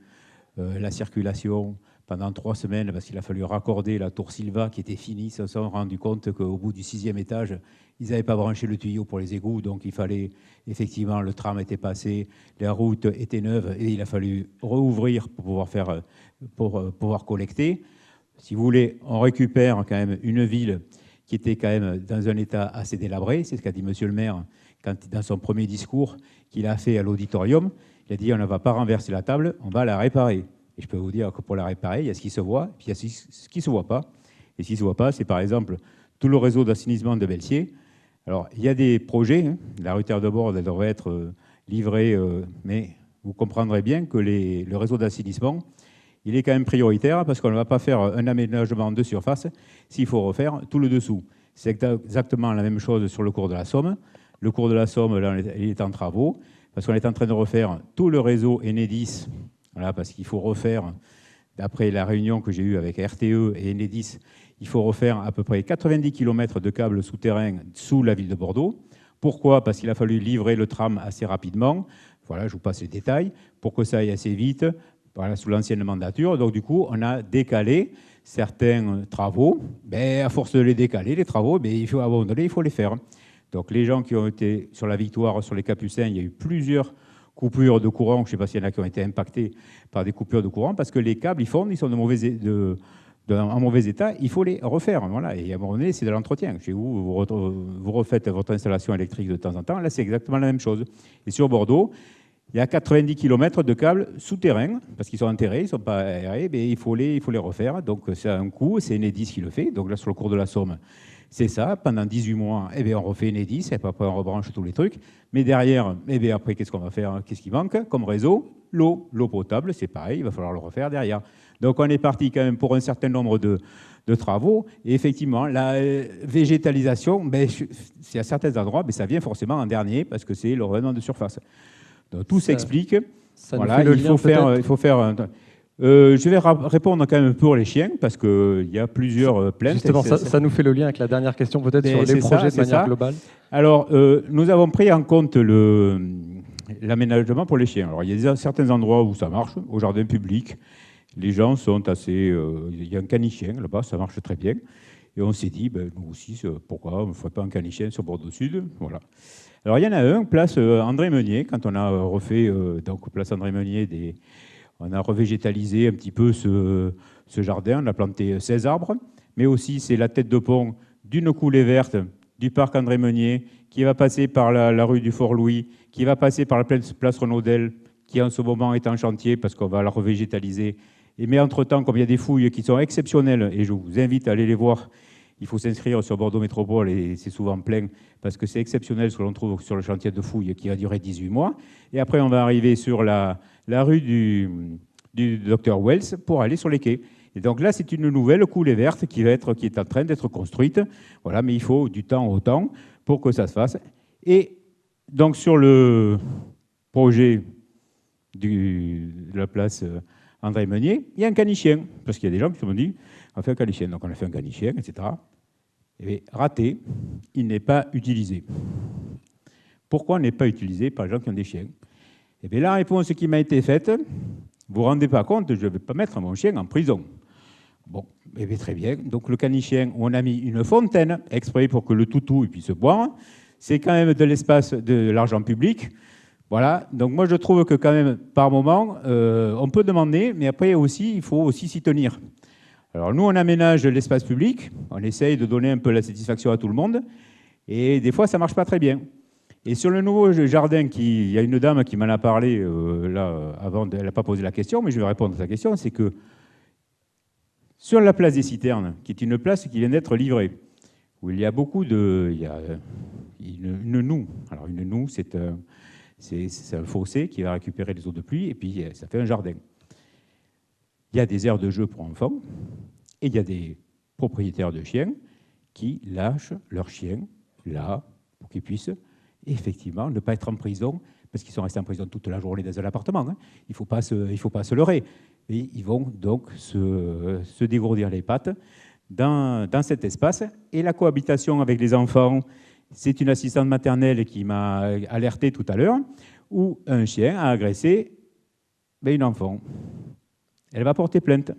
la circulation pendant 3 semaines parce qu'il a fallu raccorder la tour Silva qui était finie. Ils se sont rendus compte qu'au bout du 6e étage, ils n'avaient pas branché le tuyau pour les égouts, donc il fallait, effectivement, le tram était passé, la route était neuve et il a fallu rouvrir pour pouvoir collecter. Si vous voulez, on récupère quand même une ville qui était quand même dans un état assez délabré. C'est ce qu'a dit Monsieur le maire dans son premier discours qu'il a fait à l'auditorium. Il a dit on ne va pas renverser la table, on va la réparer. Et je peux vous dire que pour la réparer, il y a ce qui se voit, puis il y a ce qui ne se voit pas. Et ce qui ne se voit pas, c'est par exemple tout le réseau d'assainissement de Belsier. Alors, il y a des projets. La rue Terre de Borde, elle devrait être livrée, mais vous comprendrez bien que le réseau d'assainissement, il est quand même prioritaire parce qu'on ne va pas faire un aménagement de surface s'il faut refaire tout le dessous. C'est exactement la même chose sur le cours de la Somme. Le cours de la Somme, là, il est en travaux parce qu'on est en train de refaire tout le réseau Enedis, voilà, parce qu'il faut refaire, d'après la réunion que j'ai eue avec RTE et Enedis, il faut refaire à peu près 90 km de câbles souterrains sous la ville de Bordeaux. Pourquoi? Parce qu'il a fallu livrer le tram assez rapidement. Voilà, je vous passe les détails. Pour que ça aille assez vite, voilà, sous l'ancienne mandature. Donc, du coup, on a décalé certains travaux. À force de les décaler, les travaux, il faut abandonner, il faut les faire. Donc, les gens qui ont été sur la Victoire, sur les Capucins, il y a eu plusieurs coupures de courant. Je ne sais pas s'il y en a qui ont été impactés par des coupures de courant, parce que les câbles, ils fondent, ils sont en mauvais état, il faut les refaire. Voilà. Et à un moment donné, c'est de l'entretien. Chez vous, vous refaites votre installation électrique de temps en temps. Là, c'est exactement la même chose. Et sur Bordeaux, il y a 90 km de câbles souterrains, parce qu'ils sont enterrés, ils ne sont pas aérés, mais il faut les refaire. Donc, c'est un coût, c'est Enedis qui le fait. Donc là, sur le cours de la Somme, c'est ça. Pendant 18 mois, on refait Enedis, et après, on rebranche tous les trucs. Mais derrière, après, qu'est-ce qu'on va faire? Qu'est-ce qui manque comme réseau? L'eau potable, c'est pareil, il va falloir le refaire derrière. Donc, on est parti quand même pour un certain nombre de travaux. Et effectivement, la végétalisation, c'est à certains endroits, mais ça vient forcément en dernier, parce que c'est le revêtement de surface. Donc, tout s'explique. Voilà, il faut faire. Je vais répondre quand même pour les chiens, parce qu'il y a plusieurs plaintes. Justement, ça nous fait le lien avec la dernière question, peut-être sur les projets de manière globale. Alors, nous avons pris en compte l'aménagement pour les chiens. Alors, il y a certains endroits où ça marche, au jardin public. les gens sont assez... Il y a un canichien là-bas, ça marche très bien. Et on s'est dit, ben, nous aussi, pourquoi on ne ferait pas un canichien sur Bordeaux Sud? Voilà. Alors il y en a un, place André Meunier, quand on a refait, donc place André Meunier, on a revégétalisé un petit peu ce jardin, on a planté 16 arbres, mais aussi c'est la tête de pont d'une coulée verte du parc André Meunier, qui va passer par la rue du Fort-Louis, qui va passer par la place Renaudel, qui en ce moment est en chantier parce qu'on va la revégétaliser. Mais entre-temps, comme il y a des fouilles qui sont exceptionnelles, et je vous invite à aller les voir, il faut s'inscrire sur Bordeaux Métropole et c'est souvent plein parce que c'est exceptionnel ce que l'on trouve sur le chantier de fouilles qui va durer 18 mois. Et après, on va arriver sur la rue du Dr Wells pour aller sur les quais. Et donc là, c'est une nouvelle coulée verte qui est en train d'être construite. Voilà, mais il faut du temps au temps pour que ça se fasse. Et donc sur le projet de la place André Meunier, il y a un canichien, parce qu'il y a des gens qui se sont dit, on fait un canichien. Donc on a fait un canichien, etc. Et raté, il n'est pas utilisé. Pourquoi il n'est pas utilisé par les gens qui ont des chiens? Et bien la réponse qui m'a été faite, vous ne vous rendez pas compte, je ne vais pas mettre mon chien en prison. Bon, eh bien, très bien. Donc le canichien, on a mis une fontaine exprès pour que le toutou puisse boire. C'est quand même de l'espace, de l'argent public. Voilà. Donc moi je trouve que quand même, par moment, on peut demander, mais après aussi, il faut aussi s'y tenir. Alors nous, on aménage l'espace public, on essaye de donner un peu la satisfaction à tout le monde, et des fois, ça ne marche pas très bien. Et sur le nouveau jardin, il y a une dame qui m'en a parlé là avant, elle n'a pas posé la question, mais je vais répondre à sa question, c'est que sur la place des Citernes, qui est une place qui vient d'être livrée, où il y a beaucoup de... Il y a une noue. Alors une noue, c'est un fossé qui va récupérer les eaux de pluie, et puis ça fait un jardin. Il y a des aires de jeu pour enfants, et il y a des propriétaires de chiens qui lâchent leurs chiens là, pour qu'ils puissent effectivement ne pas être en prison, parce qu'ils sont restés en prison toute la journée dans un appartement. Hein. Il ne faut pas se leurrer. Et ils vont donc se dégourdir les pattes dans cet espace. Et la cohabitation avec les enfants, c'est une assistante maternelle qui m'a alerté tout à l'heure, où un chien a agressé une enfant. Elle va porter plainte.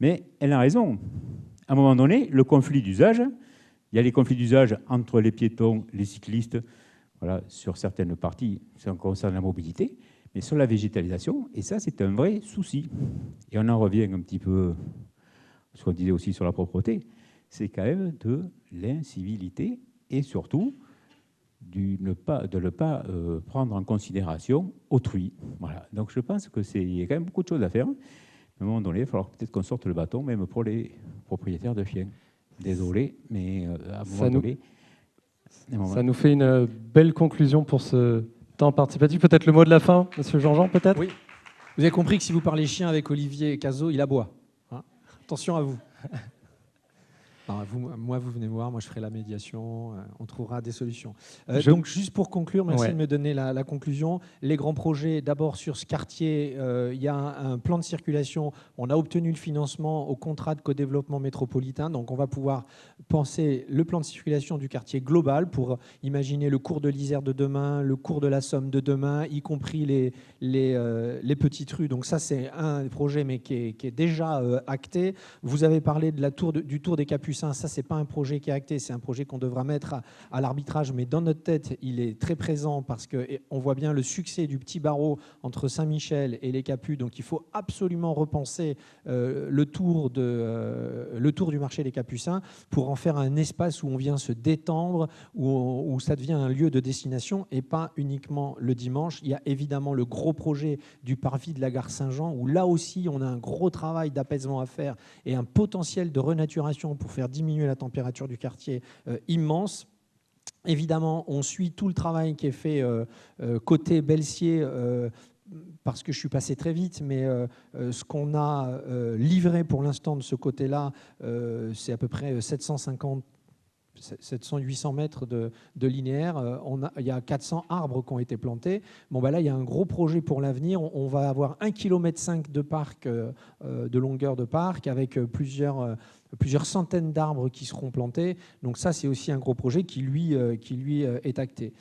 Mais elle a raison. À un moment donné, le conflit d'usage, il y a les conflits d'usage entre les piétons, les cyclistes, voilà, sur certaines parties, ça concerne la mobilité, mais sur la végétalisation, et ça, c'est un vrai souci. Et on en revient un petit peu, ce qu'on disait aussi sur la propreté, c'est quand même de l'incivilité et surtout de ne pas prendre en considération autrui. Voilà. Donc je pense qu'il y a quand même beaucoup de choses à faire. À un moment donné, il va falloir peut-être qu'on sorte le bâton, même pour les propriétaires de chiens. Désolé, mais à un moment donné... Ça nous fait une belle conclusion pour ce temps participatif. Peut-être le mot de la fin, Monsieur Jean-Jean, peut-être? Oui. Vous avez compris que si vous parlez chien avec Olivier Cazot, il aboie. Hein, attention à vous. Alors, vous venez me voir, moi je ferai la médiation, on trouvera des solutions. Donc juste pour conclure, merci de me donner la conclusion. Les grands projets, d'abord sur ce quartier, il y a un plan de circulation, on a obtenu le financement au contrat de co-développement métropolitain, donc on va pouvoir penser le plan de circulation du quartier global pour imaginer le cours de l'Isère de demain, le cours de la Somme de demain, y compris les petites rues. Donc ça c'est un projet mais qui est déjà acté. Vous avez parlé de du Tour des Capucins. Ça, ce n'est pas un projet qui est acté, c'est un projet qu'on devra mettre à l'arbitrage, mais dans notre tête, il est très présent parce qu'on voit bien le succès du petit barreau entre Saint-Michel et les Capus. Donc, il faut absolument repenser le tour du marché des Capucins pour en faire un espace où on vient se détendre, où ça devient un lieu de destination et pas uniquement le dimanche. Il y a évidemment le gros projet du parvis de la gare Saint-Jean, où là aussi, on a un gros travail d'apaisement à faire et un potentiel de renaturation pour faire diminuer la température du quartier immense. Évidemment, on suit tout le travail qui est fait côté Belsier, parce que je suis passé très vite, mais ce qu'on a livré pour l'instant de ce côté-là, c'est à peu près 700-800 mètres de linéaire. Il y a 400 arbres qui ont été plantés. Bon, là, il y a un gros projet pour l'avenir. On va avoir 1,5 km de parc, de longueur de parc, avec plusieurs centaines d'arbres qui seront plantés. Donc ça, c'est aussi un gros projet qui lui est acté.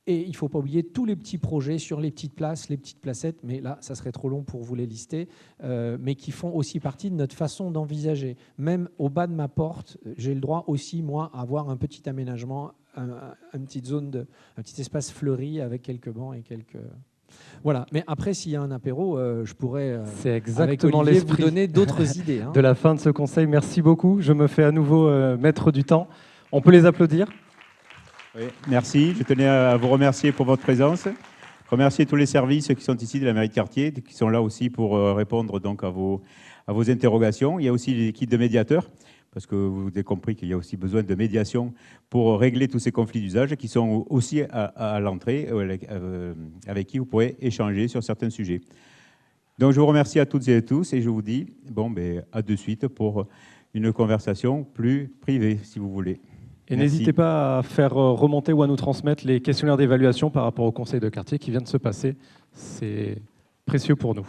Et il ne faut pas oublier tous les petits projets sur les petites places, les petites placettes, mais là, ça serait trop long pour vous les lister, mais qui font aussi partie de notre façon d'envisager. Même au bas de ma porte, j'ai le droit aussi, moi, à avoir un petit aménagement, une petite zone, un petit espace fleuri avec quelques bancs et quelques... Voilà, mais après, s'il y a un apéro, je pourrais, c'est exactement avec Olivier, vous l'esprit donner d'autres idées. Hein. De la fin de ce conseil, merci beaucoup. Je me fais à nouveau maître du temps. On peut les applaudir. Oui, merci. Je tenais à vous remercier pour votre présence. Remercier tous les services qui sont ici de la mairie de Cartier, qui sont là aussi pour répondre donc à vos interrogations. Il y a aussi l'équipe de médiateurs, parce que vous avez compris qu'il y a aussi besoin de médiation pour régler tous ces conflits d'usage qui sont aussi à l'entrée, avec qui vous pourrez échanger sur certains sujets. Donc je vous remercie à toutes et à tous et je vous dis à de suite pour une conversation plus privée, si vous voulez. Et n'hésitez pas à faire remonter ou à nous transmettre les questionnaires d'évaluation par rapport au conseil de quartier qui vient de se passer. C'est précieux pour nous.